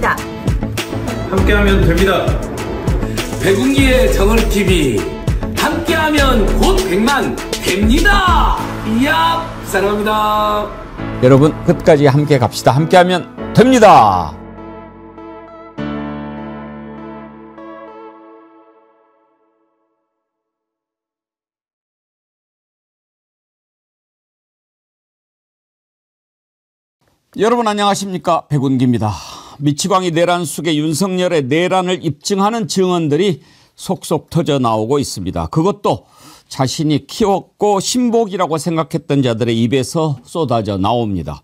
됩니다. 함께하면 됩니다. 백운기의 정어리TV 함께하면 곧 100만 됩니다. 이야 사랑합니다. 여러분 끝까지 함께 갑시다. 함께하면 됩니다. 여러분 안녕하십니까, 백운기입니다. 미치광이 내란 속에 윤석열의 내란을 입증하는 증언들이 속속 터져 나오고 있습니다. 그것도 자신이 키웠고 신복이라고 생각했던 자들의 입에서 쏟아져 나옵니다.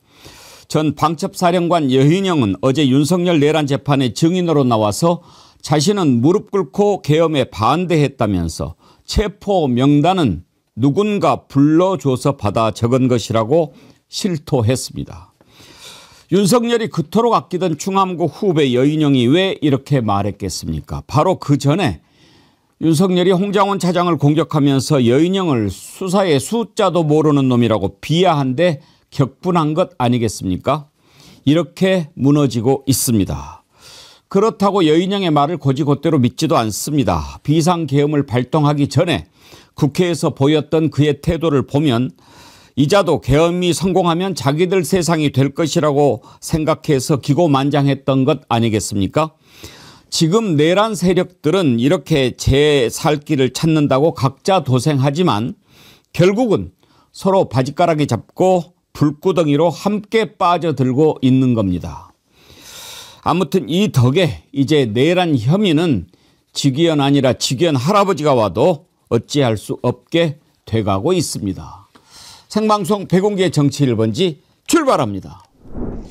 전 방첩사령관 여인영은 어제 윤석열 내란 재판의 증인으로 나와서 자신은 무릎 꿇고 계엄에 반대했다면서 체포 명단은 누군가 불러줘서 받아 적은 것이라고 실토했습니다. 윤석열이 그토록 아끼던 충암고 후배 여인영이 왜 이렇게 말했겠습니까? 바로 그 전에 윤석열이 홍장원 차장을 공격하면서 여인영을 수사의 숫자도 모르는 놈이라고 비하한데 격분한 것 아니겠습니까? 이렇게 무너지고 있습니다. 그렇다고 여인영의 말을 곧이곧대로 믿지도 않습니다. 비상계엄을 발동하기 전에 국회에서 보였던 그의 태도를 보면 이자도 계엄이 성공하면 자기들 세상이 될 것이라고 생각해서 기고만장했던 것 아니겠습니까? 지금 내란 세력들은 이렇게 제 살 길을 찾는다고 각자 도생하지만 결국은 서로 바지가락이 잡고 불구덩이로 함께 빠져들고 있는 겁니다. 아무튼 이 덕에 이제 내란 혐의는 직위원 아니라 직위원 할아버지가 와도 어찌할 수 없게 돼가고 있습니다. 생방송 백운기의 정치 1번지 출발합니다.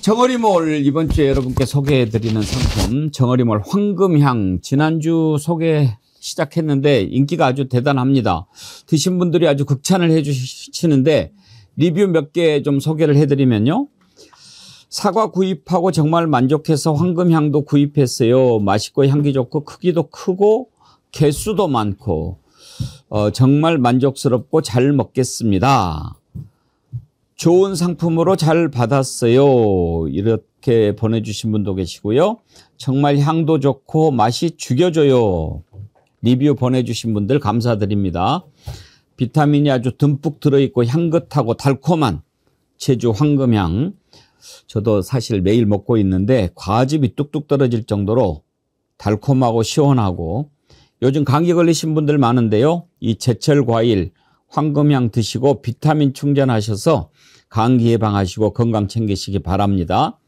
정어리몰 이번 주에 여러분께 소개해드리는 상품 정어리몰 황금향 지난주 소개 시작했는데 인기가 아주 대단합니다. 드신 분들이 아주 극찬을 해주시는데 리뷰 몇 개 좀 소개를 해드리면요. 사과 구입하고 정말 만족해서 황금향도 구입했어요. 맛있고 향기 좋고 크기도 크고 개수도 많고 정말 만족스럽고 잘 먹겠습니다. 좋은 상품으로 잘 받았어요. 이렇게 보내주신 분도 계시고요. 정말 향도 좋고 맛이 죽여줘요. 리뷰 보내주신 분들 감사드립니다. 비타민이 아주 듬뿍 들어있고 향긋하고 달콤한 제주 황금향. 저도 사실 매일 먹고 있는데 과즙이 뚝뚝 떨어질 정도로 달콤하고 시원하고 요즘 감기 걸리신 분들 많은데요. 이 제철 과일 황금향 드시고 비타민 충전하셔서 감기 예방하시고 건강 챙기시기 바랍니다.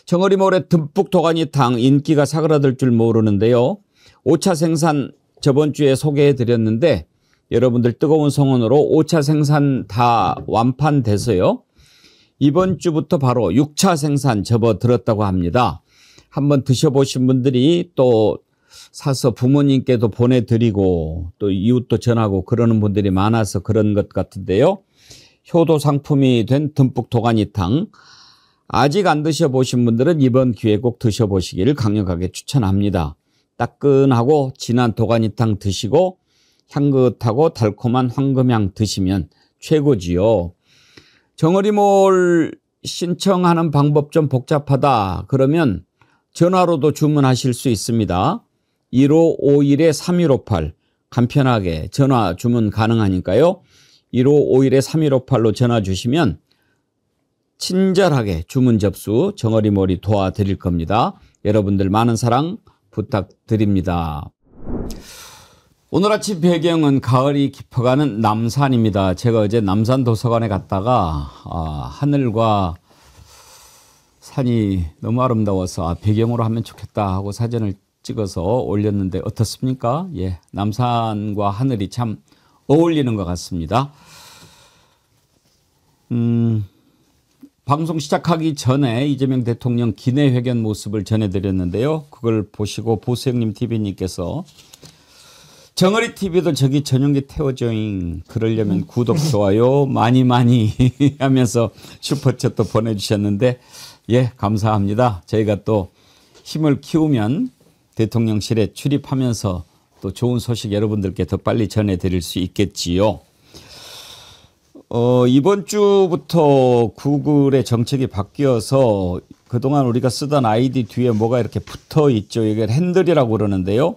정어리몰의 듬뿍 도가니탕 인기가 사그라들 줄 모르는데요. 5차 생산 저번 주에 소개해 드렸는데 여러분들 뜨거운 성원으로 5차 생산 다 완판돼서요. 이번 주부터 바로 6차 생산 접어들었다고 합니다. 한번 드셔보신 분들이 또 사서 부모님께도 보내드리고 또 이웃도 전하고 그러는 분들이 많아서 그런 것 같은데요. 효도 상품이 된 듬뿍 도가니탕 아직 안 드셔보신 분들은 이번 기회에 꼭 드셔보시기를 강력하게 추천합니다. 따끈하고 진한 도가니탕 드시고 향긋하고 달콤한 황금향 드시면 최고지요. 정어리몰 신청하는 방법 좀 복잡하다 그러면 전화로도 주문하실 수 있습니다. 1551-3158 간편하게 전화 주문 가능하니까요. 1551-3158로 전화 주시면 친절하게 주문 접수 정어리몰이 도와드릴 겁니다. 여러분들 많은 사랑 부탁드립니다. 오늘 아침 배경은 가을이 깊어가는 남산입니다. 제가 어제 남산 도서관에 갔다가 하늘과 산이 너무 아름다워서 배경으로 하면 좋겠다 하고 사진을 찍어서 올렸는데 어떻습니까? 예, 남산과 하늘이 참 어울리는 것 같습니다. 방송 시작하기 전에 이재명 대통령 기내회견 모습을 전해드렸는데요. 그걸 보시고 보수형님 TV님께서 정어리TV도 저기 전용기 태워줘잉 그러려면 구독 좋아요 많이 하면서 슈퍼챗도 보내주셨는데 예 감사합니다. 저희가 또 힘을 키우면 대통령실에 출입하면서 또 좋은 소식 여러분들께 더 빨리 전해드릴 수 있겠지요. 이번 주부터 구글의 정책이 바뀌어서 그동안 우리가 쓰던 아이디 뒤에 뭐가 이렇게 붙어 있죠. 이게 핸들이라고 그러는데요.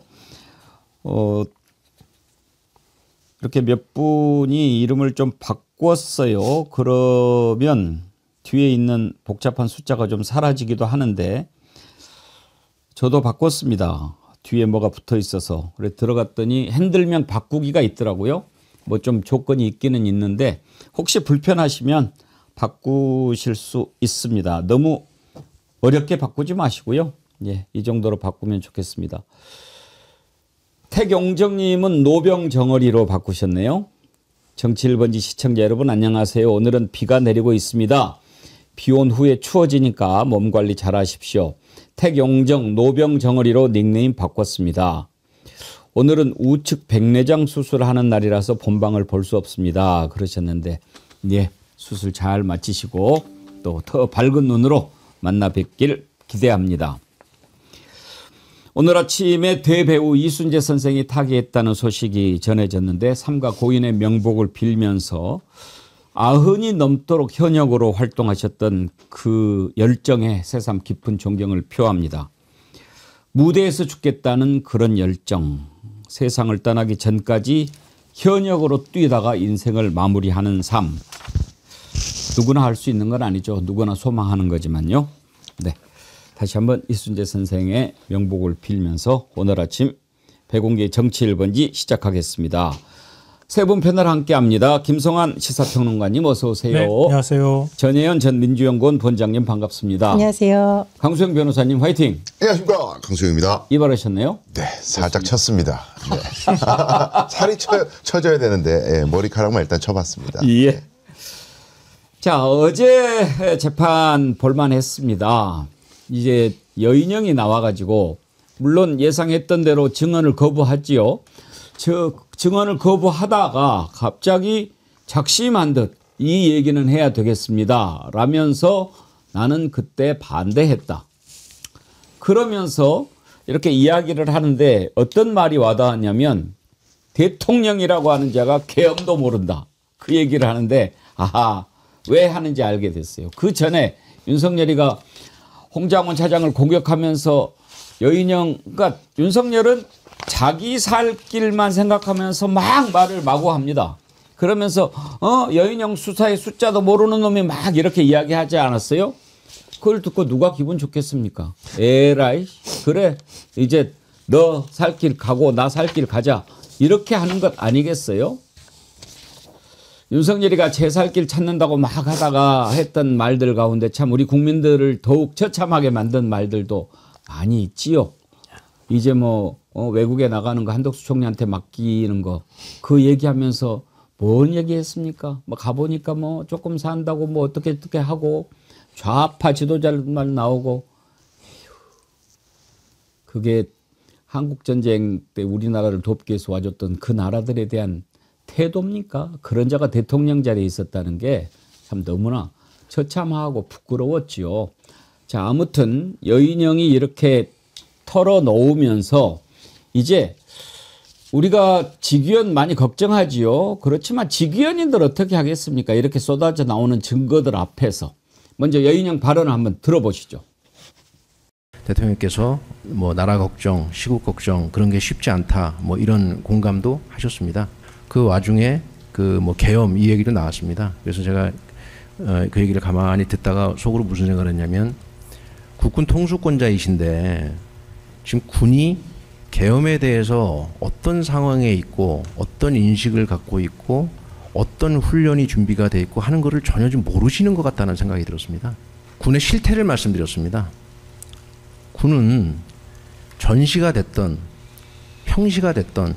이렇게 몇 분이 이름을 좀 바꿨어요. 그러면 뒤에 있는 복잡한 숫자가 좀 사라지기도 하는데 저도 바꿨습니다. 뒤에 뭐가 붙어 있어서. 그래 들어갔더니 핸들명 바꾸기가 있더라고요. 뭐 좀 조건이 있기는 있는데 혹시 불편하시면 바꾸실 수 있습니다. 너무 어렵게 바꾸지 마시고요. 예, 이 정도로 바꾸면 좋겠습니다. 태경정님은 노병정어리로 바꾸셨네요. 정치 1번지 시청자 여러분 안녕하세요. 오늘은 비가 내리고 있습니다. 비 온 후에 추워지니까 몸 관리 잘 하십시오. 태경정 노병정어리로 닉네임 바꿨습니다. 오늘은 우측 백내장 수술하는 날이라서 본방을 볼 수 없습니다. 그러셨는데 예, 수술 잘 마치시고 또 더 밝은 눈으로 만나 뵙길 기대합니다. 오늘 아침에 대배우 이순재 선생이 타계했다는 소식이 전해졌는데 삼가 고인의 명복을 빌면서 90이 넘도록 현역으로 활동하셨던 그 열정에 새삼 깊은 존경을 표합니다. 무대에서 죽겠다는 그런 열정, 세상을 떠나기 전까지 현역으로 뛰다가 인생을 마무리하는 삶. 누구나 할 수 있는 건 아니죠. 누구나 소망하는 거지만요. 네, 다시 한번 이순재 선생의 명복을 빌면서 오늘 아침 백운기의 정치 1번지 시작하겠습니다. 세 분 패널 함께합니다. 김성환 시사평론가님 어서 오세요. 네, 안녕하세요. 전혜연 전 민주연구원 본장님 반갑습니다. 안녕하세요. 강수영 변호사님 화이팅. 안녕하십니까, 강수영입니다. 이발하셨네요? 네, 살짝 쳤습니다. 네. 살이 쳐져야 되는데 예, 머리카락만 일단 쳐봤습니다. 예. 자, 어제 재판 볼만했습니다. 이제 여인형이 나와가지고 물론 예상했던 대로 증언을 거부하지요. 증언을 거부하다가 갑자기 작심한 듯 이 얘기는 해야 되겠습니다 라면서 나는 그때 반대했다. 그러면서 이렇게 이야기를 하는데 어떤 말이 와닿았냐면 대통령이라고 하는 자가 계엄도 모른다. 그 얘기를 하는데 아하, 왜 하는지 알게 됐어요. 그 전에 윤석열이가 홍장원 차장을 공격하면서 여인형, 그러니까 윤석열은 자기 살 길만 생각하면서 막 말을 마구 합니다. 그러면서 여인형 수사의 숫자도 모르는 놈이 막 이렇게 이야기하지 않았어요? 그걸 듣고 누가 기분 좋겠습니까? 에라이 그래 이제 너 살 길 가고 나 살 길 가자 이렇게 하는 것 아니겠어요? 윤석열이가 제 살 길 찾는다고 막 하다가 했던 말들 가운데 참 우리 국민들을 더욱 처참하게 만든 말들도 많이 있지요. 이제 뭐 외국에 나가는 거 한덕수 총리한테 맡기는 거 그 얘기하면서 뭔 얘기했습니까? 뭐 가보니까 뭐 조금 산다고 뭐 어떻게 하고 좌파 지도자만 나오고 그게 한국전쟁 때 우리나라를 돕기 위해서 와줬던 그 나라들에 대한 태도입니까? 그런 자가 대통령 자리에 있었다는 게 참 너무나 처참하고 부끄러웠지요. 자, 아무튼 여인형이 이렇게 털어놓으면서 이제 우리가 직위원 많이 걱정하지요. 그렇지만 직위원인들 어떻게 하겠습니까? 이렇게 쏟아져 나오는 증거들 앞에서. 먼저 여인형 발언을 한번 들어보시죠. 대통령께서 뭐 나라 걱정, 시국 걱정 그런 게 쉽지 않다. 뭐 이런 공감도 하셨습니다. 그 와중에 그 뭐 계엄 이 얘기도 나왔습니다. 그래서 제가 그 얘기를 가만히 듣다가 속으로 무슨 생각을 했냐면 국군 통수권자이신데 지금 군이 계엄에 대해서 어떤 상황에 있고 어떤 인식을 갖고 있고 어떤 훈련이 준비가 돼 있고 하는 것을 전혀 좀 모르시는 것 같다는 생각이 들었습니다. 군의 실태를 말씀드렸습니다. 군은 전시가 됐던 평시가 됐던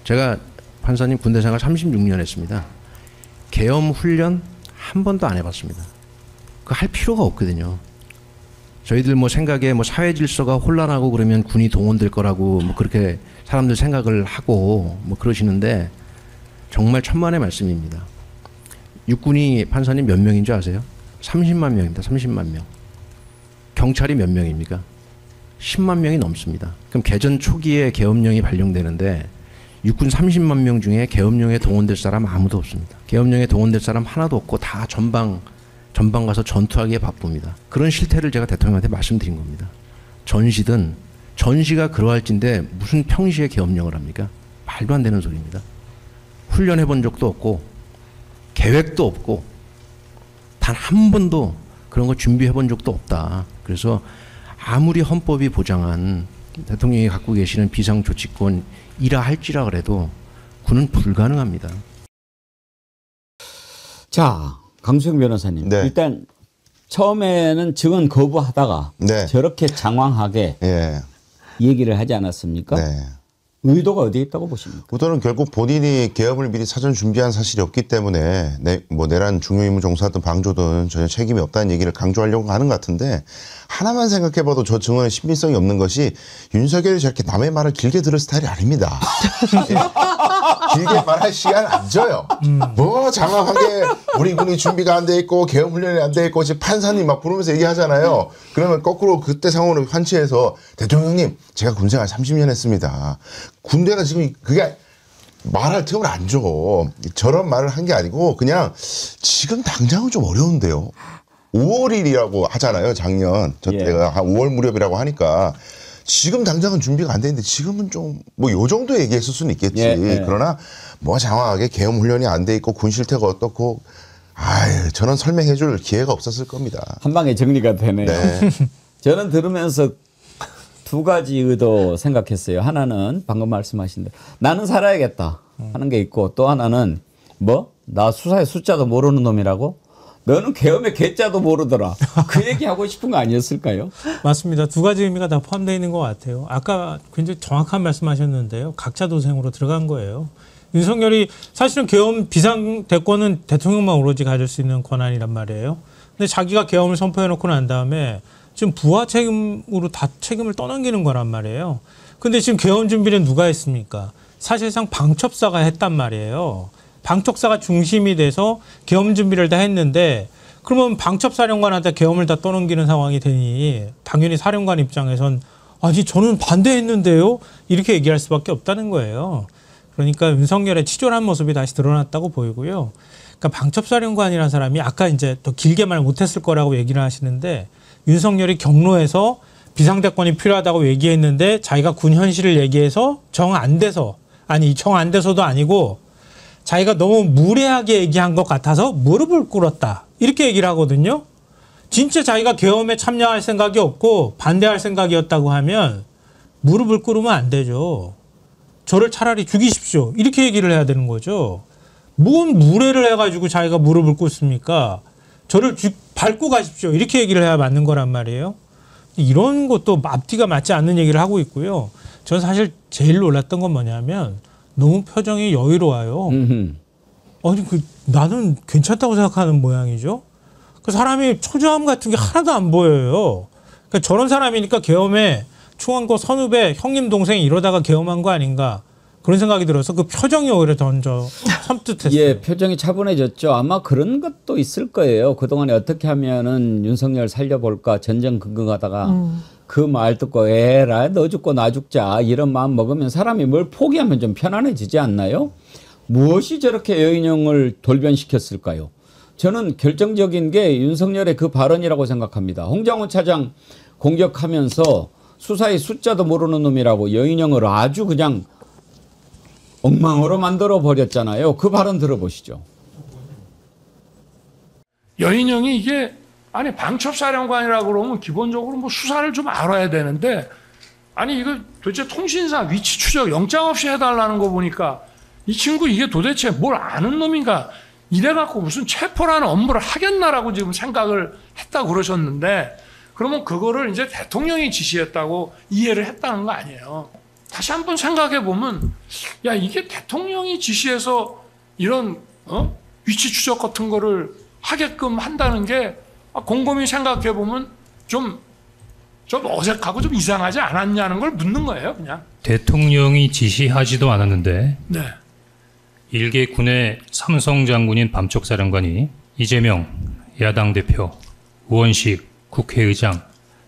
제가 판사님 군대 생활 36년 했습니다. 계엄 훈련 한 번도 안 해봤습니다. 그거 할 필요가 없거든요. 저희들 뭐 생각에 뭐 사회 질서가 혼란하고 그러면 군이 동원될 거라고 뭐 그렇게 사람들 생각을 하고 뭐 그러시는데 정말 천만의 말씀입니다. 육군이 판사님 몇 명인 줄 아세요? 30만 명입니다. 30만 명. 경찰이 몇 명입니까? 10만 명이 넘습니다. 그럼 개전 초기에 계엄령이 발령되는데 육군 30만 명 중에 계엄령에 동원될 사람 아무도 없습니다. 계엄령에 동원될 사람 하나도 없고 다 전방 가서 전투하기에 바쁩니다. 그런 실태를 제가 대통령한테 말씀드린 겁니다. 전시가 그러할진데 무슨 평시에 계엄령을 합니까? 말도 안 되는 소리입니다. 훈련해 본 적도 없고 계획도 없고 단 한 번도 그런 거 준비해 본 적도 없다. 그래서 아무리 헌법이 보장한 대통령이 갖고 계시는 비상조치권이라 할지라 그래도 군은 불가능합니다. 자, 강수영 변호사님. 네. 일단 처음에는 증언 거부하다가 네. 저렇게 장황하게 예. 얘기를 하지 않았습니까? 네. 의도가 어디에 있다고 보십니까? 의도는 결국 본인이 계엄을 미리 사전 준비한 사실이 없기 때문에 내란 중요임무 종사든 방조든 전혀 책임이 없다는 얘기를 강조하려고 하는 것 같은데, 하나만 생각해봐도 저 증언의 신빙성이 없는 것이 윤석열이 저렇게 남의 말을 길게 들을 스타일이 아닙니다. 예. 길게 말할 시간 안 줘요. 뭐 장황하게 우리 군이 준비가 안 돼 있고 계엄 훈련이 안 돼 있고 지금 판사님 막 부르면서 얘기하잖아요. 그러면 거꾸로 그때 상황을 환치해서 대통령님 제가 군생활 30년 했습니다. 군대가 지금 그게 말할 틈을 안 줘. 저런 말을 한 게 아니고 그냥 지금 당장은 좀 어려운데요. 5월이라고 하잖아요. 작년 저 때가 한 5월 무렵이라고 하니까 지금 당장은 준비가 안 되는데 지금은 좀 뭐 요 정도 얘기했을 수는 있겠지. 그러나 뭐 장황하게 계엄 훈련이 안 돼 있고 군 실태가 어떻고 저는 설명해 줄 기회가 없었을 겁니다. 한 방에 정리가 되네요. 네. 저는 들으면서 두 가지 의도 생각했어요. 하나는 방금 말씀하신 대로 나는 살아야겠다 하는 게 있고, 또 하나는 뭐? 나 수사의 숫자도 모르는 놈이라고? 너는 계엄의 개자도 모르더라. 그 얘기하고 싶은 거 아니었을까요? 맞습니다. 두 가지 의미가 다 포함되어 있는 것 같아요. 아까 굉장히 정확한 말씀하셨는데요. 각자 도생으로 들어간 거예요. 윤석열이 사실은 계엄 비상대권은 대통령만 오로지 가질 수 있는 권한이란 말이에요. 근데 자기가 계엄을 선포해놓고 난 다음에 지금 부하 책임으로 다 책임을 떠넘기는 거란 말이에요. 근데 지금 계엄 준비는 누가 했습니까? 사실상 방첩사가 했단 말이에요. 방첩사가 중심이 돼서 계엄 준비를 다 했는데, 그러면 방첩사령관한테 계엄을 다 떠넘기는 상황이 되니 당연히 사령관 입장에선 아니 저는 반대했는데요? 이렇게 얘기할 수밖에 없다는 거예요. 그러니까 윤석열의 치졸한 모습이 다시 드러났다고 보이고요. 그러니까 방첩사령관이라는 사람이 아까 이제 더 길게 말 못했을 거라고 얘기를 하시는데, 윤석열이 경로에서 비상대권이 필요하다고 얘기했는데 자기가 군 현실을 얘기해서 정 안 돼서도 아니고 자기가 너무 무례하게 얘기한 것 같아서 무릎을 꿇었다. 이렇게 얘기를 하거든요. 진짜 자기가 계엄에 참여할 생각이 없고 반대할 생각이었다고 하면 무릎을 꿇으면 안 되죠. 저를 차라리 죽이십시오. 이렇게 얘기를 해야 되는 거죠. 뭔 무례를 해가지고 자기가 무릎을 꿇습니까? 저를 밟고 가십시오. 이렇게 얘기를 해야 맞는 거란 말이에요. 이런 것도 앞뒤가 맞지 않는 얘기를 하고 있고요. 저는 사실 제일 놀랐던 건 뭐냐면 너무 표정이 여유로워요. 아니 나는 괜찮다고 생각하는 모양이죠. 그 사람이 초조함 같은 게 하나도 안 보여요. 그러니까 저런 사람이니까 계엄에 충원고 선후배 형님 동생이 이러다가 계엄한 거 아닌가 그런 생각이 들어서 그 표정이 오히려 던져 섬뜩했어요. 예, 표정이 차분해졌죠. 아마 그런 것도 있을 거예요. 그동안에 어떻게 하면은 윤석열 살려볼까 전전긍긍하다가 그 말 듣고 에라 너 죽고 나 죽자 이런 마음 먹으면 사람이 뭘 포기하면 좀 편안해지지 않나요? 무엇이 저렇게 여인형을 돌변시켰을까요? 저는 결정적인 게 윤석열의 그 발언이라고 생각합니다. 홍장훈 차장 공격하면서 수사의 숫자도 모르는 놈이라고 여인형을 아주 그냥 엉망으로 만들어 버렸잖아요. 그 발언 들어보시죠. 여인형이 이게 아니 방첩사령관이라고 그러면 기본적으로 뭐 수사를 좀 알아야 되는데, 아니 이거 도대체 통신사 위치 추적 영장 없이 해달라는 거 보니까 이 친구 이게 도대체 뭘 아는 놈인가, 이래갖고 무슨 체포라는 업무를 하겠나라고 지금 생각을 했다고 그러셨는데, 그러면 그거를 이제 대통령이 지시했다고 이해를 했다는 거 아니에요. 다시 한번 생각해 보면 야 이게 대통령이 지시해서 이런 위치 추적 같은 거를 하게끔 한다는 게 곰곰이 생각해 보면 좀 어색하고 좀 이상하지 않았냐는 걸 묻는 거예요, 그냥. 대통령이 지시하지도 않았는데 네. 일개 군의 삼성 장군인 밤쪽사령관이 이재명 야당 대표, 우원식 국회의장,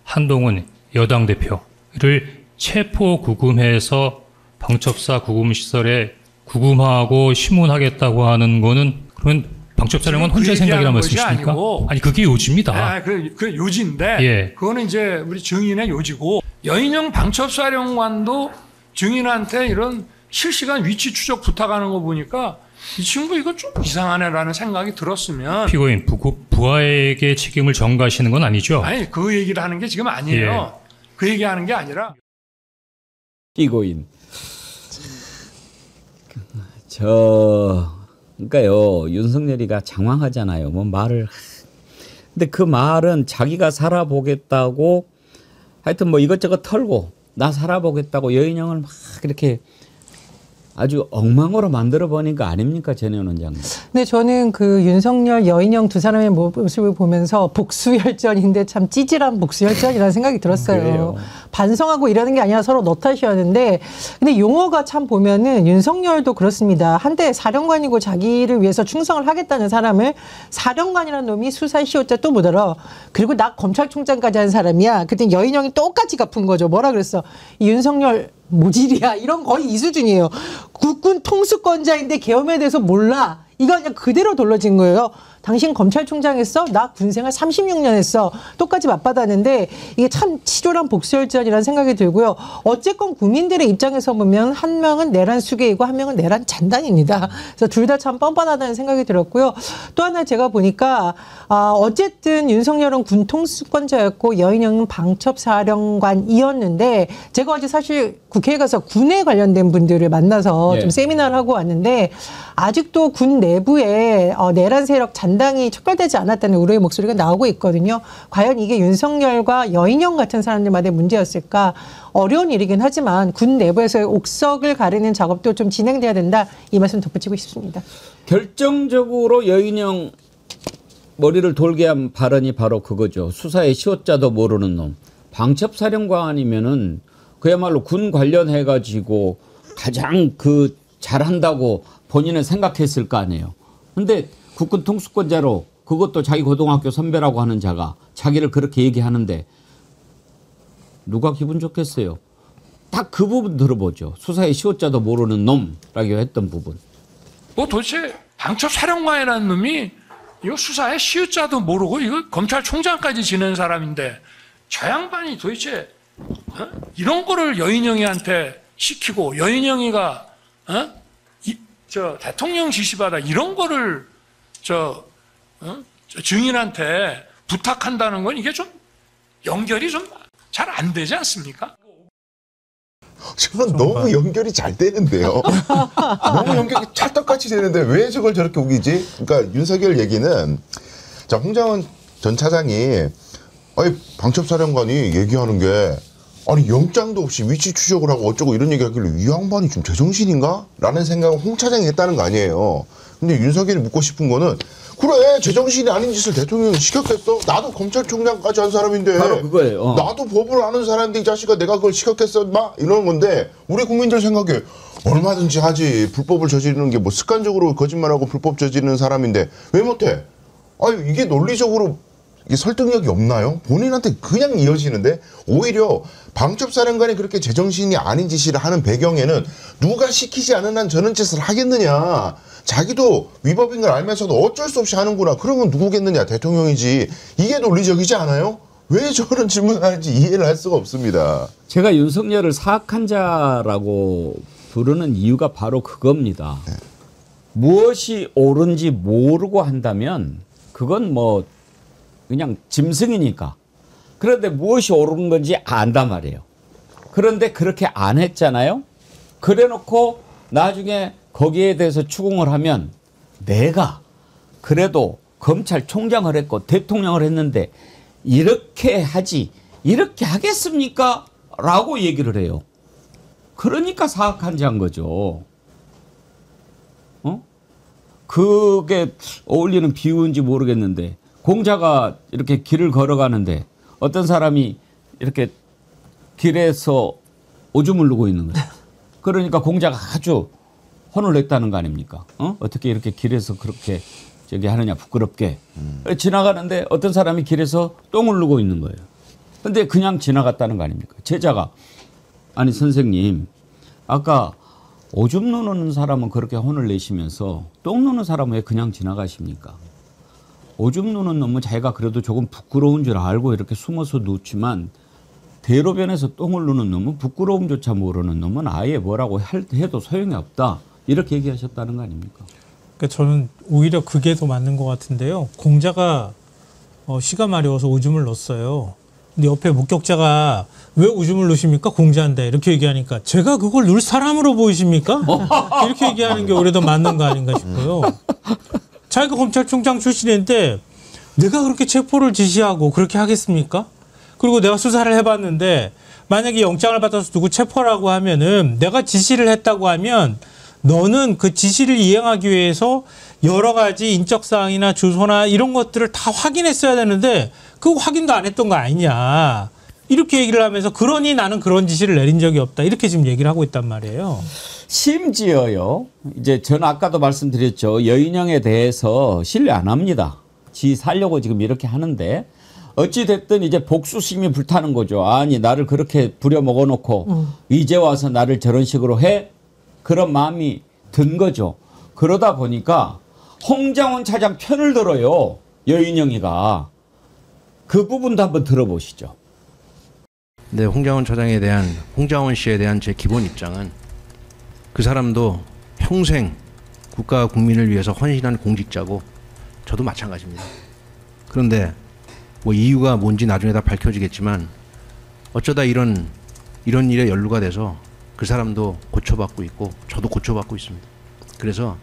한동훈 여당 대표를 체포 구금해서 방첩사 구금시설에 구금하고 심문하겠다고 하는 거는 그러면 방첩사령관 혼자 생각이란 말씀이십니까? 아니 그게 요지입니다. 그 요지인데 예. 그거는 이제 우리 증인의 요지고 여인영 방첩사령관도 증인한테 이런 실시간 위치 추적 부탁하는 거 보니까 이 친구 이거 좀 이상하네라는 생각이 들었으면 피고인 부하에게 책임을 전가하시는 건 아니죠? 아니 그 얘기를 하는 게 지금 아니에요. 예. 그 얘기하는 게 아니라 피고인. 그러니까요, 윤석열이가 장황하잖아요. 뭐 말을. 근데 그 말은 자기가 살아보겠다고 하여튼 뭐 이것저것 털고 나 살아보겠다고 여인형을 막 이렇게 아주 엉망으로 만들어 버린 거 아닙니까, 전현 원장님? 네, 저는 그 윤석열, 여인영 두 사람의 모습을 보면서 복수열전인데 참 찌질한 복수열전이라는 생각이 들었어요. 그래요. 반성하고 이러는 게 아니라 서로 너 탓이었는데, 근데 용어가 참 보면은 윤석열도 그렇습니다. 한때 사령관이고 자기를 위해서 충성을 하겠다는 사람을 사령관이라는 놈이 수사의 시효자 또 못 알아. 그리고 나 검찰총장까지 한 사람이야. 그때 여인영이 똑같이 갚은 거죠. 뭐라 그랬어? 이 윤석열 모질이야. 이런 거의 이 수준이에요. 국군 통수권자인데 계엄에 대해서 몰라. 이거 그냥 그대로 돌려진 거예요. 당신 검찰총장 했어? 나 군생활 36년 했어. 똑같이 맞받았는데 이게 참 치졸한 복수열전이라는 생각이 들고요. 어쨌건 국민들의 입장에서 보면 한 명은 내란 수괴이고 한 명은 내란 잔당입니다. 그래서 둘 다 참 뻔뻔하다는 생각이 들었고요. 또 하나 제가 보니까 어쨌든 윤석열은 군 통수권자였고 여인영은 방첩사령관이었는데 제가 어제 사실 국회에 가서 군에 관련된 분들을 만나서 좀 세미나를 하고 왔는데 아직도 군 내부에 내란 세력 잔당이 척결되지 않았다는 우려의 목소리가 나오고 있거든요. 과연 이게 윤석열과 여인영 같은 사람들만의 문제였을까? 어려운 일이긴 하지만 군 내부에서의 옥석을 가르는 작업도 좀 진행돼야 된다. 이 말씀 덧붙이고 싶습니다. 결정적으로 여인영 머리를 돌게 한 발언이 바로 그거죠. 수사의 시효자도 모르는 놈. 방첩사령관이면은 그야말로 군 관련해가지고 가장 그 잘한다고 본인은 생각했을 거 아니에요. 근데 국군 통수권자로 그것도 자기 고등학교 선배라고 하는 자가 자기를 그렇게 얘기하는데 누가 기분 좋겠어요. 딱 그 부분 들어보죠. 수사의 시효자도 모르는 놈라고 했던 부분. 뭐 도대체 방첩사령관이라는 놈이 이거 수사의 시효자도 모르고 이거 검찰총장까지 지낸 사람인데 저 양반이 도대체 이런 거를 여인영이한테 시키고 여인영이가 저 대통령 지시받아 이런 거를 저 증인한테 부탁한다는 건 이게 좀 연결이 좀 잘 안 되지 않습니까? 저는 너무 연결이 잘 되는데요. 너무 연결이 찰떡같이 되는데 왜 저걸 저렇게 우기지? 그러니까 윤석열 얘기는 자 홍장원 전 차장이 아니 방첩사령관이 얘기하는 게 아니 영장도 없이 위치 추적을 하고 어쩌고 이런 얘기하길래 이 양반이 좀 제정신인가? 라는 생각을 홍 차장이 했다는 거 아니에요. 근데 윤석열이 묻고 싶은 거는 그래 제정신이 아닌 짓을 대통령이 시켰겠어? 나도 검찰총장까지 한 사람인데 바로 그거예요. 나도 법을 아는 사람인데 이 자식아 내가 그걸 시켰겠어? 막 이러는 건데 우리 국민들 생각에 얼마든지 하지. 불법을 저지르는 게 뭐 습관적으로 거짓말하고 불법 저지르는 사람인데 왜 못해? 아니 이게 논리적으로 이게 설득력이 없나요? 본인한테 그냥 이어지는데 오히려 방첩사령관이 그렇게 제정신이 아닌 짓을 하는 배경에는 누가 시키지 않은 한 저런 짓을 하겠느냐. 자기도 위법인 걸 알면서도 어쩔 수 없이 하는구나. 그러면 누구겠느냐. 대통령이지. 이게 논리적이지 않아요? 왜 저런 질문을 하는지 이해를 할 수가 없습니다. 제가 윤석열을 사악한 자라고 부르는 이유가 바로 그겁니다. 네. 무엇이 옳은지 모르고 한다면 그건 뭐 그냥 짐승이니까. 그런데 무엇이 옳은 건지 안단 말이에요. 그런데 그렇게 안 했잖아요. 그래놓고 나중에 거기에 대해서 추궁을 하면 내가 그래도 검찰총장을 했고 대통령을 했는데 이렇게 하지 이렇게 하겠습니까? 라고 얘기를 해요. 그러니까 사악한 자인 거죠. 그게 어울리는 비유인지 모르겠는데 공자가 이렇게 길을 걸어가는데 어떤 사람이 이렇게 길에서 오줌을 누고 있는 거예요. 그러니까 공자가 아주 혼을 냈다는 거 아닙니까? 어떻게 이렇게 길에서 그렇게 저기 하느냐 부끄럽게. 지나가는데 어떤 사람이 길에서 똥을 누고 있는 거예요. 근데 그냥 지나갔다는 거 아닙니까? 제자가 아니 선생님 아까 오줌 누는 사람은 그렇게 혼을 내시면서 똥 누는 사람은 왜 그냥 지나가십니까? 오줌 누는 놈은 자기가 그래도 조금 부끄러운 줄 알고 이렇게 숨어서 누지만 대로변에서 똥을 누는 놈은 부끄러움조차 모르는 놈은 아예 뭐라고 해도 소용이 없다. 이렇게 얘기하셨다는 거 아닙니까? 그러니까 저는 오히려 그게 더 맞는 것 같은데요. 공자가 시가 마려워서 오줌을 넣었어요. 근데 옆에 목격자가 왜 오줌을 넣으십니까? 공자인데 이렇게 얘기하니까 제가 그걸 넣을 사람으로 보이십니까? 이렇게 얘기하는 게 오히려 더 맞는 거 아닌가 싶어요. 자기가 검찰총장 출신인데 내가 그렇게 체포를 지시하고 그렇게 하겠습니까? 그리고 내가 수사를 해봤는데 만약에 영장을 받아서 누구 체포라고 하면은 내가 지시를 했다고 하면 너는 그 지시를 이행하기 위해서 여러 가지 인적 사항이나 주소나 이런 것들을 다 확인했어야 되는데 그거 확인도 안 했던 거 아니냐. 이렇게 얘기를 하면서 그러니 나는 그런 지시를 내린 적이 없다. 이렇게 지금 얘기를 하고 있단 말이에요. 심지어요. 이제 저는 아까도 말씀드렸죠. 여인영에 대해서 신뢰 안 합니다. 지 살려고 지금 이렇게 하는데 어찌 됐든 이제 복수심이 불타는 거죠. 아니 나를 그렇게 부려먹어 놓고 이제 와서 나를 저런 식으로 해? 그런 마음이 든 거죠. 그러다 보니까 홍장원 차장 편을 들어요. 여인영이가. 그 부분도 한번 들어보시죠. 네, 홍장원 씨에 대한 제 기본 입장은 그 사람도 평생 국가와 국민을 위해서 헌신한 공직자고 저도 마찬가지입니다. 그런데 뭐 이유가 뭔지 나중에 다 밝혀지겠지만 어쩌다 이런 일에 연루가 돼서 그 사람도 고초받고 있고 저도 고초받고 있습니다. 그래서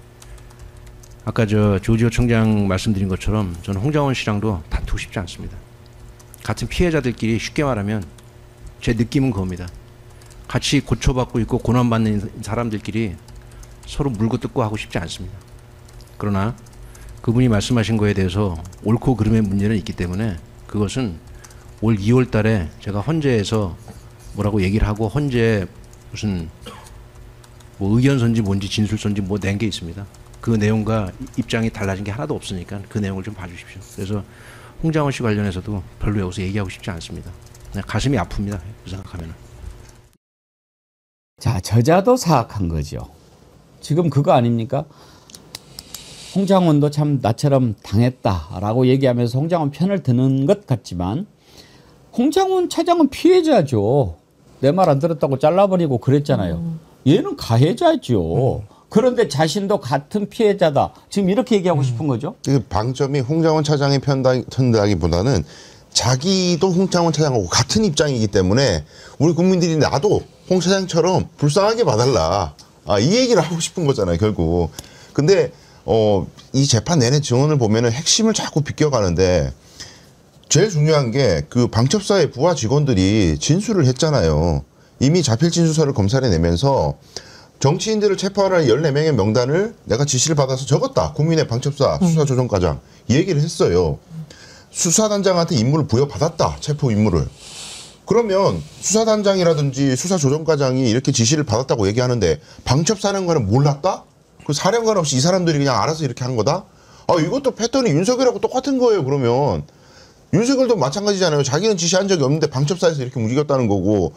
아까 조지호 청장 말씀드린 것처럼 저는 홍장원 씨랑도 다투고 싶지 않습니다. 같은 피해자들끼리 쉽게 말하면 제 느낌은 그겁니다. 같이 고초받고 있고 고난받는 사람들끼리 서로 물고 뜯고 하고 싶지 않습니다. 그러나 그분이 말씀하신 거에 대해서 옳고 그름의 문제는 있기 때문에 그것은 올 2월 달에 제가 헌재에서 뭐라고 얘기를 하고 헌재에 무슨 뭐 의견서인지 뭔지 진술서인지 뭐 낸 게 있습니다. 그 내용과 입장이 달라진 게 하나도 없으니까 그 내용을 좀 봐주십시오. 그래서 홍장원 씨 관련해서도 별로 여기서 얘기하고 싶지 않습니다. 그냥 가슴이 아픕니다. 그 생각하면. 자, 저자도 사악한 거죠. 지금 그거 아닙니까? 홍장원도 참 나처럼 당했다라고 얘기하면서 홍장원 편을 드는 것 같지만 홍장원 차장은 피해자죠. 내 말 안 들었다고 잘라버리고 그랬잖아요. 얘는 가해자죠. 그런데 자신도 같은 피해자다. 지금 이렇게 얘기하고 싶은 거죠. 그 방점이 홍장원 차장의 편다기보다는 자기도 홍장원 차장하고 같은 입장이기 때문에 우리 국민들이 나도 홍 차장처럼 불쌍하게 봐달라. 이 얘기를 하고 싶은 거잖아요, 결국. 근데 이 재판 내내 증언을 보면은 핵심을 자꾸 비껴가는데 제일 중요한 게 그 방첩사의 부하 직원들이 진술을 했잖아요. 이미 자필 진술서를 검찰에 내면서 정치인들을 체포하라는 14명의 명단을 내가 지시를 받아서 적었다. 국민의 방첩사 수사조정과장. 이 얘기를 했어요. 수사단장한테 임무를 부여받았다. 체포 임무를. 그러면 수사단장이라든지 수사조정과장이 이렇게 지시를 받았다고 얘기하는데 방첩사령관은 몰랐다? 그 사령관 없이 이 사람들이 그냥 알아서 이렇게 한 거다? 이것도 패턴이 윤석열하고 똑같은 거예요. 그러면 윤석열도 마찬가지잖아요. 자기는 지시한 적이 없는데 방첩사에서 이렇게 움직였다는 거고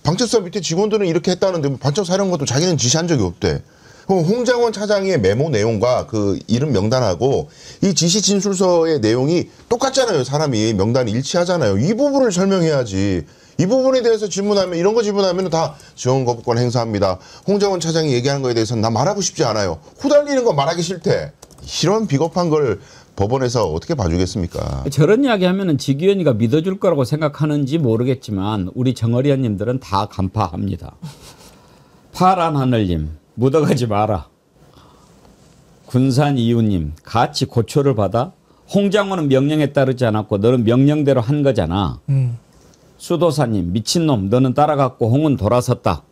방첩사 밑에 직원들은 이렇게 했다는데 방첩사령관도 자기는 지시한 적이 없대. 그럼 홍장원 차장의 메모 내용과 그 이름 명단하고 이 지시 진술서의 내용이 똑같잖아요. 사람이 명단이 일치하잖아요. 이 부분을 설명해야지. 이 부분에 대해서 질문하면 이런 거 질문하면 다 지원 거부권 행사합니다. 홍장원 차장이 얘기하는 거에 대해서는 나 말하고 싶지 않아요. 후달리는 거 말하기 싫대. 이런 비겁한 걸 법원에서 어떻게 봐주겠습니까? 저런 이야기 하면은 지기현이가 믿어줄 거라고 생각하는지 모르겠지만 우리 정어리언님들은 다 간파합니다. 파란 하늘님 묻어가지 마라. 군산 이유님 같이 고초를 받아? 홍장원은 명령에 따르지 않았고 너는 명령대로 한 거잖아. 수도사님 미친놈 너는 따라갔고 홍은 돌아섰다.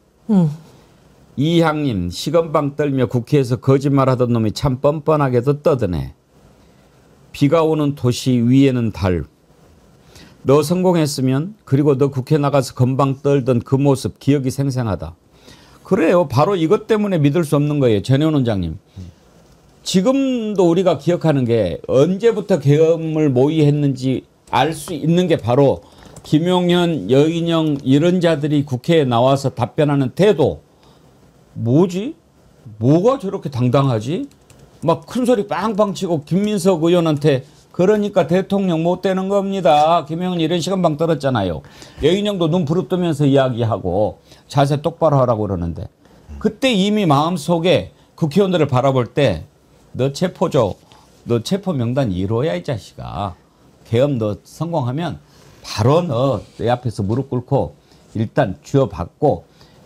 이향님 시건방 떨며 국회에서 거짓말하던 놈이 참 뻔뻔하게도 떠드네. 비가 오는 도시 위에는 달. 너 성공했으면 그리고 너 국회 나가서 건방 떨던 그 모습 기억이 생생하다. 그래요. 바로 이것 때문에 믿을 수 없는 거예요. 전혜원 원장님. 지금도 우리가 기억하는 게 언제부터 계엄을 모의했는지 알 수 있는 게 바로 김용현, 여인영 이런 자들이 국회에 나와서 답변하는 태도. 뭐지? 뭐가 저렇게 당당하지? 막 큰 소리 빵빵 치고 김민석 의원한테 그러니까 대통령 못 되는 겁니다. 김영은 이런 시간방 떨었잖아요. 여인영도 눈 부릅뜨면서 이야기하고 자세 똑바로 하라고 그러는데 그때 이미 마음속에 국회의원들을 바라볼 때 너 체포조, 너 체포 명단 1호야 이 자식아. 계엄 너 성공하면 바로 너 내 앞에서 무릎 꿇고 일단 쥐어받고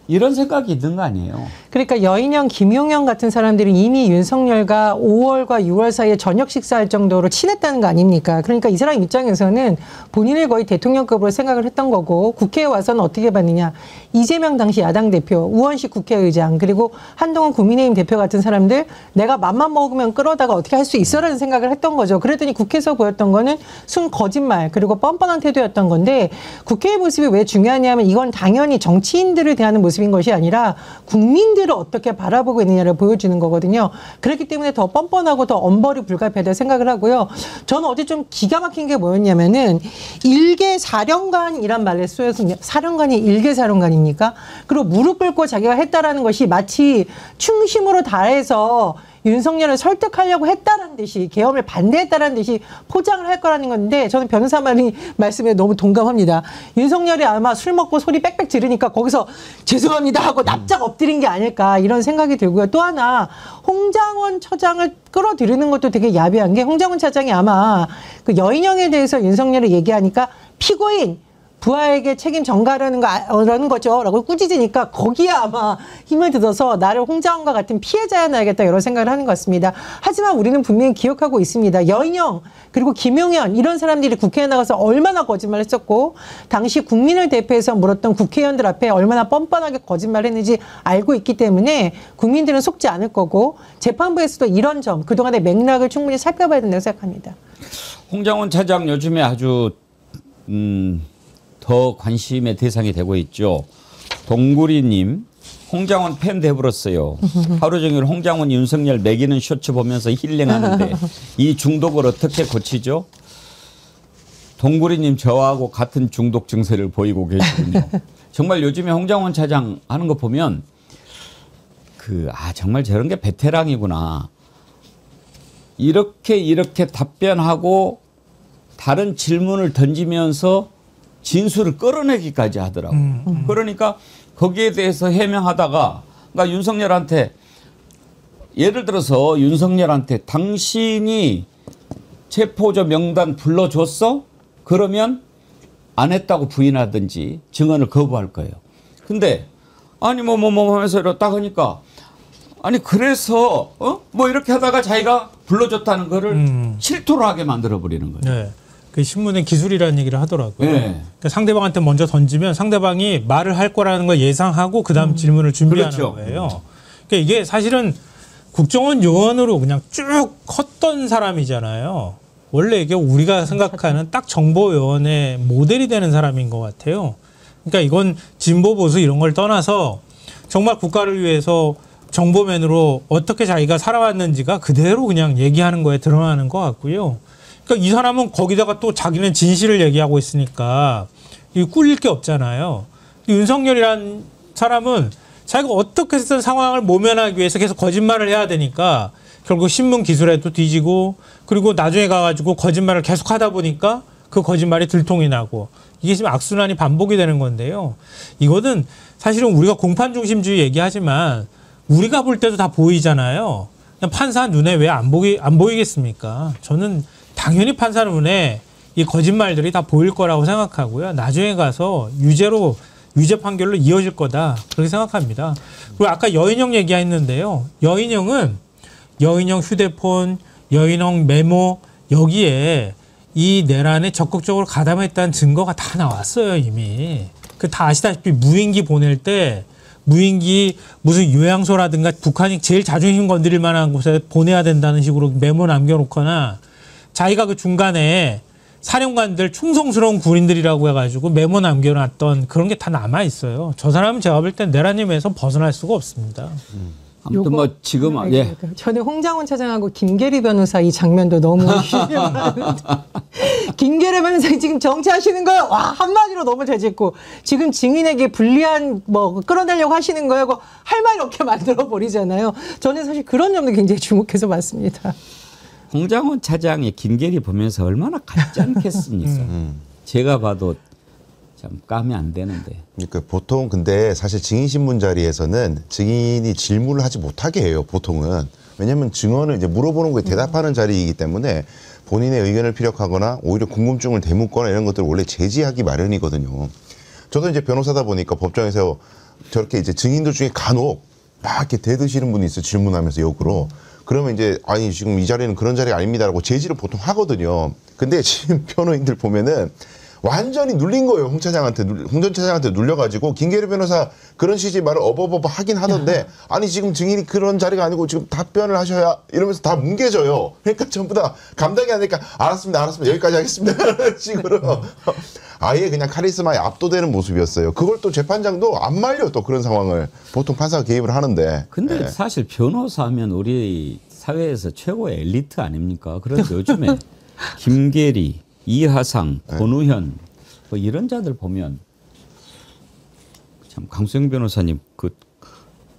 이런 생각이 있는 거 아니에요. 그러니까 여인영, 김용현 같은 사람들이 이미 윤석열과 5월과 6월 사이에 저녁 식사할 정도로 친했다는 거 아닙니까? 그러니까 이 사람 입장에서는 본인을 거의 대통령급으로 생각을 했던 거고 국회에 와서는 어떻게 봤느냐. 이재명 당시 야당 대표, 우원식 국회의장, 그리고 한동훈 국민의힘 대표 같은 사람들 내가 맘만 먹으면 끌어다가 어떻게 할 수 있어라는 생각을 했던 거죠. 그랬더니 국회에서 보였던 거는 순 거짓말 그리고 뻔뻔한 태도였던 건데 국회의 모습이 왜 중요하냐면 이건 당연히 정치인들을 대하는 모습인 것이 아니라 국민들을 어떻게 바라보고 있느냐를 보여주는 거거든요. 그렇기 때문에 더 뻔뻔하고 더 엄벌이 불가피하다고 생각을 하고요. 저는 어제 좀 기가 막힌 게 뭐였냐면은 일개 사령관이란 말을 쓰여서 사령관이 일개 사령관입니까? 그리고 무릎 꿇고 자기가 했다라는 것이 마치 충심으로 다해서 윤석열을 설득하려고 했다라는 듯이 계엄을 반대했다라는 듯이 포장을 할 거라는 건데 저는 변호사 말씀에 너무 동감합니다. 윤석열이 아마 술 먹고 소리 빽빽 지르니까 거기서 죄송합니다 하고 납작 엎드린 게 아닐까 이런 생각이 들고요. 또 하나 홍장원 처장을 끌어들이는 것도 되게 야비한 게 홍장원 차장이 아마 그 여인영에 대해서 윤석열을 얘기하니까 피고인 부하에게 책임 전가하라는 거죠. 라고 꾸짖으니까 거기에 아마 힘을 들어서 나를 홍장원과 같은 피해자야 놔야겠다 이런 생각을 하는 것 같습니다. 하지만 우리는 분명히 기억하고 있습니다. 여인영 그리고 김용현 이런 사람들이 국회에 나가서 얼마나 거짓말을 했었고 당시 국민을 대표해서 물었던 국회의원들 앞에 얼마나 뻔뻔하게 거짓말을 했는지 알고 있기 때문에 국민들은 속지 않을 거고 재판부에서도 이런 점 그동안의 맥락을 충분히 살펴봐야 된다고 생각합니다. 홍장원 차장 요즘에 아주 더 관심의 대상이 되고 있죠. 동구리님, 홍장원 팬 돼버렸어요. 하루 종일 홍장원 윤석열 매기는 쇼츠 보면서 힐링하는데 이 중독을 어떻게 고치죠? 동구리님 저하고 같은 중독 증세를 보이고 계시군요. 정말 요즘에 홍장원 차장 하는 거 보면 정말 저런 게 베테랑이구나. 이렇게 답변하고 다른 질문을 던지면서 진술을 끌어내기까지 하더라고요. 그러니까 거기에 대해서 해명하다가 그러니까 윤석열한테 예를 들어서 윤석열한테 당신이 체포조 명단 불러줬어? 그러면 안 했다고 부인하든지 증언을 거부할 거예요. 근데 아니 뭐 하면서 이러다 하니까 아니 그래서 뭐 이렇게 하다가 자기가 불러줬다는 거를 실토를 하게 만들어버리는 거예요. 네. 그 신문에 기술이라는 얘기를 하더라고요. 네. 그러니까 상대방한테 먼저 던지면 상대방이 말을 할 거라는 걸 예상하고 그다음 질문을 준비하는 그렇죠. 거예요. 그러니까 이게 사실은 국정원 요원으로 그냥 쭉 컸던 사람이잖아요. 원래 이게 우리가 생각하는 딱 정보 요원의 모델이 되는 사람인 것 같아요. 그러니까 이건 진보 보수 이런 걸 떠나서 정말 국가를 위해서 정보맨으로 어떻게 자기가 살아왔는지가 그대로 그냥 얘기하는 거에 드러나는 것 같고요. 그러니까 이 사람은 거기다가 또 자기는 진실을 얘기하고 있으니까 이 꿀릴 게 없잖아요. 윤석열이란 사람은 자기가 어떻게 해서 상황을 모면하기 위해서 계속 거짓말을 해야 되니까 결국 신문 기술에도 뒤지고 그리고 나중에 가가지고 거짓말을 계속 하다 보니까 그 거짓말이 들통이 나고 이게 지금 악순환이 반복이 되는 건데요. 이거는 사실은 우리가 공판 중심주의 얘기하지만 우리가 볼 때도 다 보이잖아요. 그냥 판사 눈에 왜 안 보이겠습니까? 저는 당연히 판사 눈에 이 거짓말들이 다 보일 거라고 생각하고요. 나중에 가서 유죄 판결로 이어질 거다. 그렇게 생각합니다. 그리고 아까 여인영 얘기했는데요. 여인영 휴대폰, 여인영 메모 여기에 이 내란에 적극적으로 가담했다는 증거가 다 나왔어요. 이미. 다 아시다시피 무인기 보낼 때 무인기 무슨 요양소라든가 북한이 제일 자존심 건드릴 만한 곳에 보내야 된다는 식으로 메모 남겨놓거나 자기가 그 중간에 사령관들 충성스러운 군인들이라고 해가지고 메모 남겨놨던 그런 게 다 남아있어요. 저 사람은 제가 볼 땐 내란임에서 벗어날 수가 없습니다. 아무튼 뭐 지금 예. 전에 홍장훈 차장하고 김계리 변호사 이 장면도 너무 김계리 변호사 지금 정치하시는 거예요. 와 한마디로 너무 재짓고 지금 증인에게 불리한 뭐 끌어내려고 하시는 거예요. 할 말이 없게 만들어 버리잖아요. 저는 사실 그런 점도 굉장히 주목해서 봤습니다. 홍장훈 차장이 김계리 보면서 얼마나 같지 않겠습니까? 제가 봐도 참 까면 안 되는데. 그러니까 보통 근데 사실 증인신문 자리에서는 증인이 질문을 하지 못하게 해요. 보통은. 왜냐하면 증언을 이제 물어보는 거에 대답하는 자리이기 때문에 본인의 의견을 피력하거나 오히려 궁금증을 되묻거나 이런 것들을 원래 제지하기 마련이거든요. 저도 이제 변호사다 보니까 법정에서 저렇게 이제 증인들 중에 간혹 막 이렇게 대드시는 분이 있어요. 질문하면서 역으로. 그러면 이제 아니 지금 이 자리는 그런 자리가 아닙니다라고 제지를 보통 하거든요. 근데 지금 변호인들 보면은 완전히 눌린 거예요. 홍 전 차장한테 눌려가지고 김계리 변호사 그런 취지의 말을 어버버버 하긴 하던데 아니 지금 증인이 그런 자리가 아니고 지금 답변을 하셔야 이러면서 다 뭉개져요. 그러니까 전부 다 감당이 안 되니까 알았습니다. 여기까지 하겠습니다. 이런 식으로 아예 그냥 카리스마에 압도되는 모습이었어요. 그걸 또 재판장도 안 말려 또 그런 상황을 보통 판사가 개입을 하는데. 근데 사실 변호사하면 우리 사회에서 최고의 엘리트 아닙니까? 그런데 요즘에 김계리 이하상, 권우현 뭐 이런 자들 보면 참 강수영 변호사님 그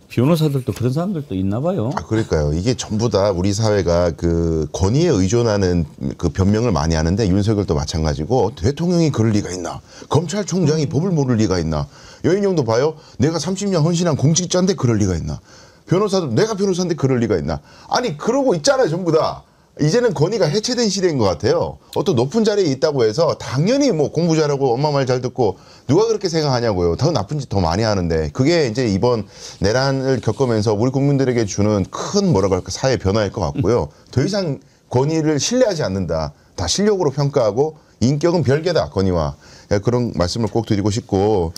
변호사들도 그런 사람들도 있나 봐요. 그러니까요. 이게 전부 다 우리 사회가 그 권위에 의존하는 그 변명을 많이 하는데 윤석열도 마찬가지고 대통령이 그럴 리가 있나? 검찰총장이 법을 모를 리가 있나? 여인영도 봐요. 내가 30년 헌신한 공직자인데 그럴 리가 있나? 변호사도 내가 변호사인데 그럴 리가 있나? 아니 그러고 있잖아요. 전부 다. 이제는 권위가 해체된 시대인 것 같아요. 어떤 높은 자리에 있다고 해서 당연히 뭐 공부 잘하고 엄마 말 잘 듣고 누가 그렇게 생각하냐고요. 더 나쁜 짓 더 많이 하는데 그게 이제 이번 내란을 겪으면서 우리 국민들에게 주는 큰 뭐라고 할까 사회 변화일 것 같고요. 더 이상 권위를 신뢰하지 않는다. 다 실력으로 평가하고 인격은 별개다. 권위와. 그런 말씀을 꼭 드리고 싶고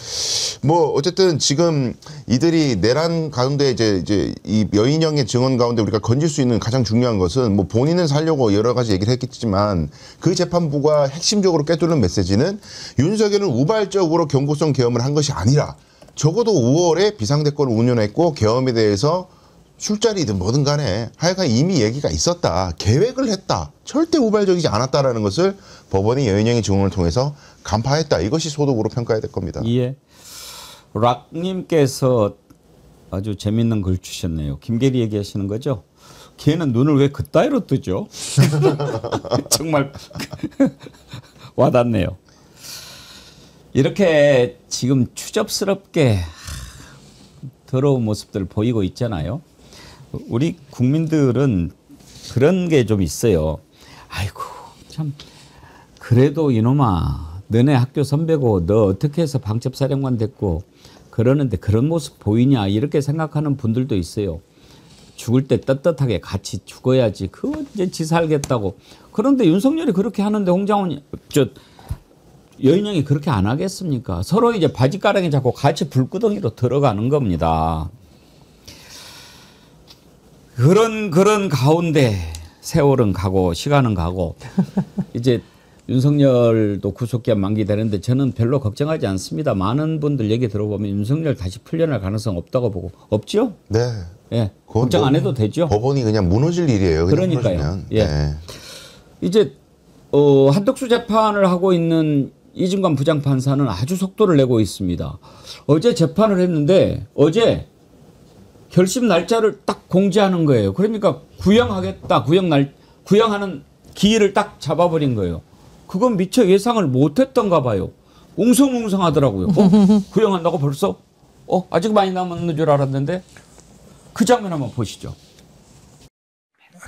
뭐 어쨌든 지금 이들이 내란 가운데 이제 이 여인형의 증언 가운데 우리가 건질 수 있는 가장 중요한 것은 뭐 본인은 살려고 여러 가지 얘기를 했겠지만 그 재판부가 핵심적으로 꿰뚫는 메시지는 윤석열은 우발적으로 경고성 계엄을 한 것이 아니라 적어도 5월에 비상대권을 운영했고 계엄에 대해서 술자리든 뭐든 간에 하여간 이미 얘기가 있었다. 계획을 했다. 절대 우발적이지 않았다라는 것을 법원이 여인형의 증언을 통해서 간파했다. 이것이 소득으로 평가해야 될 겁니다. 예. 락님께서 아주 재밌는 글 주셨네요. 김계리 얘기하시는 거죠? 걔는 눈을 왜 그따위로 뜨죠? 정말 와닿네요. 이렇게 지금 추접스럽게 더러운 모습들을 보이고 있잖아요. 우리 국민들은 그런 게 좀 있어요. 아이고 참 그래도 이놈아 너네 학교 선배고 너 어떻게 해서 방첩사령관 됐고 그러는데 그런 모습 보이냐 이렇게 생각하는 분들도 있어요. 죽을 때 떳떳하게 같이 죽어야지 그 언제 지 살겠다고. 그런데 윤석열이 그렇게 하는데 홍장훈이 여인형이 그렇게 안 하겠습니까? 서로 이제 바지가랑이 잡고 같이 불구덩이로 들어가는 겁니다. 그런 가운데 세월은 가고 시간은 가고 이제 윤석열도 구속기한 만기되는데 저는 별로 걱정하지 않습니다. 많은 분들 얘기 들어보면 윤석열 다시 풀려날 가능성 없다고 보고 없죠? 네. 예. 걱정 안 해도 되죠. 법원이 그냥 무너질 일이에요. 그러니까요. 예. 네. 이제 한덕수 재판을 하고 있는 이진관 부장판사는 아주 속도를 내고 있습니다. 어제 재판을 했는데 어제 결심 날짜를 딱 공지하는 거예요. 그러니까 구형하겠다. 구형하는 기일을 딱 잡아버린 거예요. 그건 미처 예상을 못했던가 봐요. 웅성웅성하더라고요. 구형한다고 벌써? 아직 많이 남았는 줄 알았는데 그 장면 한번 보시죠.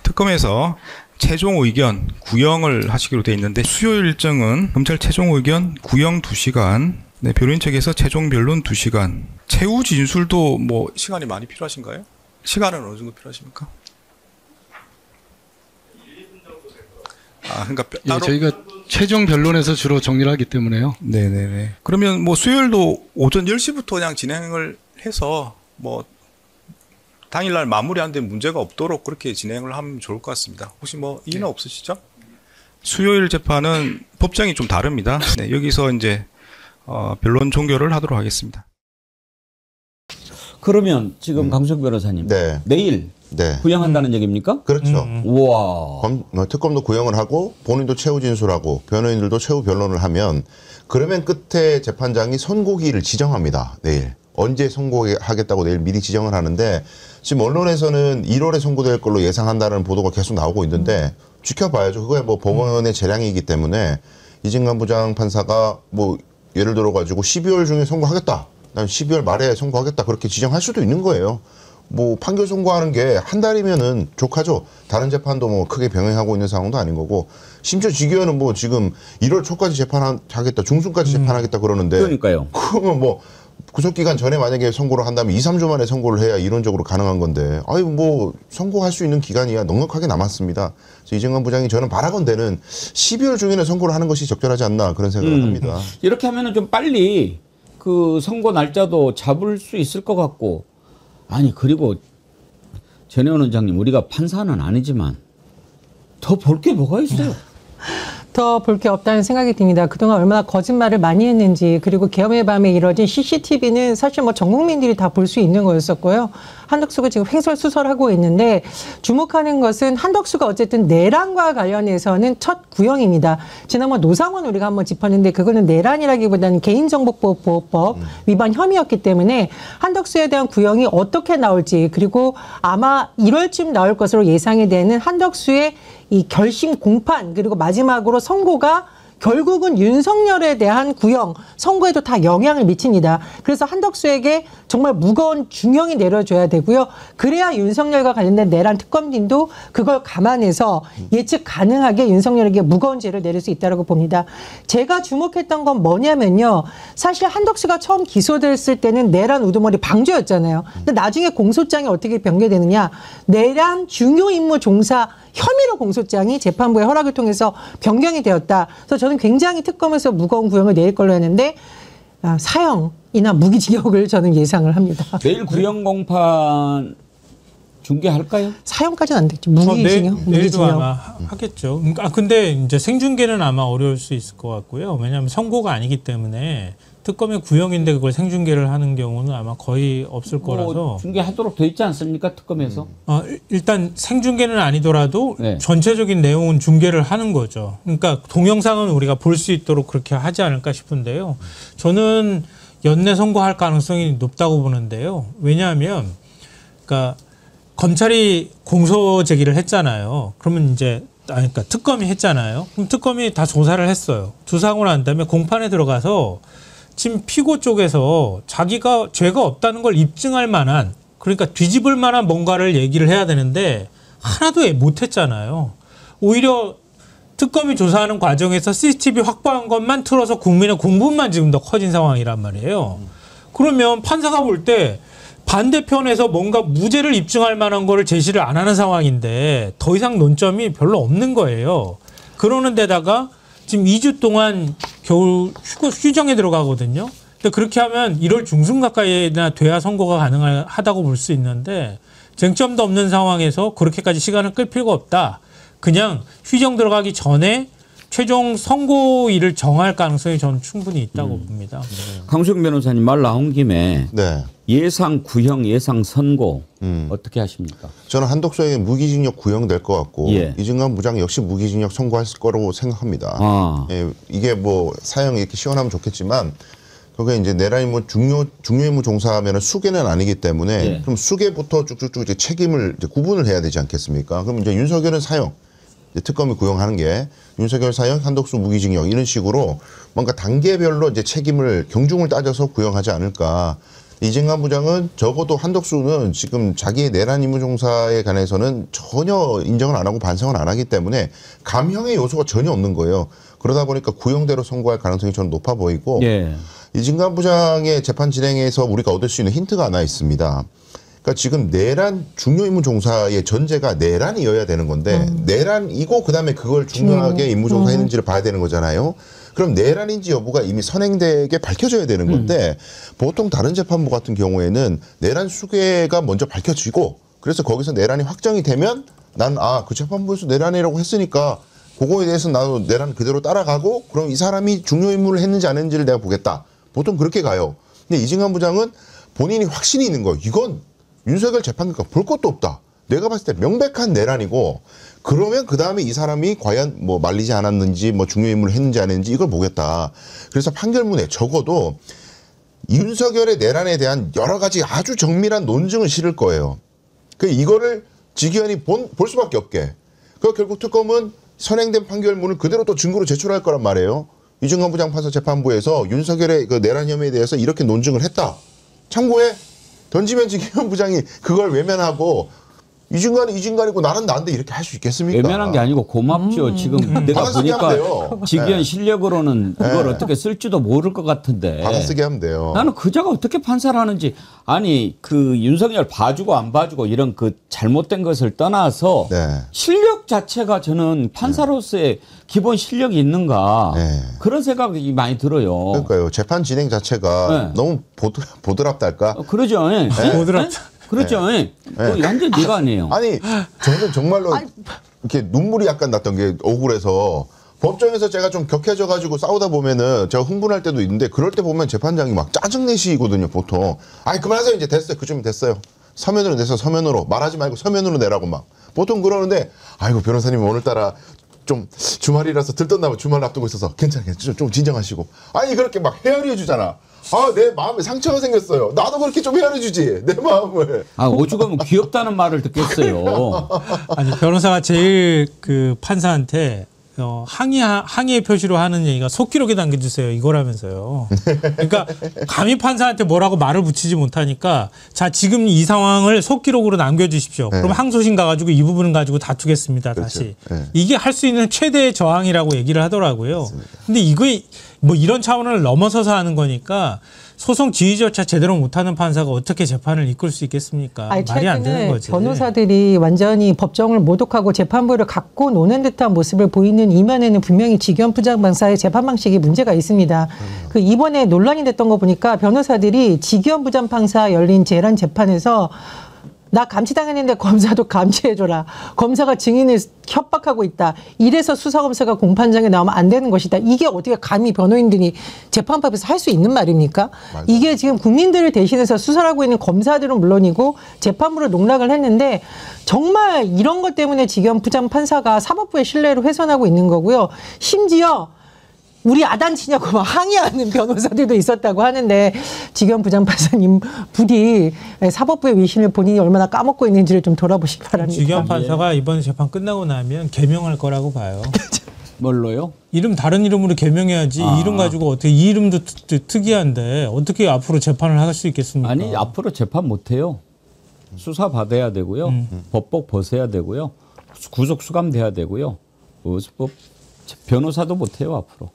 특검에서 최종 의견 구형을 하시기로 돼 있는데 수요 일정은 검찰 최종 의견 구형 2시간, 네, 변호인 측에서 최종 변론 2시간, 최후 진술도 뭐 시간이 많이 필요하신가요? 시간은 어느 정도 필요하십니까? 그러니까 따로 저희가 최종 변론에서 주로 정리를 하기 때문에요. 네네네. 그러면 뭐 수요일도 오전 10시부터 그냥 진행을 해서 뭐 당일날 마무리 안 된 문제가 없도록 그렇게 진행을 하면 좋을 것 같습니다. 혹시 뭐 이의는 없으시죠? 수요일 재판은 법정이 좀 다릅니다. 네, 여기서 이제 변론 종결을 하도록 하겠습니다. 그러면 지금 강수혁 변호사님 네. 내일 네. 구형한다는 얘기입니까? 그렇죠. 우와. 특검도 구형을 하고 본인도 최후 진술하고 변호인들도 최후 변론을 하면 그러면 끝에 재판장이 선고기일을 지정합니다. 내일. 언제 선고하겠다고 내일 미리 지정을 하는데 지금 언론에서는 1월에 선고될 걸로 예상한다는 보도가 계속 나오고 있는데 지켜봐야죠. 그거야 뭐 법원의 재량이기 때문에 이진관 부장 판사가 뭐 예를 들어 가지고 12월 중에 선고하겠다. 난 12월 말에 선고하겠다. 그렇게 지정할 수도 있는 거예요. 뭐 판결 선고하는 게 한 달이면은 족하죠. 다른 재판도 뭐 크게 병행하고 있는 상황도 아닌 거고 심지어 지기현은 뭐 지금 1월 초까지 재판하겠다. 중순까지 재판하겠다 그러는데 그러니까요. 그러면 뭐 구속기간 전에 만약에 선고를 한다면 2, 3주 만에 선고를 해야 이론적으로 가능한 건데 아유 뭐 선고할 수 있는 기간이야 넉넉하게 남았습니다. 그래서 이진관 부장이 저는 바라건대는 12월 중에는 선고를 하는 것이 적절하지 않나 그런 생각을 합니다. 이렇게 하면은 좀 빨리 그 선고 날짜도 잡을 수 있을 것 같고 아니 그리고 전혜원 원장님 우리가 판사는 아니지만 더 볼 게 뭐가 있어요? 더 볼 게 없다는 생각이 듭니다. 그동안 얼마나 거짓말을 많이 했는지 그리고 계엄의 밤에 이뤄진 CCTV는 사실 뭐 전 국민들이 다 볼 수 있는 거였었고요. 한덕수가 지금 횡설수설하고 있는데 주목하는 것은 한덕수가 어쨌든 내란과 관련해서는 첫 구형입니다. 지난번 노상원 우리가 한번 짚었는데 그거는 내란이라기보다는 개인정보보호법 위반 혐의였기 때문에 한덕수에 대한 구형이 어떻게 나올지 그리고 아마 1월쯤 나올 것으로 예상이 되는 한덕수의 이 결심 공판 그리고 마지막으로 선고가 결국은 윤석열에 대한 구형, 선고에도 다 영향을 미칩니다. 그래서 한덕수에게 정말 무거운 중형이 내려줘야 되고요. 그래야 윤석열과 관련된 내란 특검팀도 그걸 감안해서 예측 가능하게 윤석열에게 무거운 죄를 내릴 수 있다고 봅니다. 제가 주목했던 건 뭐냐면요. 사실 한덕수가 처음 기소됐을 때는 내란 우두머리 방조였잖아요. 근데 나중에 공소장이 어떻게 변경되느냐. 내란 중요 임무 종사 혐의로 공소장이 재판부의 허락을 통해서 변경이 되었다. 그래서 저는 굉장히 특검에서 무거운 구형을 내릴 걸로 했는데 사형이나 무기징역을 저는 예상을 합니다. 내일 구형 공판 중계할까요? 사형까지는 안 됐죠. 무기징역. 내일도 아마 하겠죠. 근데 이제 생중계는 아마 어려울 수 있을 것 같고요. 왜냐하면 선고가 아니기 때문에 특검의 구형인데 그걸 생중계를 하는 경우는 아마 거의 없을 거라서 중계하도록 돼 있지 않습니까? 특검에서? 일단 생중계는 아니더라도 전체적인 내용은 중계를 하는 거죠. 그러니까 동영상은 우리가 볼 수 있도록 그렇게 하지 않을까 싶은데요. 저는 연내 선고할 가능성이 높다고 보는데요. 왜냐하면 그러니까 검찰이 공소 제기를 했잖아요. 그러면 이제 그러니까 특검이 했잖아요. 그럼 특검이 다 조사를 했어요. 조사하고 난 다음에 공판에 들어가서 지금 피고 쪽에서 자기가 죄가 없다는 걸 입증할 만한 그러니까 뒤집을 만한 뭔가를 얘기를 해야 되는데 하나도 못했잖아요. 오히려 특검이 조사하는 과정에서 CCTV 확보한 것만 틀어서 국민의 공분만 지금 더 커진 상황이란 말이에요. 그러면 판사가 볼 때 반대편에서 뭔가 무죄를 입증할 만한 거를 제시를 안 하는 상황인데 더 이상 논점이 별로 없는 거예요. 그러는 데다가 지금 2주 동안 겨울 휴정에 들어가거든요. 근데 그렇게 하면 1월 중순 가까이나 돼야 선고가 가능하다고 볼 수 있는데 쟁점도 없는 상황에서 그렇게까지 시간을 끌 필요가 없다. 그냥 휴정 들어가기 전에 최종 선고일을 정할 가능성이 저는 충분히 있다고 봅니다. 강수혁 변호사님 말 나온 김에 예상 구형, 예상 선고 어떻게 하십니까? 저는 한덕수에게 무기징역 구형될 것 같고 이진관 부장 역시 무기징역 선고할 거라고 생각합니다. 이게 뭐 사형 이렇게 시원하면 좋겠지만 그게 이제 내란 임무 중요 임무 종사하면 수계는 아니기 때문에 그럼 수계부터 쭉쭉쭉 이제 책임을 이제 구분을 해야 되지 않겠습니까? 그럼 이제 윤석열은 사형. 특검이 구형하는 게 윤석열 사형, 한덕수 무기징역 이런 식으로 뭔가 단계별로 이제 책임을 경중을 따져서 구형하지 않을까. 이진관 부장은 적어도 한덕수는 지금 자기의 내란 임무 종사에 관해서는 전혀 인정을 안 하고 반성을 안 하기 때문에 감형의 요소가 전혀 없는 거예요. 그러다 보니까 구형대로 선고할 가능성이 저는 높아 보이고 이진관 부장의 재판 진행에서 우리가 얻을 수 있는 힌트가 하나 있습니다. 그러니까 지금 내란 중요 임무 종사의 전제가 내란이어야 되는 건데 내란이고 그다음에 그걸 중요하게 임무 종사했는지를 봐야 되는 거잖아요. 그럼 내란인지 여부가 이미 선행되게 밝혀져야 되는 건데 보통 다른 재판부 같은 경우에는 내란 수괴가 먼저 밝혀지고 그래서 거기서 내란이 확정이 되면 난 그 재판부에서 내란이라고 했으니까 그거에 대해서 나도 내란 그대로 따라가고 그럼 이 사람이 중요 임무를 했는지 안 했는지를 내가 보겠다. 보통 그렇게 가요. 근데 이진관 부장은 본인이 확신이 있는 거 이건 윤석열 재판관과 볼 것도 없다. 내가 봤을 때 명백한 내란이고 그러면 그 다음에 이 사람이 과연 뭐 말리지 않았는지 뭐 중요 임무를 했는지 안 했는지 이걸 보겠다. 그래서 판결문에 적어도 윤석열의 내란에 대한 여러 가지 아주 정밀한 논증을 실을 거예요. 그 이거를 직위원이 볼 수밖에 없게. 그 결국 특검은 선행된 판결문을 그대로 또 증거로 제출할 거란 말이에요. 이중관 부장판사 재판부에서 윤석열의 그 내란 혐의에 대해서 이렇게 논증을 했다. 참고해. 던지면 직위원 부장이 그걸 외면하고 이중간이고 나는 난데 이렇게 할 수 있겠습니까? 외면한 게 아니고 고맙죠. 지금 내가 보니까 직위원 실력으로는 이걸 어떻게 쓸지도 모를 것 같은데. 받아쓰게 하면 돼요. 나는 그자가 어떻게 판사를 하는지. 아니 그 윤석열 봐주고 안 봐주고 이런 그 잘못된 것을 떠나서 실력 자체가 저는 판사로서의 기본 실력이 있는가 그런 생각이 많이 들어요. 그러니까요. 재판 진행 자체가 너무 보드랍달까? 그러죠. 보드랍다. 그렇죠. 완전 네가 아니에요. 아니 저는 정말로 이렇게 눈물이 약간 났던 게 억울해서 법정에서 제가 좀 격해져가지고 싸우다 보면은 제가 흥분할 때도 있는데 그럴 때 보면 재판장이 막 짜증내시거든요 보통. 아니 그만하세요 이제 됐어요. 그쯤 됐어요. 서면으로 내서 서면으로 말하지 말고 서면으로 내라고 막 보통 그러는데 아이고 변호사님 오늘따라 좀 주말이라서 들떴나 봐. 주말 앞두고 있어서 괜찮아요. 좀 진정하시고. 아니 그렇게 막 헤아려 주잖아. 아, 내 마음에 상처가 생겼어요. 나도 그렇게 좀 헤아려 주지. 내 마음을. 아, 오죽하면 귀엽다는 말을 듣겠어요. 아니, 변호사가 제일 그 판사한테 항의의 표시로 하는 얘기가 속기록에 남겨주세요. 이거라면서요. 그러니까 감히 판사한테 뭐라고 말을 붙이지 못하니까 자, 지금 이 상황을 속기록으로 남겨주십시오. 그럼 항소심 가가지고 이 부분을 가지고 다투겠습니다. 다시. 이게 할 수 있는 최대의 저항이라고 얘기를 하더라고요. 맞습니다. 근데 이거 뭐 이런 차원을 넘어서서 하는 거니까 소송 지휘조차 제대로 못하는 판사가 어떻게 재판을 이끌 수 있겠습니까? 아니, 말이 안 되는 거지. 변호사들이 완전히 법정을 모독하고 재판부를 갖고 노는 듯한 모습을 보이는 이면에는 분명히 직위원 부장판사의 재판 방식이 문제가 있습니다. 그 이번에 논란이 됐던 거 보니까 변호사들이 직위원 부장판사 열린 재란 재판에서 나 감치당했는데 검사도 감치해줘라. 검사가 증인을 협박하고 있다. 이래서 수사검사가 공판장에 나오면 안 되는 것이다. 이게 어떻게 감히 변호인들이 재판법에서 할 수 있는 말입니까? 이게 지금 국민들을 대신해서 수사를 하고 있는 검사들은 물론이고 재판부로 농락을 했는데 정말 이런 것 때문에 직위원 부장판사가 사법부의 신뢰를 훼손하고 있는 거고요. 심지어 우리 아단치냐고 막 항의하는 변호사들도 있었다고 하는데 직위원 부장판사님 부디 사법부의 위신을 본인이 얼마나 까먹고 있는지를 좀 돌아보시기 바랍니다. 직위원 판사가 이번 재판 끝나고 나면 개명할 거라고 봐요. 뭘로요? 이름 다른 이름으로 개명해야지. 이름 가지고 어떻게 이 이름도 특이한데 어떻게 앞으로 재판을 할 수 있겠습니까? 아니 앞으로 재판 못해요. 수사 받아야 되고요. 법복 벗어야 되고요. 구속 수감돼야 되고요. 변호사도 못해요 앞으로.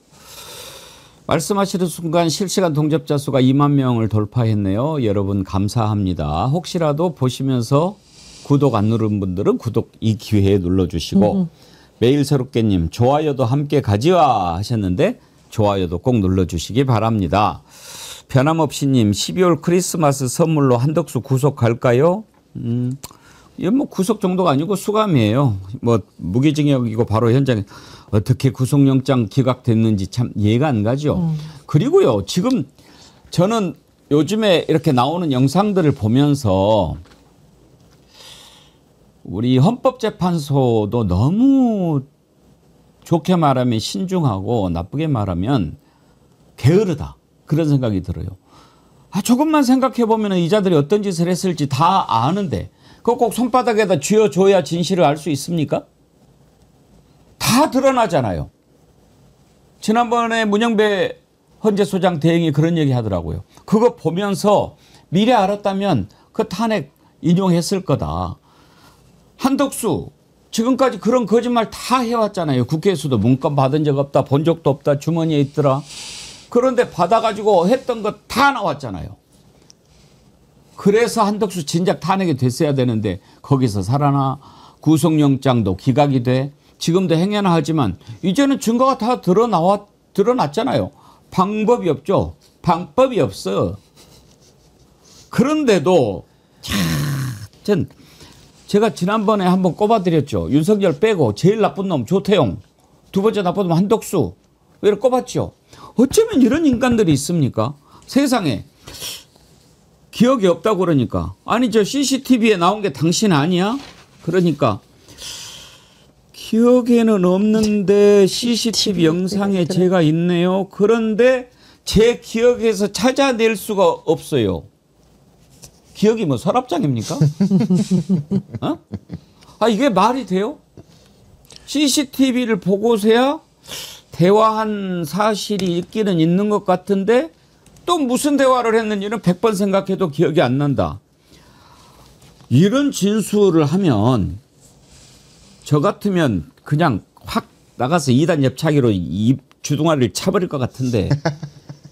말씀하시는 순간 실시간 동접자 수가 2만 명을 돌파했네요. 여러분 감사합니다. 혹시라도 보시면서 구독 안 누른 분들은 구독 이 기회에 눌러주시고 매일 새롭게님 좋아요도 함께 가지와 하셨는데 좋아요도 꼭 눌러주시기 바랍니다. 변함없이님 12월 크리스마스 선물로 한덕수 구속 갈까요? 이건 뭐 구속 정도가 아니고 수감이에요. 뭐 무기징역이고 바로 현장에 어떻게 구속영장 기각됐는지 참 이해가 안 가죠. 그리고요 지금 저는 요즘에 이렇게 나오는 영상들을 보면서 우리 헌법재판소도 너무 좋게 말하면 신중하고 나쁘게 말하면 게으르다 그런 생각이 들어요. 조금만 생각해 보면 이자들이 어떤 짓을 했을지 다 아는데 그거 꼭 손바닥에다 쥐어줘야 진실을 알 수 있습니까? 다 드러나잖아요. 지난번에 문영배 헌재소장 대행이 그런 얘기 하더라고요. 그거 보면서 미리 알았다면 그 탄핵 인용했을 거다. 한덕수 지금까지 그런 거짓말 다 해왔잖아요. 국회에서도 문건 받은 적 없다. 본 적도 없다. 주머니에 있더라. 그런데 받아가지고 했던 거 다 나왔잖아요. 그래서 한덕수 진작 탄핵이 됐어야 되는데 거기서 살아나 구속영장도 기각이 돼. 지금도 행여나 하지만 이제는 증거가 다 드러났잖아요. 방법이 없죠. 방법이 없어. 그런데도 제가 지난번에 한번 꼽아드렸죠. 윤석열 빼고 제일 나쁜 놈 조태용, 두 번째 나쁜 놈 한덕수 이렇게 꼽았죠. 어쩌면 이런 인간들이 있습니까? 세상에. 기억이 없다고 그러니까. 아니 저 CCTV에 나온 게 당신 아니야? 그러니까 기억에는 없는데 CCTV 영상에 제가 있네요. 그런데 제 기억에서 찾아낼 수가 없어요. 기억이 뭐 서랍장입니까? 어? 아 이게 말이 돼요? CCTV를 보고서야 대화한 사실이 있기는 있는 것 같은데 또 무슨 대화를 했는지는 100번 생각해도 기억이 안 난다. 이런 진술을 하면 저 같으면 그냥 확 나가서 2단 옆차기로 입 주둥아리를 차버릴 것 같은데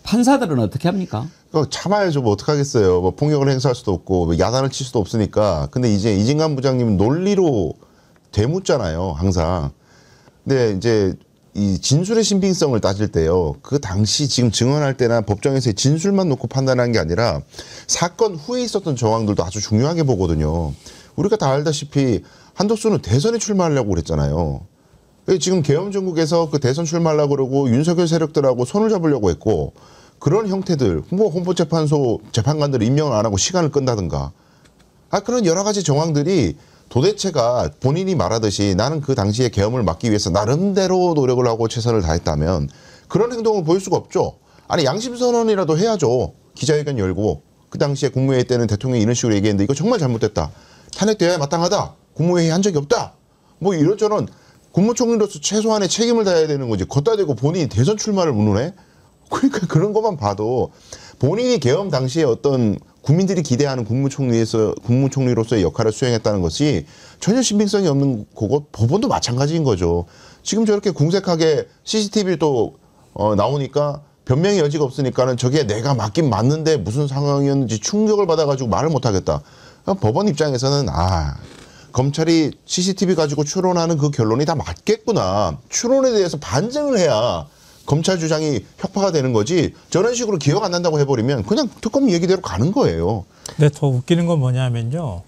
판사들은 어떻게 합니까? 참아야죠. 뭐 어떡하겠어요. 뭐 폭력을 행사할 수도 없고 뭐 야단을 칠 수도 없으니까. 근데 이제 이진관 부장님은 논리로 되묻잖아요. 항상. 근데 이제 이 진술의 신빙성을 따질 때요. 그 당시 지금 증언할 때나 법정에서의 진술만 놓고 판단하는 게 아니라 사건 후에 있었던 정황들도 아주 중요하게 보거든요. 우리가 다 알다시피 한덕수는 대선에 출마하려고 그랬잖아요. 지금 계엄정국에서 그 대선 출마하려고 그러고 윤석열 세력들하고 손을 잡으려고 했고 그런 형태들, 뭐 헌법재판소 재판관들을 임명을 안 하고 시간을 끈다든가 그런 여러 가지 정황들이 도대체가 본인이 말하듯이 나는 그 당시에 계엄을 막기 위해서 나름대로 노력을 하고 최선을 다했다면 그런 행동을 보일 수가 없죠. 아니 양심선언이라도 해야죠. 기자회견 열고 그 당시에 국무회의 때는 대통령이 이런 식으로 얘기했는데 이거 정말 잘못됐다. 탄핵돼야 마땅하다. 국무회의 한 적이 없다. 뭐 이런저런 국무총리로서 최소한의 책임을 다해야 되는 거지. 걷다 대고 본인이 대선 출마를 문론해? 그러니까 그런 것만 봐도 본인이 계엄 당시에 어떤 국민들이 기대하는 국무총리로서의 역할을 수행했다는 것이 전혀 신빙성이 없는 거고 법원도 마찬가지인 거죠. 지금 저렇게 궁색하게 CCTV를 또 나오니까 변명의 여지가 없으니까는 저게 내가 맞긴 맞는데 무슨 상황이었는지 충격을 받아가지고 말을 못하겠다. 법원 입장에서는 검찰이 CCTV 가지고 추론하는 그 결론이 다 맞겠구나. 추론에 대해서 반증을 해야 검찰 주장이 혁파가 되는 거지 저런 식으로 기억 안 난다고 해버리면 그냥 특검 얘기대로 가는 거예요. 근데 더 웃기는 건 뭐냐면요.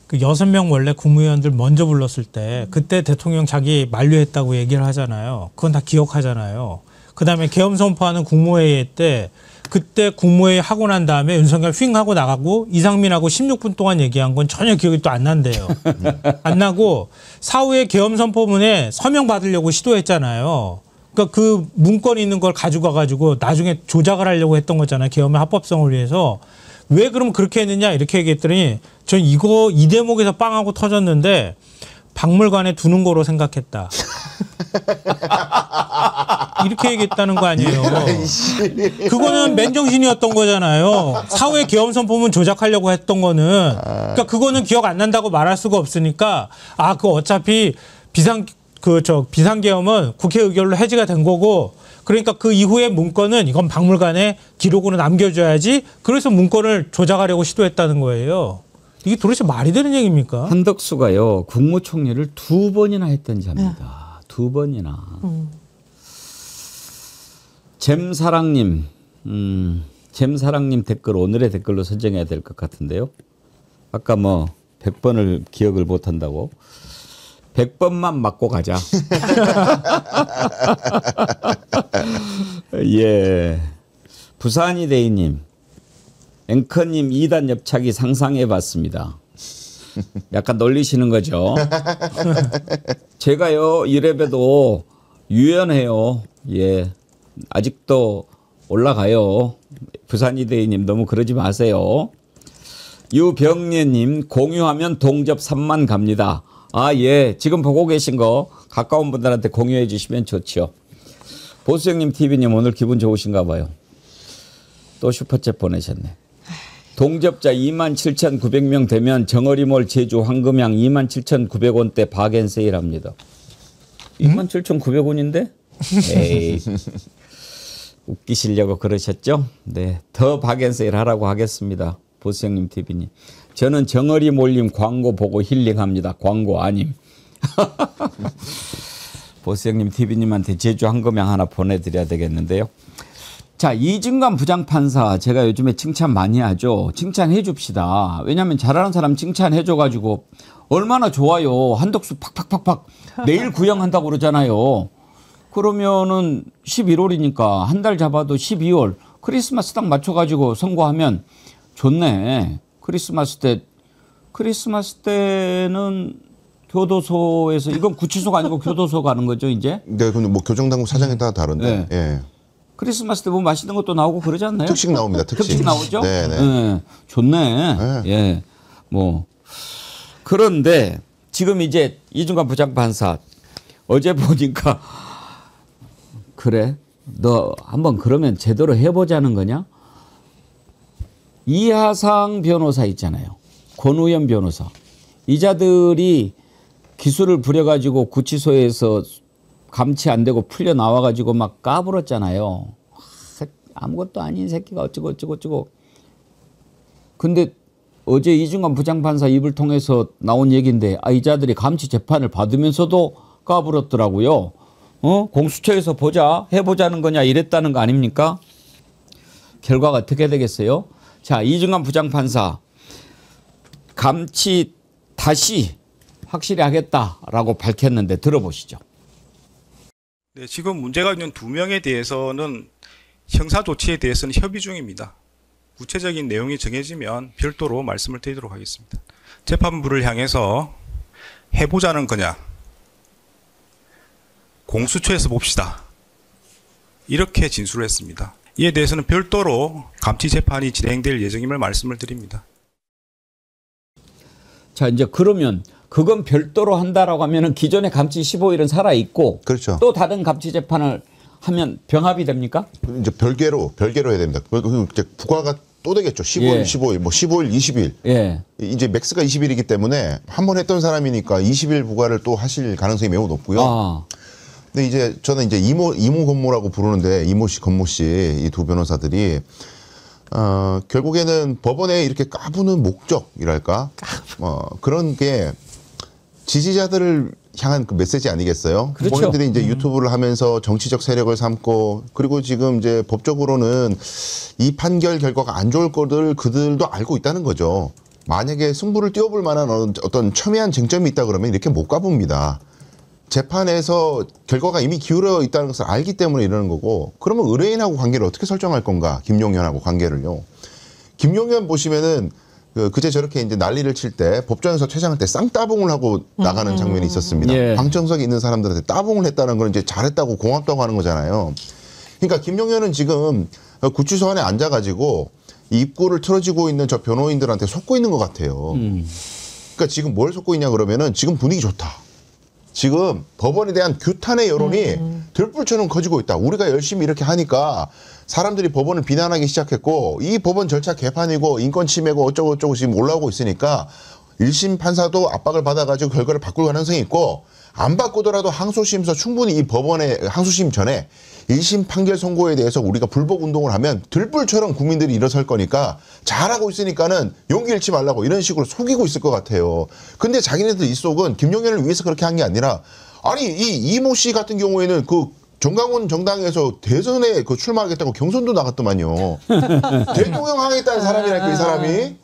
그 6명 원래 국무위원들 먼저 불렀을 때 그때 대통령 자기 만류했다고 얘기를 하잖아요. 그건 다 기억하잖아요. 그다음에 계엄 선포하는 국무회의 때 그때 국무회의 하고 난 다음에 윤석열 휙 하고 나가고 이상민하고 16분 동안 얘기한 건 전혀 기억이 또 안 난대요. 안 나고 사후에 계엄 선포문에 서명 받으려고 시도했잖아요. 그러니까 그 문건이 있는 걸 가지고 와가지고 나중에 조작을 하려고 했던 거잖아요. 계엄의 합법성을 위해서. 왜 그럼 그렇게 했느냐 이렇게 얘기했더니 전 이거 이 대목에서 빵하고 터졌는데 박물관에 두는 거로 생각했다. 이렇게 얘기했다는 거 아니에요. 그거는 맨정신이었던 거잖아요. 사후에 계엄 선포문 조작하려고 했던 거는. 그러니까 그거는 기억 안 난다고 말할 수가 없으니까 그거 어차피 비상계엄은 국회 의결로 해지가 된 거고 그러니까 그 이후의 문건은 이건 박물관에 기록으로 남겨줘야지 그래서 문건을 조작하려고 시도했다는 거예요. 이게 도대체 말이 되는 얘기입니까? 한덕수가요. 국무총리를 2번이나 했던 자입니다. 2번이나. 잼사랑님. 잼사랑님 댓글 오늘의 댓글로 선정해야 될 것 같은데요. 아까 100번을 기억을 못한다고. 100번만 맞고 가자. 예. 부산이데이님. 앵커님 2단 옆차기 상상해봤습니다. 약간 놀리시는 거죠. 제가요 이래봬도 유연해요. 예, 아직도 올라가요. 부산이데이님 너무 그러지 마세요. 유병래님 공유하면 동접 3만 갑니다. 예, 지금 보고 계신 거 가까운 분들한테 공유해 주시면 좋죠. 보수형님 TV님 오늘 기분 좋으신가 봐요. 또 슈퍼챗 보내셨네. 동접자 27,900명 되면 정어리몰 제주 황금향 27,900원대 바겐 세일합니다. 27,900원인데? 에이, 웃기시려고 그러셨죠? 네, 더 바겐 세일 하라고 하겠습니다. 보수형님 TV님. 저는 정어리몰님 광고 보고 힐링합니다. 광고 아님. 보수형님 TV님한테 제주 황금향 하나 보내드려야 되겠는데요. 자, 이진관 부장판사 제가 요즘에 칭찬 많이 하죠. 칭찬해 줍시다. 왜냐하면 잘하는 사람 칭찬해 줘가지고 얼마나 좋아요. 한덕수 팍팍팍팍 내일 구형한다고 그러잖아요. 그러면은 11월이니까 한 달 잡아도 12월 크리스마스 딱 맞춰가지고 선고하면 좋네. 크리스마스 때는 교도소에서 이건 구치소가 아니고 교도소 가는 거죠, 이제? 네, 근데 뭐 교정당국 사장에 따라 다른데. 네. 예. 크리스마스 때 뭐 맛있는 것도 나오고 그러지 않나요? 특식 나옵니다. 특식 나오죠? 네, 네. 네. 좋네. 네. 예. 뭐 그런데 지금 이제 이중관 부장판사 어제 보니까 그래 너 한번 그러면 제대로 해보자는 거냐? 이하상 변호사 있잖아요. 권우현 변호사. 이자들이 기술을 부려가지고 구치소에서 감치 안 되고 풀려 나와가지고 막 까불었잖아요. 아무것도 아닌 새끼가 어쩌고. 근데 어제 이중관 부장판사 입을 통해서 나온 얘기인데 이자들이 감치 재판을 받으면서도 까불었더라고요. 공수처에서 해보자는 거냐 이랬다는 거 아닙니까? 결과가 어떻게 되겠어요? 자, 이중관 부장판사 감치 다시 확실히 하겠다라고 밝혔는데 들어보시죠. 네, 지금 문제가 있는 2명에 대해서는 형사 조치에 대해서는 협의 중입니다. 구체적인 내용이 정해지면 별도로 말씀을 드리도록 하겠습니다. 재판부를 향해서 해보자는 거냐, 공수처에서 봅시다, 이렇게 진술을 했습니다. 이에 대해서는 별도로 감치 재판이 진행될 예정임을 말씀을 드립니다. 자, 이제 그러면 그건 별도로 한다라고 하면은 기존의 감치 15일은 살아 있고, 그렇죠. 또 다른 감치 재판을 하면 병합이 됩니까? 이제 별개로 해야 됩니다. 이제 부과가 또 되겠죠. 15일, 예. 15일, 뭐 15일, 20일. 예. 이제 맥스가 20일이기 때문에 한 번 했던 사람이니까 20일 부과를 또 하실 가능성이 매우 높고요. 근데 이제 저는 이제 이모 건모라고 부르는데 이모 씨, 건모 씨 이 두 변호사들이 결국에는 법원에 이렇게 까부는 목적이랄까 그런 게 지지자들을 향한 그 메시지 아니겠어요? 그렇죠. 본인들이 이제 유튜브를 하면서 정치적 세력을 삼고, 그리고 지금 이제 법적으로는 이 판결 결과가 안 좋을 거를 그들도 알고 있다는 거죠. 만약에 승부를 띄워볼 만한 어떤 첨예한 쟁점이 있다 그러면 이렇게 못 가봅니다. 재판에서 결과가 이미 기울어 있다는 것을 알기 때문에 이러는 거고, 그러면 의뢰인하고 관계를 어떻게 설정할 건가? 김용현하고 관계를요. 김용현 보시면은 그제 저렇게 이제 난리를 칠 때 법정에서 퇴장할 때 쌍따봉을 하고 나가는 장면이 있었습니다. 예. 방청석에 있는 사람들한테 따봉을 했다는 건 이제 잘했다고 고맙다고 하는 거잖아요. 그러니까 김용현은 지금 구치소 안에 앉아가지고 입구를 틀어지고 있는 저 변호인들한테 속고 있는 것 같아요. 그러니까 지금 뭘 속고 있냐 그러면은 지금 분위기 좋다. 지금 법원에 대한 규탄의 여론이 들불처럼 커지고 있다. 우리가 열심히 이렇게 하니까 사람들이 법원을 비난하기 시작했고, 이 법원 절차 개판이고 인권 침해고 어쩌고 지금 올라오고 있으니까 1심 판사도 압박을 받아가지고 결과를 바꿀 가능성이 있고, 안 바꾸더라도 항소심에서 충분히 이 법원의 항소심 전에 1심 판결 선고에 대해서 우리가 불복 운동을 하면 들불처럼 국민들이 일어설 거니까 잘하고 있으니까는 용기 잃지 말라고 이런 식으로 속이고 있을 것 같아요. 근데 자기네들 이 속은 김용현을 위해서 그렇게 한 게 아니라, 아니 이 이모 씨 같은 경우에는 그 정강훈 정당에서 대선에 출마하겠다고 경선도 나갔더만요. 대통령 하겠다는 사람이라니까 이 사람이.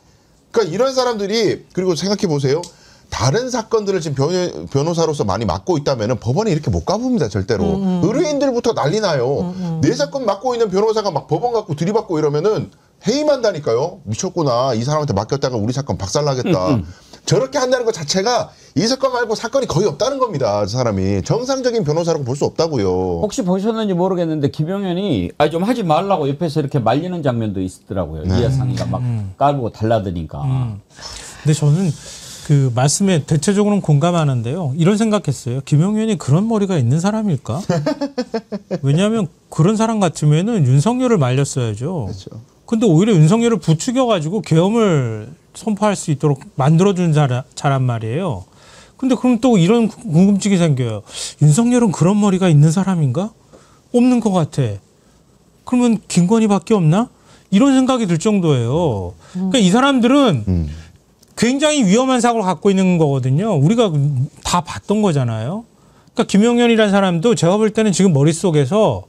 그러니까 이런 사람들이, 그리고 생각해 보세요. 다른 사건들을 지금 변호사로서 많이 맡고 있다면 법원에 이렇게 못 가봅니다. 절대로. 의뢰인들부터 난리 나요. 내 사건 맡고 있는 변호사가 막 법원 갖고 들이받고 이러면은 해임한다니까요. 미쳤구나. 이 사람한테 맡겼다가 우리 사건 박살나겠다. 저렇게 한다는 것 자체가 이 사건 말고 사건이 거의 없다는 겁니다. 저 사람이. 정상적인 변호사라고 볼 수 없다고요. 혹시 보셨는지 모르겠는데 김용현이 좀 하지 말라고 옆에서 이렇게 말리는 장면도 있었더라고요. 네. 이하상이가 막 깔고 달라드니까. 근데 저는 그 말씀에 대체적으로는 공감하는데요. 이런 생각했어요. 김용현이 그런 머리가 있는 사람일까? 왜냐하면 그런 사람 같으면은 윤석열을 말렸어야죠. 그렇죠. 근데 오히려 윤석열을 부추겨가지고 계엄을 선포할 수 있도록 만들어준 자란 말이에요. 근데 그럼 또 이런 궁금증이 생겨요. 윤석열은 그런 머리가 있는 사람인가? 없는 것 같아. 그러면 김건희밖에 없나? 이런 생각이 들 정도예요. 그러니까 이 사람들은 굉장히 위험한 사고를 갖고 있는 거거든요. 우리가 다 봤던 거잖아요. 그러니까 김용현이라는 사람도 제가 볼 때는 지금 머릿속에서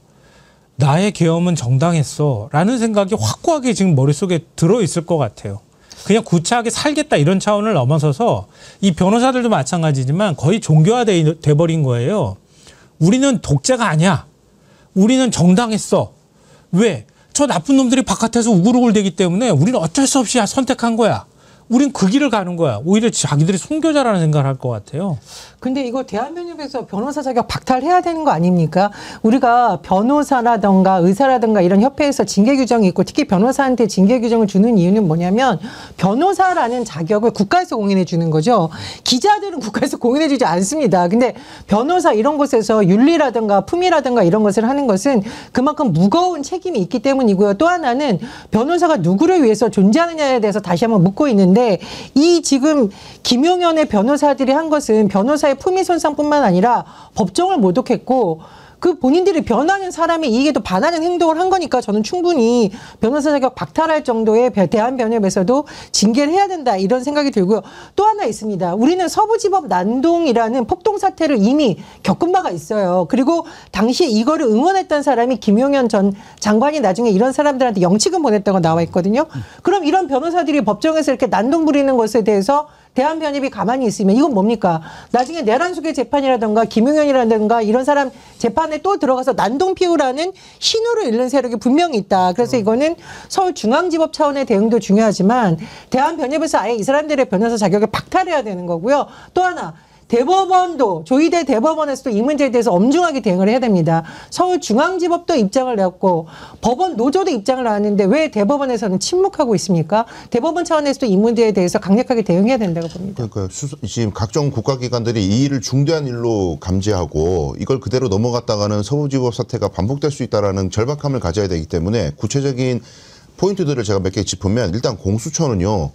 나의 계엄은 정당했어 라는 생각이 확고하게 지금 머릿속에 들어있을 것 같아요. 그냥 구차하게 살겠다 이런 차원을 넘어서서 이 변호사들도 마찬가지지만 거의 종교화돼 버린 거예요. 우리는 독재가 아니야. 우리는 정당했어. 왜? 저 나쁜 놈들이 바깥에서 우글우글 대기 때문에 우리는 어쩔 수 없이 선택한 거야. 우린 그 길을 가는 거야. 오히려 자기들이 순교자라는 생각을 할 것 같아요. 근데 이거 대한변협에서 변호사 자격 박탈해야 되는 거 아닙니까? 우리가 변호사라든가 의사라든가 이런 협회에서 징계 규정이 있고 특히 변호사한테 징계 규정을 주는 이유는 뭐냐면 변호사라는 자격을 국가에서 공인해 주는 거죠. 기자들은 국가에서 공인해 주지 않습니다. 근데 변호사 이런 곳에서 윤리라든가 품위라든가 이런 것을 하는 것은 그만큼 무거운 책임이 있기 때문이고요. 또 하나는 변호사가 누구를 위해서 존재하느냐에 대해서 다시 한번 묻고 있는데 이 지금 김용현의 변호사들이 한 것은 변호사의 품위 손상뿐만 아니라 법정을 모독했고 그 본인들이 변하는 사람의 이익에도 반하는 행동을 한 거니까 저는 충분히 변호사 자격 박탈할 정도의 대한변협에서도 징계를 해야 된다 이런 생각이 들고요. 또 하나 있습니다. 우리는 서부지법 난동이라는 폭동 사태를 이미 겪은 바가 있어요. 그리고 당시에 이거를 응원했던 사람이 김용현 전 장관이 나중에 이런 사람들한테 영치금 보냈다고 나와 있거든요. 그럼 이런 변호사들이 법정에서 이렇게 난동 부리는 것에 대해서 대한변협이 가만히 있으면 이건 뭡니까? 나중에 내란수계 재판이라든가 김용현이라든가 이런 사람 재판에 또 들어가서 난동 피우라는 신호를 잃는 세력이 분명히 있다. 그래서 이거는 서울중앙지법 차원의 대응도 중요하지만 대한변협에서 아예 이 사람들의 변호사 자격을 박탈해야 되는 거고요. 또 하나. 대법원도 조희대 대법원에서도 이 문제에 대해서 엄중하게 대응을 해야 됩니다. 서울중앙지법도 입장을 내었고 법원 노조도 입장을 나왔는데 왜 대법원에서는 침묵하고 있습니까? 대법원 차원에서도 이 문제에 대해서 강력하게 대응해야 된다고 봅니다. 그러니까 지금 각종 국가기관들이 이 일을 중대한 일로 감지하고 이걸 그대로 넘어갔다가는 서부지법 사태가 반복될 수 있다는 절박함을 가져야 되기 때문에 구체적인 포인트들을 제가 몇 개 짚으면 일단 공수처는요.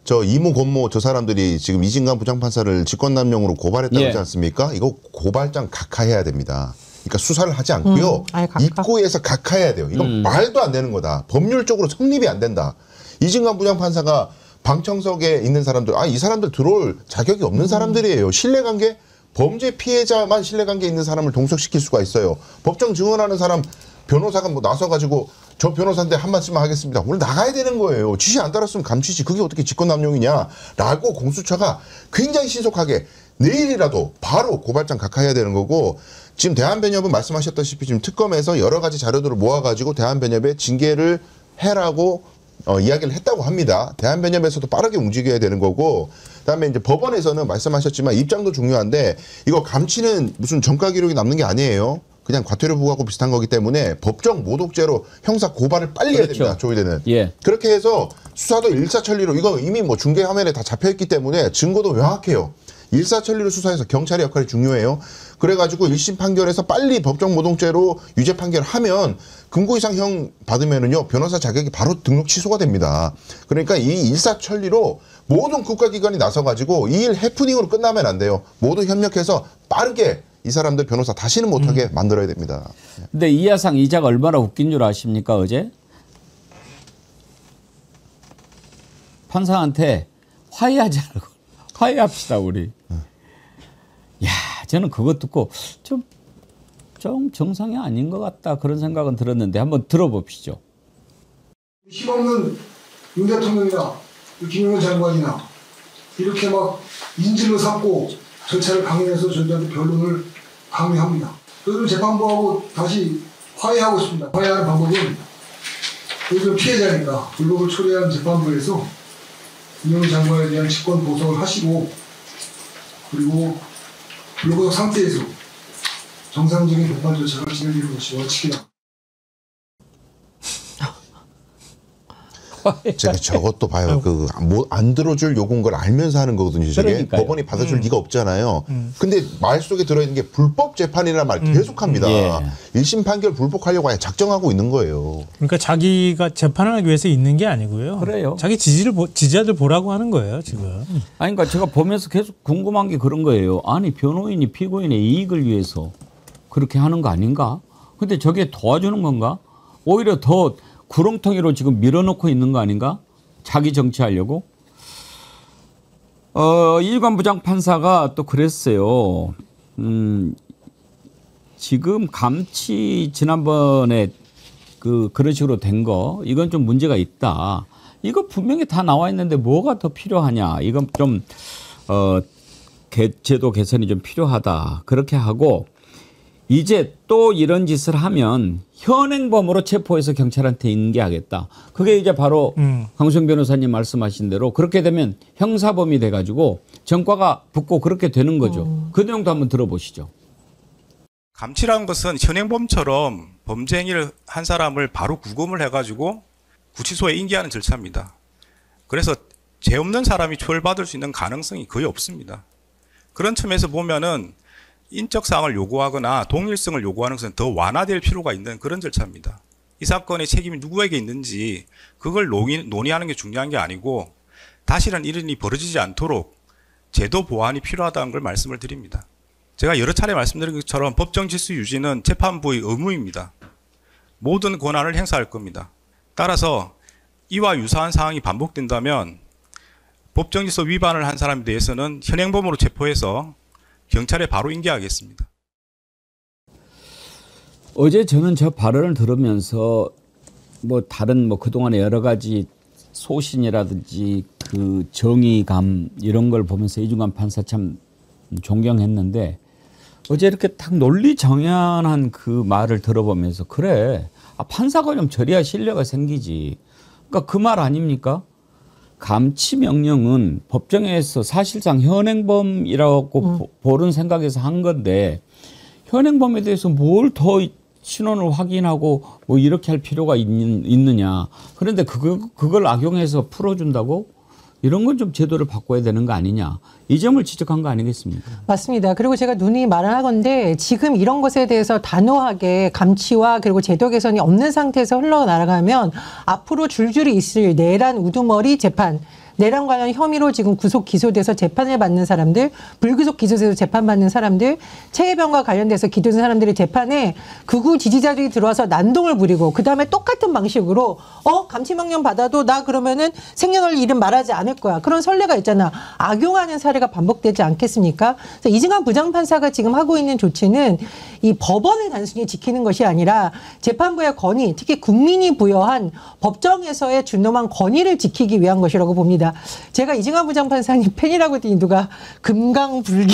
저 이모 권모 저 사람들이 지금 이진관 부장판사를 직권남용으로 고발했다고 하지 않습니까? 이거 고발장 각하해야 됩니다. 그러니까 수사를 하지 않고요. 입구에서 각하해야 돼요. 이건 말도 안 되는 거다. 법률적으로 성립이 안 된다. 이진관 부장판사가 방청석에 있는 사람들, 이 사람들 들어올 자격이 없는 사람들이에요. 신뢰관계? 범죄 피해자만 신뢰관계 있는 사람을 동석시킬 수가 있어요. 법정 증언하는 사람 변호사가 뭐 나서가지고 저 변호사인데 한 말씀만 하겠습니다. 오늘 나가야 되는 거예요. 지시 안 따랐으면 감치지. 그게 어떻게 직권남용이냐라고 공수처가 굉장히 신속하게 내일이라도 바로 고발장 각하해야 되는 거고 지금 대한변협은 말씀하셨다시피 지금 특검에서 여러 가지 자료들을 모아가지고 대한변협에 징계를 해라고 이야기를 했다고 합니다. 대한변협에서도 빠르게 움직여야 되는 거고 그다음에 이제 법원에서는 말씀하셨지만 입장도 중요한데 이거 감치는 무슨 전가 기록이 남는 게 아니에요. 그냥 과태료 부과하고 비슷한 거기 때문에 법정 모독죄로 형사 고발을 빨리 해야 됩니다. 조희대는. 그렇게 해서 수사도 일사천리로 이거 이미 뭐 중계 화면에 다 잡혀있기 때문에 증거도 명확해요. 일사천리로 수사해서 경찰의 역할이 중요해요. 그래가지고 1심 판결에서 빨리 법정 모독죄로 유죄 판결하면 금고 이상 형 받으면은요 변호사 자격이 바로 등록 취소가 됩니다. 그러니까 이 일사천리로 모든 국가기관이 나서가지고 이 일 해프닝으로 끝나면 안 돼요. 모두 협력해서 빠르게 이 사람들 변호사 다시는 못하게 만들어야 됩니다. 근데 이하상 이자가 얼마나 웃긴 줄 아십니까 어제? 판사한테 화해하지 않고 화해합시다 우리. 야 저는 그거 듣고 좀 정상이 아닌 것 같다 그런 생각은 들었는데 한번 들어봅시죠. 힘없는 윤 대통령이나 김용현 장관이나 이렇게 막 인질로 삼고 절차를 강행해서 저희한테 변론을 강요합니다. 저희는 재판부하고 다시 화해하고 싶습니다. 화해하는 방법은 요즘 피해자니까 불법을 초래한 재판부에서 김용현 장관에 대한 직권 보석을 하시고 그리고 불구속 상태에서 정상적인 재판 절차를 진행하는 것이 원칙이다. 제가 저것도 봐요. 안 들어줄 요구인 걸 알면서 하는 거거든요. 저게 그러니까요. 법원이 받아줄 리가 없잖아요. 근데 말 속에 들어있는 게 불법 재판이라는 말 계속합니다. 1심 판결 불복하려고 아예 작정하고 있는 거예요. 그러니까 자기가 재판을 하기 위해서 있는 게 아니고요. 그래요. 자기 지지자들 보라고 하는 거예요 지금. 아니 그러니까 제가 보면서 계속 궁금한 게 그런 거예요. 아니 변호인이 피고인의 이익을 위해서 그렇게 하는 거 아닌가? 근데 저게 도와주는 건가? 오히려 더 구렁텅이로 지금 밀어넣고 있는 거 아닌가? 자기 정치하려고? 이일관 부장판사가 또 그랬어요. 지금 감치 지난번에 그런 식으로 된 거 이건 좀 문제가 있다. 이거 분명히 다 나와 있는데 뭐가 더 필요하냐? 이건 좀 제도 개선이 좀 필요하다. 그렇게 하고 이제 또 이런 짓을 하면 현행범으로 체포해서 경찰한테 인계하겠다. 그게 이제 바로 강수영 변호사님 말씀하신 대로 그렇게 되면 형사범이 돼가지고 전과가 붙고 그렇게 되는 거죠. 그 내용도 한번 들어보시죠. 감치라는 것은 현행범처럼 범죄 행위를 한 사람을 바로 구금을 해가지고 구치소에 인계하는 절차입니다. 그래서 죄 없는 사람이 처벌받을 수 있는 가능성이 거의 없습니다. 그런 측면에서 보면은 인적사항을 요구하거나 동일성을 요구하는 것은 더 완화될 필요가 있는 그런 절차입니다. 이 사건의 책임이 누구에게 있는지 그걸 논의하는 게 중요한 게 아니고 다시는 이런 일이 벌어지지 않도록 제도 보완이 필요하다는 걸 말씀을 드립니다. 제가 여러 차례 말씀드린 것처럼 법정 질서 유지는 재판부의 의무입니다. 모든 권한을 행사할 겁니다. 따라서 이와 유사한 상황이 반복된다면 법정 질서 위반을 한 사람에 대해서는 현행범으로 체포해서 경찰에 바로 인계하겠습니다. 어제 저는 저 발언을 들으면서 뭐 다른 뭐 그동안의 여러 가지 소신이라든지 그 정의감 이런 걸 보면서 이중관 판사 참 존경했는데 어제 이렇게 딱 논리정연한 그 말을 들어보면서 그래 판사가 좀 저래야 신뢰가 생기지. 그러니까 그 말 아닙니까? 감치명령은 법정에서 사실상 현행범이라고 보는 생각에서 한 건데 현행범에 대해서 뭘 더 신원을 확인하고 뭐 이렇게 할 필요가 있느냐. 그런데 그걸 악용해서 풀어준다고? 이런 건 좀 제도를 바꿔야 되는 거 아니냐. 이 점을 지적한 거 아니겠습니까? 맞습니다. 그리고 제가 눈이 말하건대 지금 이런 것에 대해서 단호하게 감치와 그리고 제도 개선이 없는 상태에서 흘러나가면 앞으로 줄줄이 있을 내란 우두머리 재판, 내란 관련 혐의로 지금 구속 기소돼서 재판을 받는 사람들, 불구속 기소돼서 재판받는 사람들, 최혜병과 관련돼서 기소된 사람들의 재판에 극우 지지자들이 들어와서 난동을 부리고 그다음에 똑같은 방식으로 감치명령 받아도 나 그러면은 생년월일 이름 말하지 않을 거야. 그런 선례가 있잖아. 악용하는 사례가 반복되지 않겠습니까? 그래서 이승환 부장판사가 지금 하고 있는 조치는 이 법원을 단순히 지키는 것이 아니라 재판부의 권위, 특히 국민이 부여한 법정에서의 준엄한 권위를 지키기 위한 것이라고 봅니다. 제가 이승환 부장판사님 팬이라고 했더니 누가 금강불개라는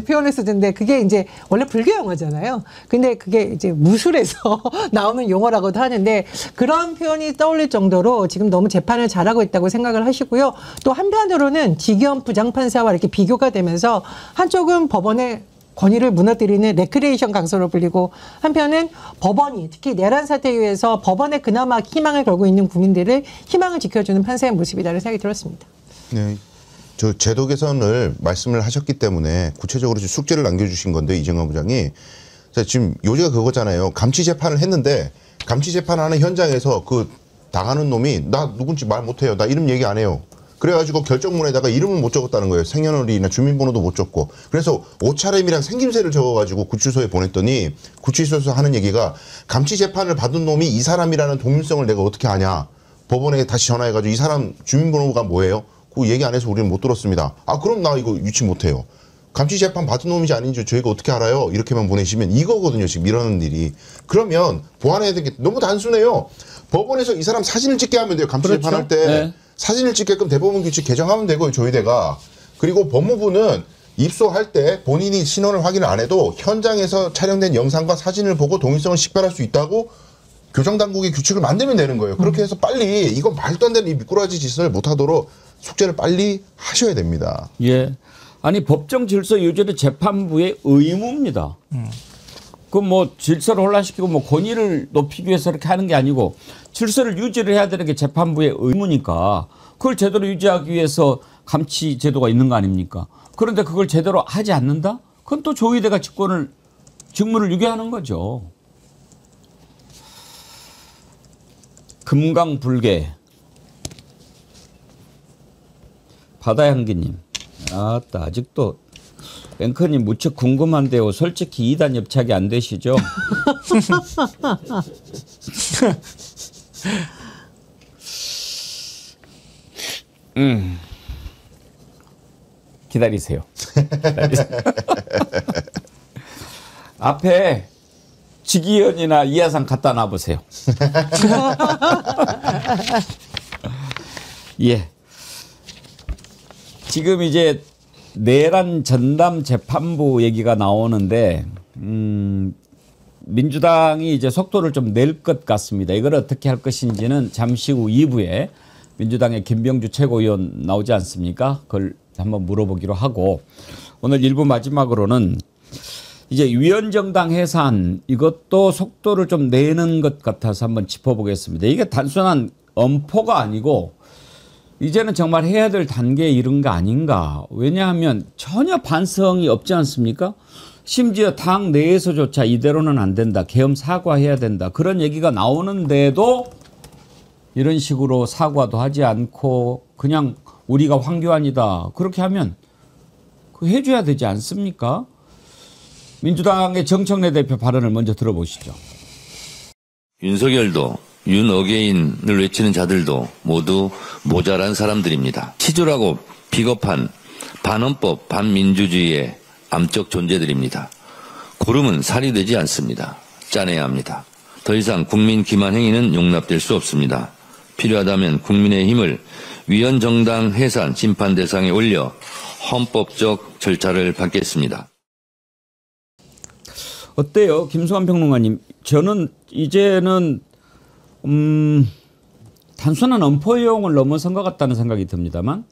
표현을 쓰던데 그게 이제 원래 불교 용어잖아요. 근데 그게 이제 무술에서 나오는 용어라고도 하는데 그런 표현이 떠올릴 정도로 지금 너무 재판을 잘하고 있다고 생각을 하시고요. 또 한편으로는 지기현 부장판사와 이렇게 비교가 되면서 한쪽은 법원의 권위를 무너뜨리는 레크레이션 강소로 불리고 한편은 법원이 특히 내란 사태에 의해서 법원에 그나마 희망을 걸고 있는 국민들을 희망을 지켜주는 판사의 모습이라는 생각이 들었습니다. 네, 저 제도 개선을 말씀을 하셨기 때문에 구체적으로 숙제를 남겨주신 건데 이정환 부장이 자, 지금 요지가 그거잖아요. 감치 재판을 했는데 감치 재판하는 현장에서 그 당하는 놈이 나 누군지 말 못해요. 나 이름 얘기 안 해요. 그래가지고 결정문에다가 이름을 못 적었다는 거예요. 생년월일이나 주민번호도 못 적고. 그래서 옷차림이랑 생김새를 적어가지고 구치소에 보냈더니 구치소에서 하는 얘기가 감치 재판을 받은 놈이 이 사람이라는 동일성을 내가 어떻게 아냐. 법원에 다시 전화해가지고 이 사람 주민번호가 뭐예요? 그거 얘기 안 해서 우리는 못 들었습니다. 아 그럼 나 이거 유치 못해요. 감치 재판 받은 놈인지 아닌지 저희가 어떻게 알아요? 이렇게만 보내시면 이거거든요. 지금 이러는 일이. 그러면 보완해야 되는 게 너무 단순해요. 법원에서 이 사람 사진을 찍게 하면 돼요. 감치 그렇죠. 재판할 때. 네. 사진을 찍게끔 대법원 규칙 개정하면 되고요. 조의대가. 그리고 법무부는 입소할 때 본인이 신원을 확인을 안 해도 현장에서 촬영된 영상과 사진을 보고 동일성을 식별할 수 있다고 교정당국의 규칙을 만들면 되는 거예요. 그렇게 해서 빨리 이건 말도 안 되는 이 미꾸라지 짓을 못하도록 숙제를 빨리 하셔야 됩니다. 예. 아니 법정 질서 유지는 재판부의 의무입니다. 그 뭐 질서를 혼란시키고 뭐 권위를 높이기 위해서 이렇게 하는 게 아니고 질서를 유지를 해야 되는 게 재판부의 의무니까 그걸 제대로 유지하기 위해서 감치 제도가 있는 거 아닙니까? 그런데 그걸 제대로 하지 않는다? 그건 또 조의대가 직무를 유기하는 거죠. 금강불개. 바다향기님. 아따 아직도 앵커님 무척 궁금한데요. 솔직히 2단 협착이 안 되시죠? 기다리세요. 앞에 지기현이나 이하상 갖다 놔보세요. 예. 지금 이제 내란 전담 재판부 얘기가 나오는데 민주당이 이제 속도를 좀 낼 것 같습니다. 이걸 어떻게 할 것인지는 잠시 후 2부에 민주당의 김병주 최고위원 나오지 않습니까? 그걸 한번 물어보기로 하고 오늘 1부 마지막으로는 이제 위원정당 해산 이것도 속도를 좀 내는 것 같아서 한번 짚어보겠습니다. 이게 단순한 엄포가 아니고 이제는 정말 해야 될 단계에 이른 거 아닌가. 왜냐하면 전혀 반성이 없지 않습니까? 심지어 당 내에서조차 이대로는 안 된다. 계엄 사과해야 된다. 그런 얘기가 나오는데도 이런 식으로 사과도 하지 않고 그냥 우리가 황교안이다. 그렇게 하면 해줘야 되지 않습니까? 민주당의 정청래 대표 발언을 먼저 들어보시죠. 윤석열도 윤어게인을 외치는 자들도 모두 모자란 사람들입니다. 치졸하고 비겁한 반헌법 반민주주의의 암적 존재들입니다. 고름은 살이 되지 않습니다. 짜내야 합니다. 더 이상 국민 기만 행위는 용납될 수 없습니다. 필요하다면 국민의힘을 위원정당 해산 심판 대상에 올려 헌법적 절차를 밟겠습니다. 어때요? 김수환 평론가님. 저는 이제는 단순한 엄포용을 넘어선 것 같다는 생각이 듭니다만.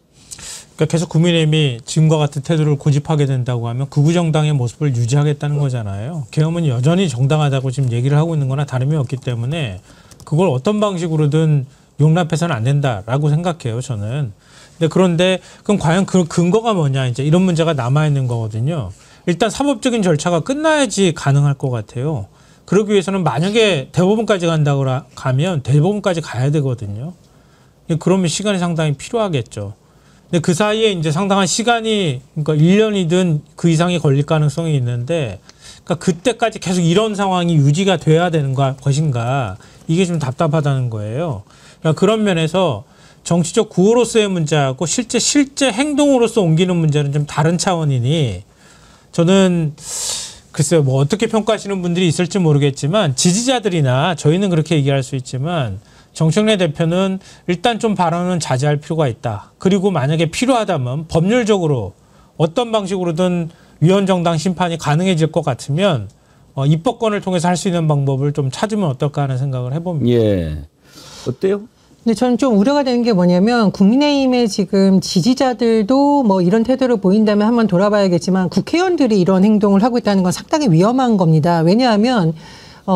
그러니까 계속 국민의힘이 지금과 같은 태도를 고집하게 된다고 하면 극우 정당의 모습을 유지하겠다는 거잖아요. 계엄은 여전히 정당하다고 지금 얘기를 하고 있는 거나 다름이 없기 때문에 그걸 어떤 방식으로든 용납해서는 안 된다라고 생각해요, 저는. 그런데 그럼 과연 그 근거가 뭐냐, 이제 이런 문제가 남아있는 거거든요. 일단 사법적인 절차가 끝나야지 가능할 것 같아요. 그러기 위해서는 만약에 대법원까지 간다고 가면 대법원까지 가야 되거든요. 그러면 시간이 상당히 필요하겠죠. 근데 그 사이에 이제 상당한 시간이, 그러니까 1년이든 그 이상이 걸릴 가능성이 있는데, 그러니까 그때까지 계속 이런 상황이 유지가 돼야 되는 것인가, 이게 좀 답답하다는 거예요. 그러니까 그런 면에서 정치적 구호로서의 문제하고 실제 행동으로서 옮기는 문제는 좀 다른 차원이니, 저는 글쎄요, 뭐 어떻게 평가하시는 분들이 있을지 모르겠지만 지지자들이나 저희는 그렇게 얘기할 수 있지만 정청래 대표는 일단 좀 발언은 자제할 필요가 있다. 그리고 만약에 필요하다면 법률적으로 어떤 방식으로든 위원정당 심판이 가능해질 것 같으면 입법권을 통해서 할 수 있는 방법을 좀 찾으면 어떨까 하는 생각을 해봅니다. 예. 어때요? 근데 저는 좀 우려가 되는 게 뭐냐면 국민의힘의 지금 지지자들도 뭐 이런 태도를 보인다면 한번 돌아봐야겠지만 국회의원들이 이런 행동을 하고 있다는 건 상당히 위험한 겁니다. 왜냐하면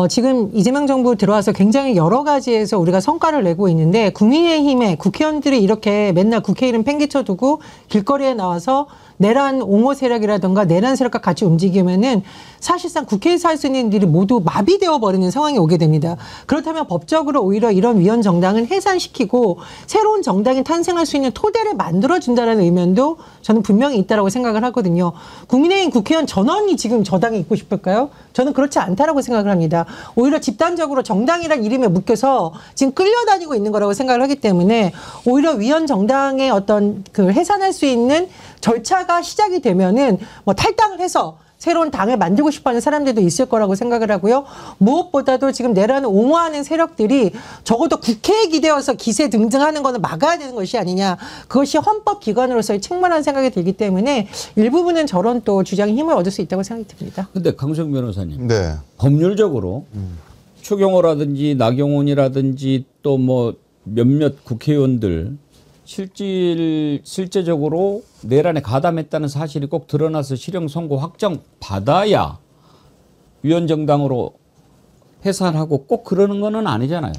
지금 이재명 정부 들어와서 굉장히 여러 가지에서 우리가 성과를 내고 있는데 국민의힘의 국회의원들이 이렇게 맨날 국회 이름 팽개쳐두고 길거리에 나와서 내란 옹호 세력이라든가 내란 세력과 같이 움직이면은 사실상 국회에서 할 수 있는 일이 모두 마비되어 버리는 상황이 오게 됩니다. 그렇다면 법적으로 오히려 이런 위원 정당은 해산시키고 새로운 정당이 탄생할 수 있는 토대를 만들어준다는 의견도 저는 분명히 있다라고 생각을 하거든요. 국민의힘 국회의원 전원이 지금 저 당에 있고 싶을까요? 저는 그렇지 않다라고 생각을 합니다. 오히려 집단적으로 정당이란 이름에 묶여서 지금 끌려다니고 있는 거라고 생각을 하기 때문에 오히려 위원 정당의 어떤 그 해산할 수 있는 절차가 시작이 되면은 뭐 탈당을 해서 새로운 당을 만들고 싶어하는 사람들도 있을 거라고 생각을 하고요. 무엇보다도 지금 내란을 옹호하는 세력들이 적어도 국회에 기대어서 기세 등등하는 거는 막아야 되는 것이 아니냐. 그것이 헌법기관으로서의 책무라는 생각이 들기 때문에 일부분은 저런 또 주장에 힘을 얻을 수 있다고 생각이 듭니다. 근데 강성 변호사님. 네. 법률적으로 추경호라든지 나경원이라든지 또 뭐 몇몇 국회의원들 실제적으로 내란에 가담했다는 사실이 꼭 드러나서 실형 선고 확정 받아야 위원정당으로 해산하고 꼭 그러는 거는 아니잖아요.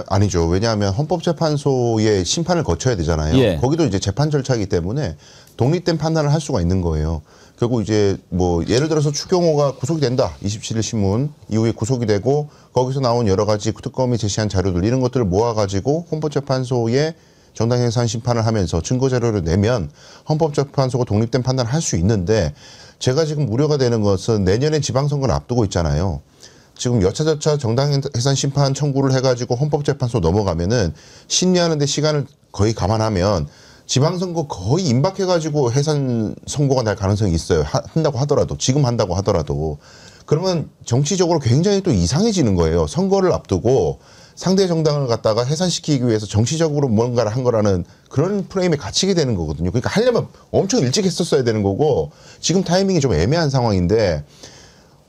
아니죠. 왜냐하면 헌법재판소의 심판을 거쳐야 되잖아요. 예. 거기도 이제 재판 절차이기 때문에 독립된 판단을 할 수가 있는 거예요. 결국 이제 뭐 예를 들어서 추경호가 구속이 된다. 27일 신문 이후에 구속이 되고 거기서 나온 여러 가지 특검이 제시한 자료들 이런 것들을 모아가지고 헌법재판소에 정당해산 심판을 하면서 증거자료를 내면 헌법재판소가 독립된 판단을 할 수 있는데 제가 지금 우려가 되는 것은 내년에 지방선거를 앞두고 있잖아요. 지금 여차저차 정당해산 심판 청구를 해가지고 헌법재판소 넘어가면은 심리하는 데 시간을 거의 감안하면 지방선거 거의 임박해가지고 해산 선고가 날 가능성이 있어요. 한다고 하더라도 지금 한다고 하더라도 그러면 정치적으로 굉장히 또 이상해지는 거예요. 선거를 앞두고 상대 정당을 갖다가 해산시키기 위해서 정치적으로 뭔가를 한 거라는 그런 프레임에 갇히게 되는 거거든요. 그러니까 하려면 엄청 일찍 했었어야 되는 거고 지금 타이밍이 좀 애매한 상황인데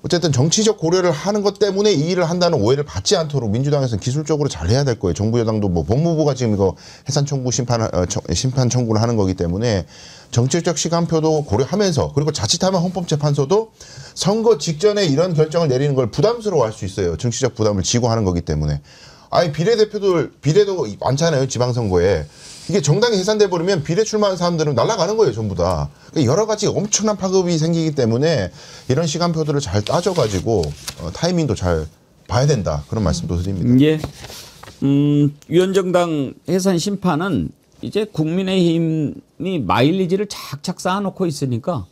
어쨌든 정치적 고려를 하는 것 때문에 이 일을 한다는 오해를 받지 않도록 민주당에서는 기술적으로 잘 해야 될 거예요. 정부 여당도 뭐 법무부가 지금 이거 해산 청구 심판 청구를 하는 거기 때문에 정치적 시간표도 고려하면서 그리고 자칫하면 헌법재판소도 선거 직전에 이런 결정을 내리는 걸 부담스러워할 수 있어요. 정치적 부담을 지고 하는 거기 때문에. 아니 비례도 많잖아요. 지방선거에. 이게 정당이 해산돼 버리면 비례 출마하는 사람들은 날아가는 거예요, 전부 다. 여러 가지 엄청난 파급이 생기기 때문에 이런 시간표들을 잘 따져가지고 타이밍도 잘 봐야 된다. 그런 말씀도 드립니다. 예. 위원정당 해산 심판은 이제 국민의힘이 마일리지를 착착 쌓아놓고 있으니까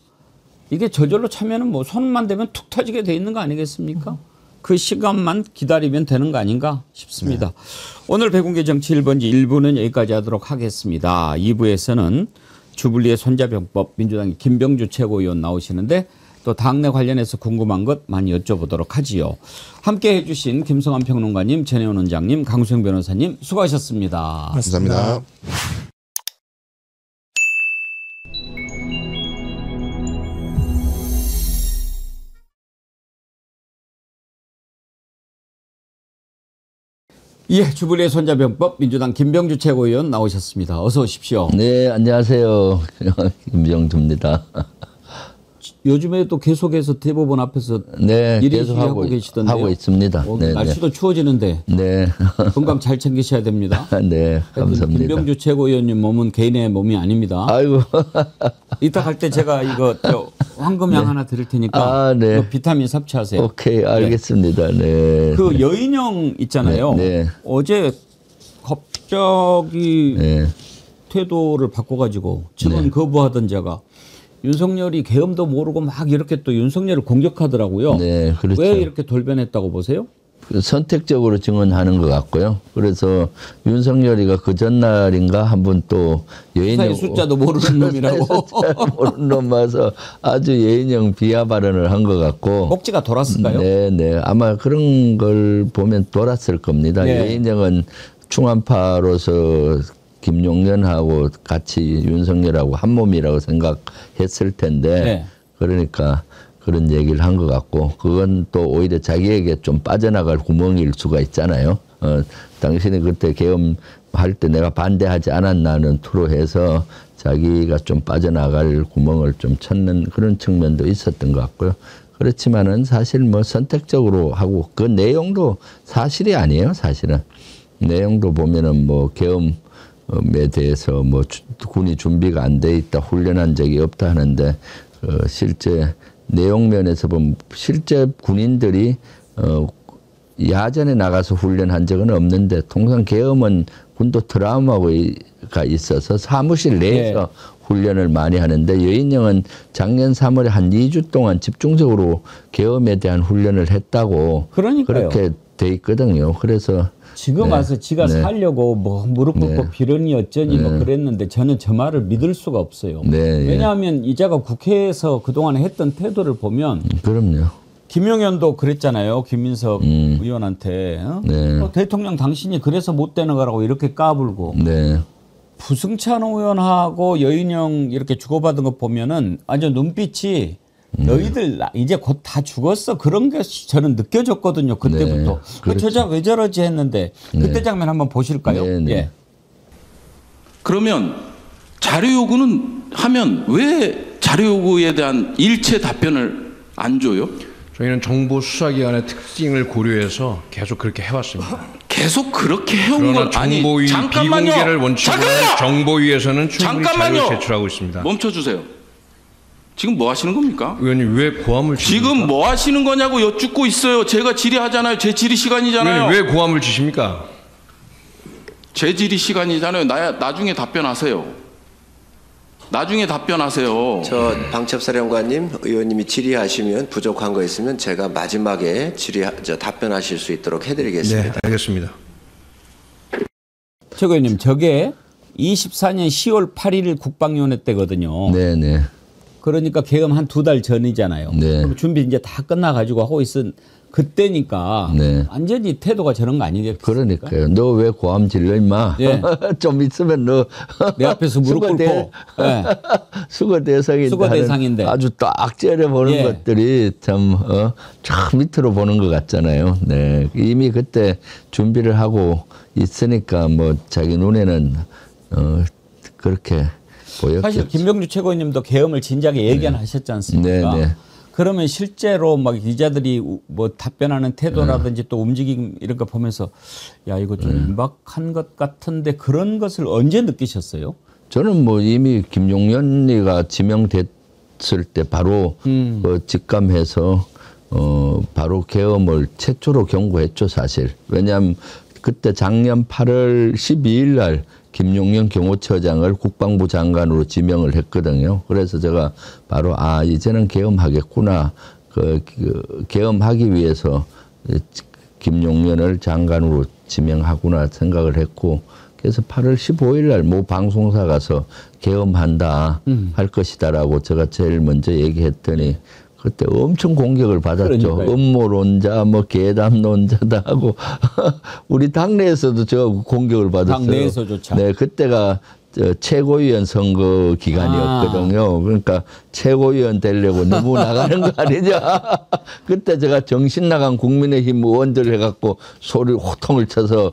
이게 저절로 차면은 뭐 손만 대면 툭 터지게 돼 있는 거 아니겠습니까? 그 시간만 기다리면 되는 거 아닌가 싶습니다. 네. 오늘 백운계 정치 1번지 1부는 여기까지 하도록 하겠습니다. 2부에서는 주불리의 손자병법 민주당의 김병주 최고위원 나오시는데 또 당내 관련해서 궁금한 것 많이 여쭤보도록 하지요. 함께 해주신 김성환 평론가님, 전혜원 원장님, 강수영 변호사님 수고하셨습니다. 감사합니다. 예, 주불리의 손자병법 민주당 김병주 최고위원 나오셨습니다. 어서 오십시오. 네, 안녕하세요. 김병주입니다. 요즘에 또 계속해서 대법원 앞에서 네, 계속 하고 계시던데요. 하고 있습니다. 네, 날씨도 추워지는데 네. 건강 잘 챙기셔야 됩니다. 네, 감사합니다. 김병주 최고위원님 몸은 개인의 몸이 아닙니다. 아이고. 이따 갈 때 제가 이거 황금약 하나 드릴 테니까 네. 비타민 섭취하세요. 오케이, 알겠습니다. 네. 그 여인형 있잖아요. 네. 어제 갑자기 태도를 바꿔가지고 증언 거부하던 자가 윤석열이 계엄도 모르고 막 이렇게 또 윤석열을 공격하더라고요. 네, 그렇죠. 왜 이렇게 돌변했다고 보세요? 선택적으로 증언하는 것 같고요. 그래서 윤석열이가 그 전날인가 한번 또 여인형 숫자도 모르는 놈이라고 모르는 놈 와서 아주 여인형 비하 발언을 한 것 같고 꼭지가 돌았을까요? 네, 아마 그런 걸 보면 돌았을 겁니다. 네. 여인형은 충암파로서 김용년하고 같이 윤석열하고 한 몸이라고 생각했을 텐데 네. 그러니까 그런 얘기를 한 것 같고 그건 또 오히려 자기에게 좀 빠져나갈 구멍일 수가 있잖아요. 당신이 그때 계엄할 때 내가 반대하지 않았나는 투로해서 자기가 좀 빠져나갈 구멍을 좀 찾는 그런 측면도 있었던 것 같고요. 그렇지만은 사실 뭐 선택적으로 하고 그 내용도 사실이 아니에요. 사실은 내용도 보면은 뭐 계엄 에 대해서 뭐 군이 준비가 안 돼 있다, 훈련한 적이 없다 하는데 실제 내용면에서 보면 실제 군인들이 야전에 나가서 훈련한 적은 없는데 통상 계엄은 군도 트라우마가 있어서 사무실 내에서 훈련을 많이 하는데 여인형은 작년 3월에 한 2주 동안 집중적으로 계엄에 대한 훈련을 했다고 그러니까요. 그렇게 돼 있거든요. 그래서 지금 와서 지가 살려고 뭐 무릎 꿇고 비르니 어쩌니 뭐 그랬는데 저는 저 말을 믿을 수가 없어요. 왜냐하면 이자가 국회에서 그동안 했던 태도를 보면 그럼요. 김용현도 그랬잖아요. 김민석 의원한테 대통령 당신이 그래서 못 되는 거라고 이렇게 까불고 부승찬 의원하고 여인형 이렇게 주고받은 거 보면은 완전 눈빛이 너희들 이제 곧 다 죽었어 그런 게 저는 느껴졌거든요. 그때부터 저 여자 왜 저러지 했는데 그때 장면 한번 보실까요? 예. 그러면 자료 요구는 하면 왜 자료 요구에 대한 일체 답변을 안 줘요? 저희는 정부 수사기관의 특징을 고려해서 계속 그렇게 해왔습니다. 계속 그렇게 해온 건 아니 정보위 잠깐만요. 비공개를 원칙으로 정보위에서는 충분히 자료를 제출하고 있습니다. 멈춰주세요. 지금 뭐 하시는 겁니까? 의원님 왜 고함을 치십니까? 지금 뭐 하시는 거냐고 여쭙고 있어요. 제가 질의하잖아요. 제 질의 시간이잖아요. 의원님 왜 고함을 치십니까? 제 질의 시간이잖아요. 나중에 답변하세요. 나중에 답변하세요. 저 방첩사령관님, 의원님이 질의하시면 부족한 거 있으면 제가 마지막에 답변하실 수 있도록 해드리겠습니다. 네, 알겠습니다. 최 의원님, 저게 24년 10월 8일 국방위원회 때거든요. 네네. 그러니까 개엄 한 2달 전이잖아요. 네. 그럼 준비 이제 다 끝나가지고 하고 있은 그때니까 네. 완전히 태도가 저런 거 아니겠습니까? 그러니까요. 너 왜 고함 질러 임마. 예. 좀 있으면 너 내 앞에서 무릎 꿇고 예. 수거 대상인데 수거 대상인데 아주 딱 째려보는 예. 것들이 참 밑으로 보는 것 같잖아요. 네. 이미 그때 준비를 하고 있으니까 뭐 자기 눈에는 그렇게 보였겠죠. 사실 김병주 최고위원님도 계엄을 진작에 예견하셨지 않습니까? 네, 네. 그러면 실제로 막 기자들이 뭐 답변하는 태도라든지 또 움직임 이런 거 보면서 야 이거 좀 임박한 것 같은데 그런 것을 언제 느끼셨어요? 저는 뭐 이미 김용현이가 지명됐을 때 바로 직감해서 바로 계엄을 최초로 경고했죠 사실. 왜냐하면 그때 작년 8월 12일 날 김용현 경호처장을 국방부 장관으로 지명을 했거든요. 그래서 제가 바로 이제는 계엄하겠구나. 계엄하기 위해서 김용현을 장관으로 지명하구나 생각을 했고, 그래서 8월 15일 날 모 방송사 가서 계엄한다 할 것이다라고 제가 제일 먼저 얘기했더니 그때 엄청 공격을 받았죠. 그러니까요. 음모론자, 뭐 계담론자다 하고 우리 당내에서도 제가 공격을 받았어요. 당내에서조차. 네, 그때가 최고위원 선거 기간이었거든요. 그러니까 최고위원 되려고 너무 나가는 거 아니냐. 그때 제가 정신 나간 국민의힘 의원들 해갖고 소리 호통을 쳐서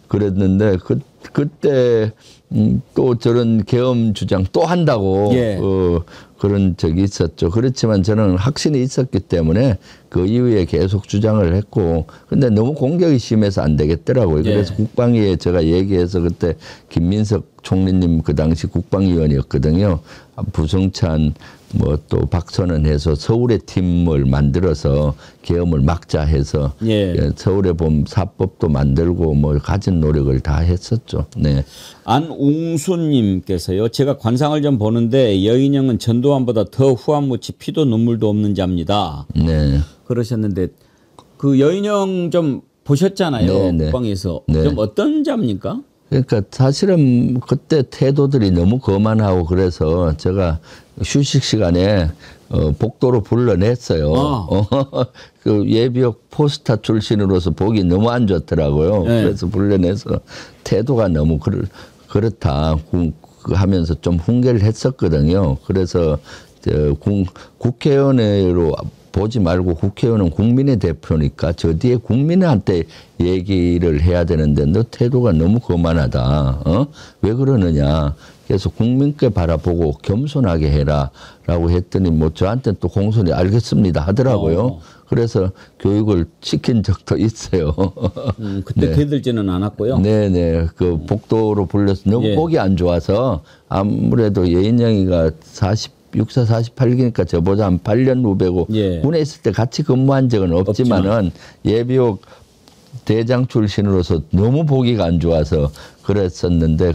그랬는데 그때 또 저런 계엄 주장 또 한다고 예. 그런 적이 있었죠. 그렇지만 저는 확신이 있었기 때문에 그 이후에 계속 주장을 했고, 근데 너무 공격이 심해서 안 되겠더라고요. 예. 그래서 국방위에 제가 얘기해서 그때 김민석 총리님 그 당시 국방위원이었거든요. 부성찬 뭐 또 박선원 해서 서울의 팀을 만들어서 계엄을 막자 해서 서울에 보면 사법도 만들고 뭐 가진 노력을 다 했었죠. 네. 안웅수님께서요. 제가 관상을 좀 보는데 여인형은 전두환보다 더 후한무치 피도 눈물도 없는 자입니다. 네. 그러셨는데 그 여인형 좀 보셨잖아요. 네, 네. 국방에서. 네. 좀 어떤 자입니까? 그러니까 사실은 그때 태도들이 너무 거만하고 그래서 제가 휴식 시간에 복도로 불러냈어요. 그 예비역 포스타 출신으로서 보기 너무 안 좋더라고요. 네. 그래서 불러내서 태도가 너무 그렇다 하면서 좀 훈계를 했었거든요. 그래서 국회의원으로 보지 말고 국회의원은 국민의 대표니까 저 뒤에 국민한테 얘기를 해야 되는데 너 태도가 너무 거만하다. 왜 그러느냐. 그래서 국민께 바라보고 겸손하게 해라 라고 했더니 뭐 저한테 또 공손히 알겠습니다 하더라고요. 그래서 교육을 시킨 적도 있어요. 그때 네. 대들지는 않았고요. 네네. 그 복도로 불려서 너무 보기 안 좋아서 아무래도 예인영이가 6사 48기니까 저보다 한 8년 후배고 군에 있을 때 같이 근무한 적은 없지만은 예비역 대장 출신으로서 너무 보기가 안 좋아서 그랬었는데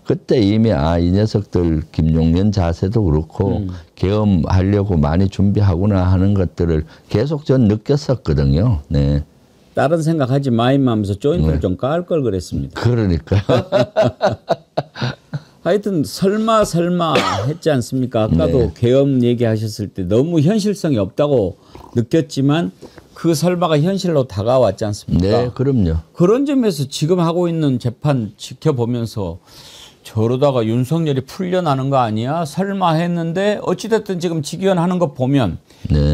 그때 이미 이 녀석들 김용현 자세도 그렇고 계엄하려고 많이 준비하구나 하는 것들을 계속 전 느꼈었거든요. 네. 다른 생각하지 마임 하면서 조인트를 좀 깔 걸 그랬습니다. 그러니까요. 하여튼 설마 했지 않습니까? 아까도 계엄 얘기하셨을 때 너무 현실성이 없다고 느꼈지만 그 설마가 현실로 다가왔지 않습니까? 네, 그럼요. 그런 점에서 지금 하고 있는 재판 지켜보면서 저러다가 윤석열이 풀려나는 거 아니야? 설마 했는데 어찌됐든 지금 직위원하는 거 보면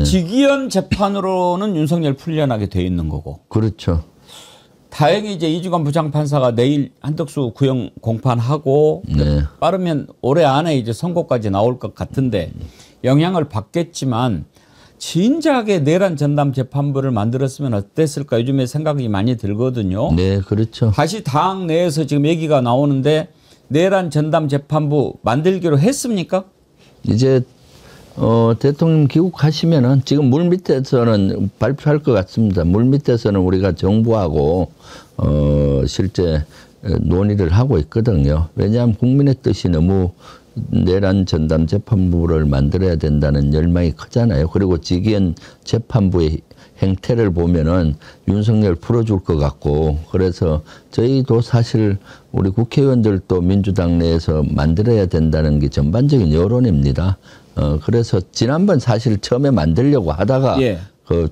직위원 재판으로는 윤석열 풀려나게 돼 있는 거고. 그렇죠. 다행히 이제 이주관 부장판사가 내일 한덕수 구형 공판하고 빠르면 올해 안에 이제 선고까지 나올 것 같은데 영향을 받겠지만 진작에 내란 전담 재판부를 만들었으면 어땠을까 요즘에 생각이 많이 들거든요. 네, 그렇죠. 다시 당 내에서 지금 얘기가 나오는데 내란 전담 재판부 만들기로 했습니까? 이제 대통령 귀국하시면은 지금 물밑에서는 발표할 것 같습니다. 물밑에서는 우리가 정부하고 실제 논의를 하고 있거든요. 왜냐하면 국민의 뜻이 너무 내란 전담 재판부를 만들어야 된다는 열망이 크잖아요. 그리고 직위원 재판부의 행태를 보면은 윤석열 풀어줄 것 같고, 그래서 저희도 사실 우리 국회의원들도 민주당 내에서 만들어야 된다는 게 전반적인 여론입니다. 그래서 지난번 사실 처음에 만들려고 하다가 예.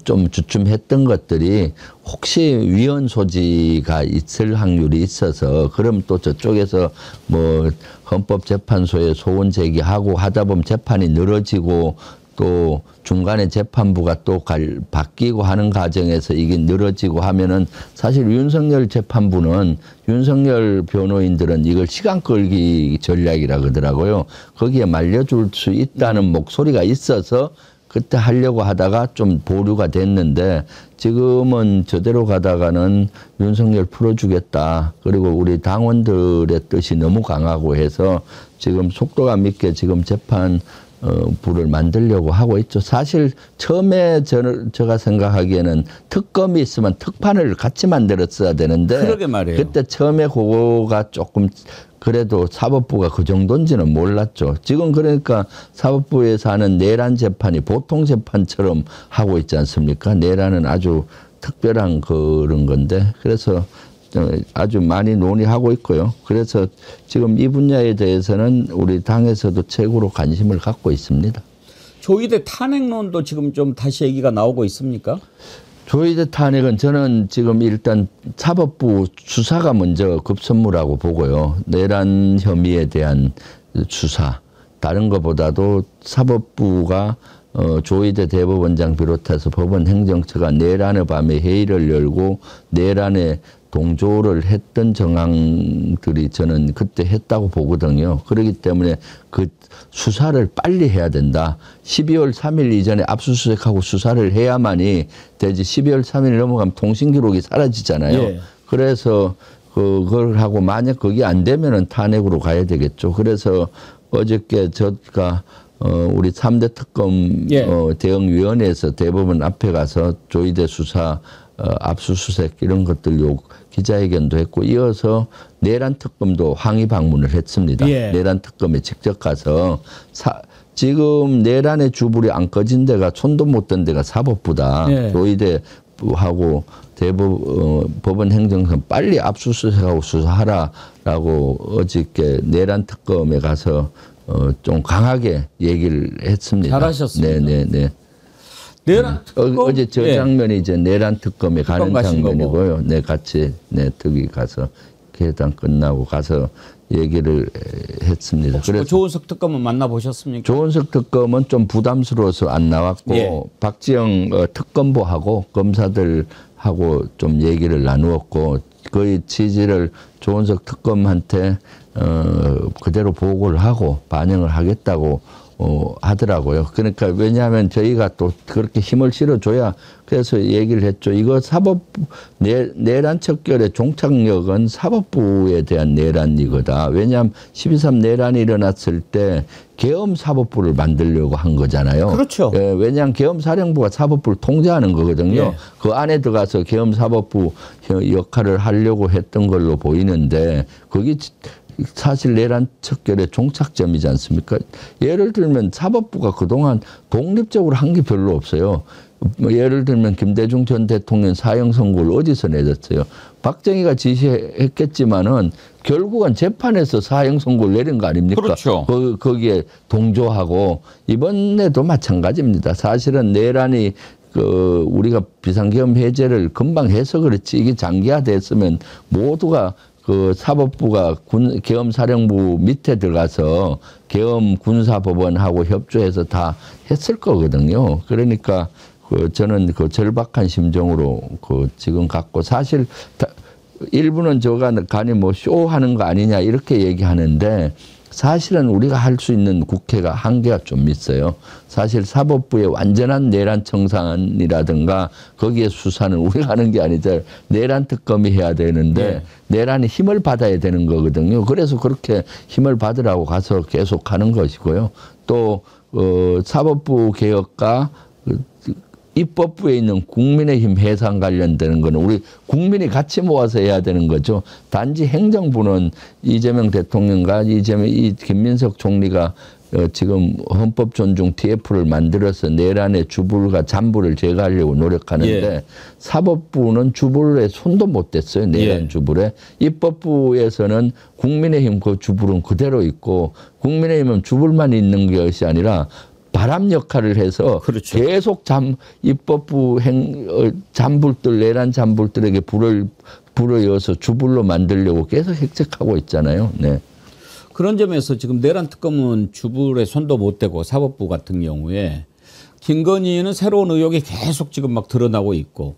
좀 주춤했던 것들이 혹시 위헌 소지가 있을 확률이 있어서, 그럼 또 저쪽에서 뭐 헌법재판소에 소원 제기하고 하다 보면 재판이 늘어지고 또 중간에 재판부가 또 바뀌고 하는 과정에서 이게 늘어지고 하면은 사실 윤석열 재판부는, 윤석열 변호인들은 이걸 시간 끌기 전략이라 그러더라고요. 거기에 말려줄 수 있다는 목소리가 있어서 그때 하려고 하다가 좀 보류가 됐는데, 지금은 저대로 가다가는 윤석열 풀어주겠다. 그리고 우리 당원들의 뜻이 너무 강하고 해서 지금 속도감 있게 지금 재판 부를 만들려고 하고 있죠. 사실 처음에 제가 생각하기에는 특검이 있으면 특판을 같이 만들었어야 되는데, 그러게 말이에요. 그때 처음에 그거가 조금 그래도 사법부가 그 정도인지는 몰랐죠. 지금 그러니까 사법부에서 하는 내란 재판이 보통 재판처럼 하고 있지 않습니까? 내란은 아주 특별한 그런 건데, 그래서 아주 많이 논의하고 있고요. 그래서 지금 이 분야에 대해서는 우리 당에서도 최고로 관심을 갖고 있습니다. 조희대 탄핵론도 지금 좀 다시 얘기가 나오고 있습니까? 조희대 탄핵은 저는 지금 일단 사법부 수사가 먼저 급선무라고 보고요. 내란 혐의에 대한 수사, 다른 것보다도 사법부가 조희대 대법원장 비롯해서 법원 행정처가 내란의 밤에 회의를 열고 내란에 동조를 했던 정황들이 저는 그때 했다고 보거든요. 그렇기 때문에 그 수사를 빨리 해야 된다. 12월 3일 이전에 압수수색하고 수사를 해야만이 되지, 12월 3일 넘어가면 통신기록이 사라지잖아요. 예. 그래서 그걸 하고 만약 그게 안 되면은 탄핵으로 가야 되겠죠. 그래서 어저께 제가 우리 3대 특검 예. 대응위원회에서 대법원 앞에 가서 조희대 수사 압수수색 이런 것들 기자회견도 했고, 이어서 내란 특검도 항의 방문을 했습니다. 예. 내란 특검에 직접 가서 지금 내란의 주불이 안 꺼진 데가, 손도 못 댄 데가 사법부다. 예. 조희대하고 법원 행정처 빨리 압수수색하고 수사하라라고 어저께 내란 특검에 가서 좀 강하게 얘기를 했습니다. 잘하셨습니다. 네네네. 내란 특검? 어제 저 장면이 이제 내란 특검에 가는 장면이고요. 네, 같이 특위 가서 회담 끝나고 가서 얘기를 했습니다. 그래서 조은석 특검은 만나보셨습니까? 조은석 특검은 좀 부담스러워서 안 나왔고, 예. 박지영 특검보하고 검사들하고 좀 얘기를 나누었고, 거의 취지를 조은석 특검한테 그대로 보고를 하고 반영을 하겠다고 하더라고요. 그러니까 왜냐하면 저희가 또 그렇게 힘을 실어줘야, 그래서 얘기를 했죠. 이거 사법부 내란 척결의 종착역은 사법부에 대한 내란이거다. 왜냐하면 12.3 내란이 일어났을 때 계엄 사법부를 만들려고 한 거잖아요. 그렇죠. 예, 왜냐하면 계엄 사령부가 사법부를 통제하는 거거든요. 예. 그 안에 들어가서 계엄 사법부 역할을 하려고 했던 걸로 보이는데, 거기 사실 내란 척결의 종착점이지 않습니까? 예를 들면 사법부가 그동안 독립적으로 한 게 별로 없어요. 예를 들면 김대중 전 대통령 사형 선고를 어디서 내렸어요? 박정희가 지시했겠지만은 결국은 재판에서 사형 선고를 내린 거 아닙니까? 그렇죠. 거기에 동조하고, 이번에도 마찬가지입니다. 사실은 내란이 우리가 비상계엄 해제를 금방 해서 그렇지, 이게 장기화됐으면 모두가 사법부가 계엄사령부 밑에 들어가서 계엄 군사법원하고 협조해서 다 했을 거거든요. 그러니까 저는 절박한 심정으로 지금 갖고, 사실 일부는 저가 간이 뭐 쇼하는 거 아니냐 이렇게 얘기하는데, 사실은 우리가 할 수 있는 국회가 한계가 좀 있어요. 사실 사법부의 완전한 내란 청산이라든가 거기에 수사는 우리가 하는 게 아니죠. 내란 특검이 해야 되는데 내란이 힘을 받아야 되는 거거든요. 그래서 그렇게 힘을 받으라고 가서 계속 하는 것이고요. 또 사법부 개혁과 입법부에 있는 국민의힘 해산 관련되는 거는 우리 국민이 같이 모아서 해야 되는 거죠. 단지 행정부는 이재명 대통령과 이 김민석 총리가 지금 헌법 존중 TF를 만들어서 내란의 주불과 잔불을 제거하려고 노력하는데 예. 사법부는 주불에 손도 못 댔어요. 내란 예. 주불에. 입법부에서는 국민의힘 그 주불은 그대로 있고 국민의힘은 주불만 있는 것이 아니라 바람 역할을 해서 그렇죠. 계속 입법부 잔불들 내란 잔불들에게 불을 이어서 주불로 만들려고 계속 획책하고 있잖아요. 네. 그런 점에서 지금 내란 특검은 주불에 손도 못 대고 사법부 같은 경우에 김건희는 새로운 의혹이 계속 지금 막 드러나고 있고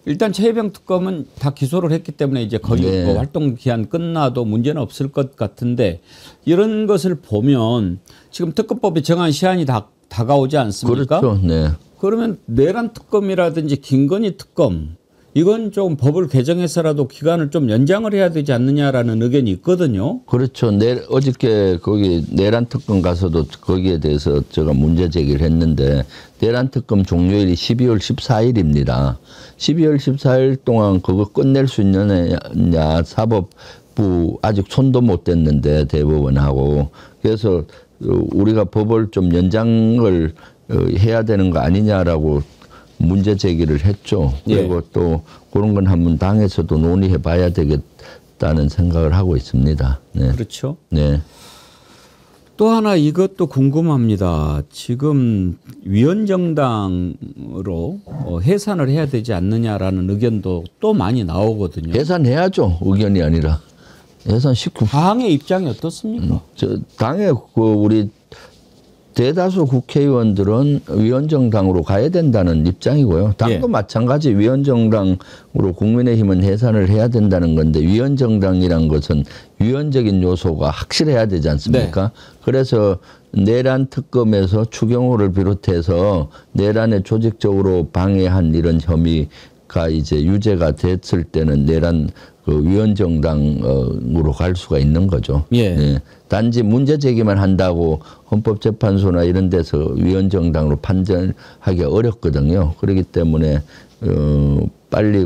일단 최혜병 특검은 다 기소를 했기 때문에 이제 거의 네. 뭐 활동 기한 끝나도 문제는 없을 것 같은데 이런 것을 보면 지금 특검법이 정한 시한이 다가오지 않습니까? 그렇죠. 네. 그러면 내란 특검이라든지 김건희 특검 이건 좀 법을 개정해서라도 기간을 좀 연장을 해야 되지 않느냐라는 의견이 있거든요. 그렇죠. 어저께 거기 내란 특검 가서도 거기에 대해서 제가 문제 제기를 했는데 내란 특검 종료일이 12월 14일입니다. 12월 14일 동안 그거 끝낼 수 있느냐 사법부 아직 손도 못 댔는데 대법원하고 그래서 우리가 법을 좀 연장을 해야 되는 거 아니냐라고 문제 제기를 했죠. 그리고 또 그런 건 한번 당에서도 논의해 봐야 되겠다는 생각을 하고 있습니다. 네. 그렇죠. 네. 또 하나 이것도 궁금합니다. 지금 위원정당으로 해산을 해야 되지 않느냐라는 의견도 또 많이 나오거든요. 해산해야죠. 의견이 아니라. 해산시키고. 당의 입장이 어떻습니까? 당의 우리 대다수 국회의원들은 위원정당으로 가야 된다는 입장이고요. 당도 마찬가지 위원정당으로 국민의힘은 해산을 해야 된다는 건데 위원정당이란 것은 위원적인 요소가 확실해야 되지 않습니까? 그래서 내란 특검에서 추경호를 비롯해서 내란에 조직적으로 방해한 이런 혐의가 이제 유죄가 됐을 때는 내란 위원정당으로 갈 수가 있는 거죠. 네. 단지 문제 제기만 한다고 헌법재판소나 이런 데서 위원정당으로 판정하기 어렵거든요. 그렇기 때문에 빨리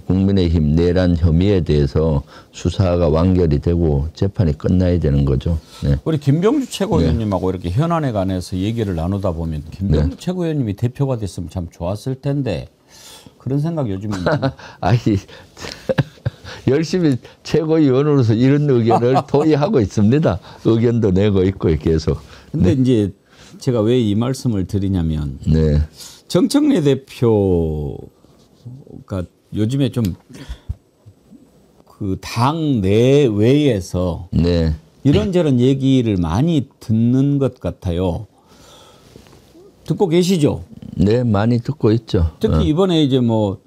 국민의힘 내란 혐의에 대해서 수사가 완결이 되고 재판이 끝나야 되는 거죠. 네. 우리 김병주 최고위원님하고 이렇게 현안에 관해서 얘기를 나누다 보면 김병주 최고위원님이 대표가 됐으면 참 좋았을 텐데 그런 생각 요즘에 아니 열심히 최고위원으로서 이런 의견을 토의하고 있습니다. 의견도 내고 있고 계속. 근데 이제 제가 왜 이 말씀을 드리냐면 정청래 대표가 요즘에 좀 그 당 내외에서 이런저런 얘기를 많이 듣는 것 같아요. 듣고 계시죠? 네, 많이 듣고 있죠. 특히 이번에 이제 뭐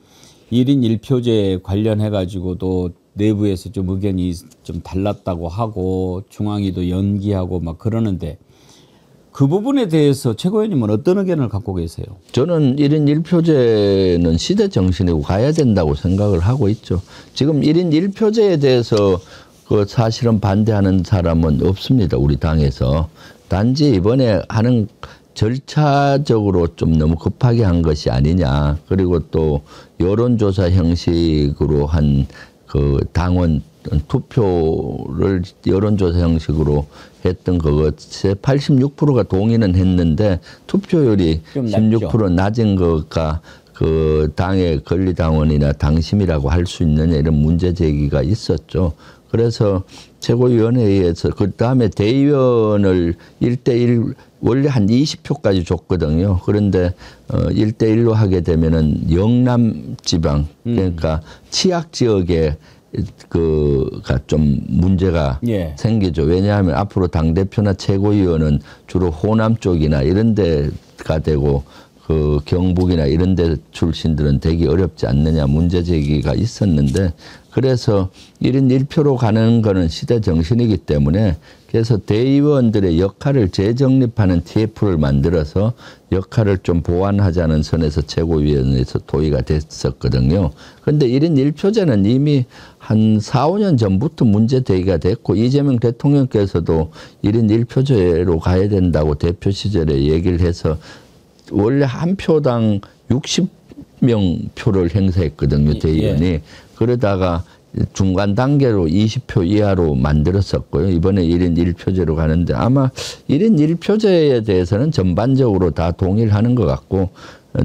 1인 1표제 관련해 가지고도 내부에서 좀 의견이 좀 달랐다고 하고 중앙위도 연기하고 막 그러는데 그 부분에 대해서 최고위원님은 어떤 의견을 갖고 계세요? 저는 1인 1표제는 시대 정신이고 가야 된다고 생각을 하고 있죠. 지금 1인 1표제에 대해서 사실은 반대하는 사람은 없습니다. 우리 당에서. 단지 이번에 하는 절차적으로 좀 너무 급하게 한 것이 아니냐. 그리고 또 여론조사 형식으로 한 당원 투표를 여론조사 형식으로 했던 그것에 86%가 동의는 했는데 투표율이 16% 낮은 것과 당의 권리당원이나 당심이라고 할 수 있느냐 이런 문제 제기가 있었죠. 그래서 최고위원회에서 그다음에 대의원을 1대1 원래 한 20표까지 줬거든요. 그런데 1대1로 하게 되면은 영남 지방 그러니까 치악 지역에 가 좀 문제가 생기죠. 왜냐하면 앞으로 당대표나 최고위원은 주로 호남 쪽이나 이런 데가 되고 경북이나 이런 데 출신들은 되기 어렵지 않느냐 문제 제기가 있었는데 그래서 1인 1표로 가는 거는 시대 정신이기 때문에 그래서 대의원들의 역할을 재정립하는 TF를 만들어서 역할을 좀 보완하자는 선에서 최고위원회에서 토의가 됐었거든요. 그런데 1인 1표제는 이미 한 4, 5년 전부터 문제 제기가 됐고 이재명 대통령께서도 1인 1표제로 가야 된다고 대표 시절에 얘기를 해서 원래 한 표당 60명 표를 행사했거든요, 대의원이. 예. 그러다가 중간 단계로 20표 이하로 만들었었고요. 이번에 1인 1표제로 가는데 아마 1인 1표제에 대해서는 전반적으로 다 동일하는 것 같고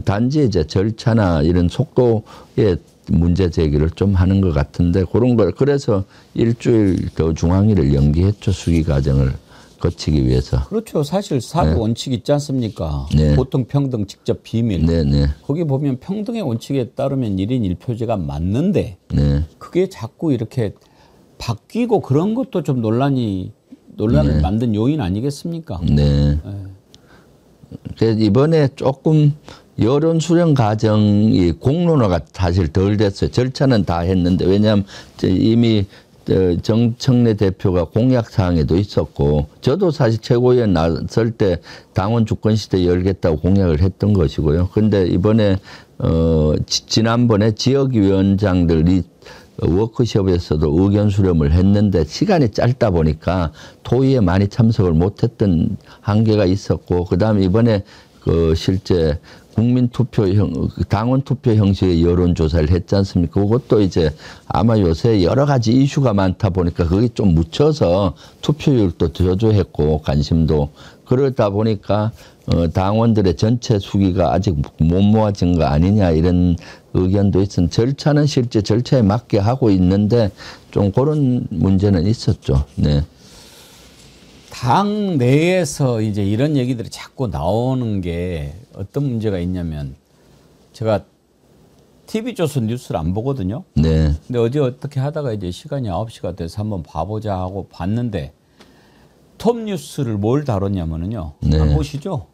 단지 이제 절차나 이런 속도에 문제 제기를 좀 하는 것 같은데 그런 걸 그래서 일주일 더 중앙위를 연기했죠. 수기 과정을 거치기 위해서. 그렇죠. 사실 사회 네. 원칙 있지 않습니까? 네. 보통 평등, 직접 비밀. 네, 네. 거기 보면 평등의 원칙에 따르면 1인 1표제가 맞는데 네. 그게 자꾸 이렇게 바뀌고 그런 것도 좀 논란을 네. 만든 요인 아니겠습니까? 네. 그래서 이번에 조금 여론 수렴 과정이 공론화가 사실 덜 됐어요. 절차는 다 했는데 왜냐하면 이미 정청래 대표가 공약 사항에도 있었고 저도 사실 최고위원 나설 때 당원 주권시대 열겠다고 공약을 했던 것이고요. 그런데 이번에 지난번에 지역위원장들이 워크숍에서도 의견 수렴을 했는데 시간이 짧다 보니까 토의에 많이 참석을 못했던 한계가 있었고 그다음에 이번에 실제 당원 투표 형식의 여론조사를 했지 않습니까? 그것도 이제 아마 요새 여러 가지 이슈가 많다 보니까 그게 좀 묻혀서 투표율도 저조했고 관심도 그러다 보니까 당원들의 전체 수기가 아직 못 모아진 거 아니냐 이런 의견도 있은 절차는 실제 절차에 맞게 하고 있는데 좀 그런 문제는 있었죠. 네. 당 내에서 이제 이런 얘기들이 자꾸 나오는 게 어떤 문제가 있냐면 제가 TV조선 뉴스를 안 보거든요. 네. 근데 어제 어떻게 하다가 이제 시간이 9시가 돼서 한번 봐보자 하고 봤는데 톱 뉴스를 뭘 다뤘냐면요. 네. 안 보시죠?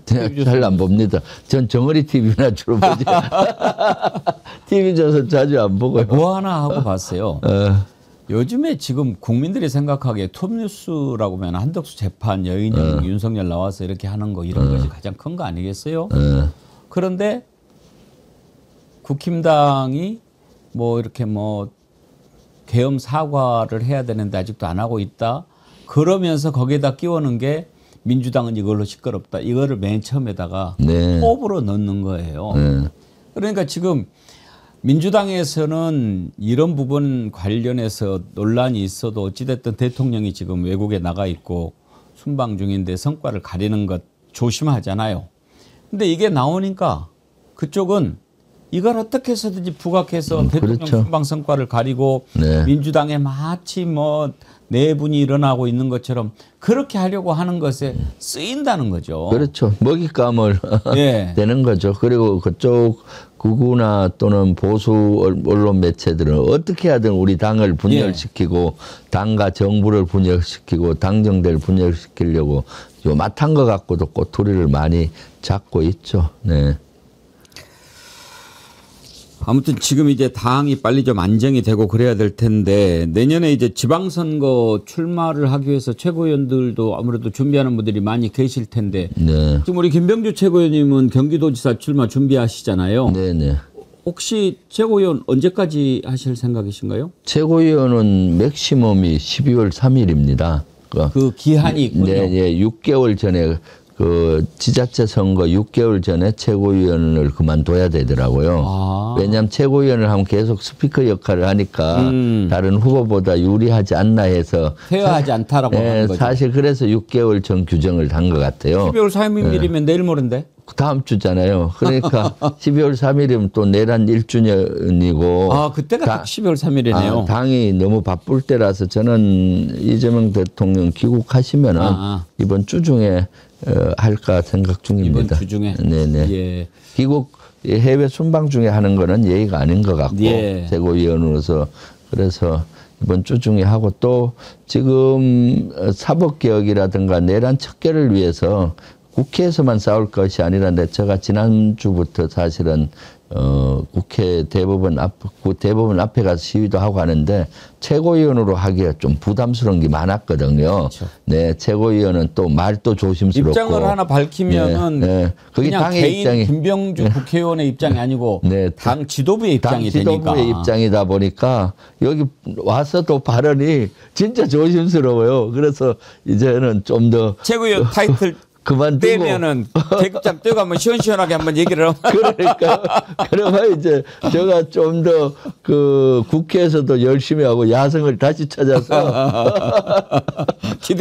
잘 안 봅니다. 전 정어리 TV나 주로 보지. TV조선 자주 안 보고요. 뭐 하나 하고 봤어요. 요즘에 지금 국민들이 생각하기에 톱뉴스라고 하면 한덕수 재판, 여인영, 윤석열 나와서 이렇게 하는 거 이런 것이 가장 큰 거 아니겠어요? 그런데 국힘당이 뭐 이렇게 뭐 계엄 사과를 해야 되는데 아직도 안 하고 있다. 그러면서 거기에다 끼워넣은 게 민주당은 이걸로 시끄럽다. 이거를 맨 처음에다가 네. 호흡으로 넣는 거예요. 그러니까 지금 민주당에서는 이런 부분 관련해서 논란이 있어도 어찌됐든 대통령이 지금 외국에 나가 있고 순방 중인데 성과를 가리는 것 조심하잖아요. 근데 이게 나오니까 그쪽은 이걸 어떻게 해서든지 부각해서 대통령 그렇죠. 순방 성과를 가리고 네. 민주당에 마치 뭐 내분이 일어나고 있는 것처럼 그렇게 하려고 하는 것에 쓰인다는 거죠. 그렇죠. 먹잇감을 예. 되는 거죠. 그리고 그쪽 극우나 또는 보수 언론 매체들은 어떻게 하든 우리 당을 분열시키고 당과 정부를 분열시키고 당정대를 분열시키려고 요맡한 것 갖고도 꼬투리를 많이 잡고 있죠. 네. 아무튼 지금 이제 당이 빨리 좀 안정이 되고 그래야 될 텐데 내년에 이제 지방선거 출마를 하기 위해서 최고위원들도 아무래도 준비하는 분들이 많이 계실 텐데 네. 지금 우리 김병주 최고위원님은 경기도지사 출마 준비하시잖아요. 네네. 혹시 최고위원 언제까지 하실 생각이신가요? 최고위원은 맥시멈이 12월 3일입니다. 그 기한이 있군요. 네, 예, 6개월 전에 그 지자체 선거 6개월 전에 최고위원을 그만둬야 되더라고요. 왜냐하면 최고위원을 하면 계속 스피커 역할을 하니까 다른 후보보다 유리하지 않나 해서 페어하지 않다라고 하는 거죠. 사실 그래서 6개월 전 규정을 단 것 같아요. 12월 3일이면 내일 모레인데? 다음 주잖아요. 그러니까 12월 3일이면 또 내란 1주년이고. 아, 그때가 12월 3일이네요. 당이 너무 바쁠 때라서 저는 이재명 대통령 귀국하시면은 이번 주 중에 할까 생각 중입니다. 이번 주 중에? 네네. 예. 귀국 해외 순방 중에 하는 거는 예의가 아닌 것 같고. 예. 최고위원으로서. 그래서 이번 주 중에 하고 또 지금 사법개혁이라든가 내란 척결을 위해서 국회에서만 싸울 것이 아니라 제가 지난주부터 사실은 국회 대법원 앞에 가서 시위도 하고 하는데 최고위원으로 하기가 좀 부담스러운 게 많았거든요. 그렇죠. 네, 최고위원은 또 말도 조심스럽고 입장을 하나 밝히면은 네. 그게 그냥 당의 개인 입장이 김병주 국회의원의 입장이 아니고 네. 당 지도부의 입장이 당 지도부의 되니까. 입장이다 보니까 여기 와서도 발언이 진짜 조심스러워요. 그래서 이제는 좀 더 최고위원 타이틀 그만두고 떼면은 계급장 떼고 한번 시원시원하게 한번 얘기를 하면 그러니까 그러면 이제 제가 좀 더 그 국회에서도 열심히 하고 야성을 다시 찾아서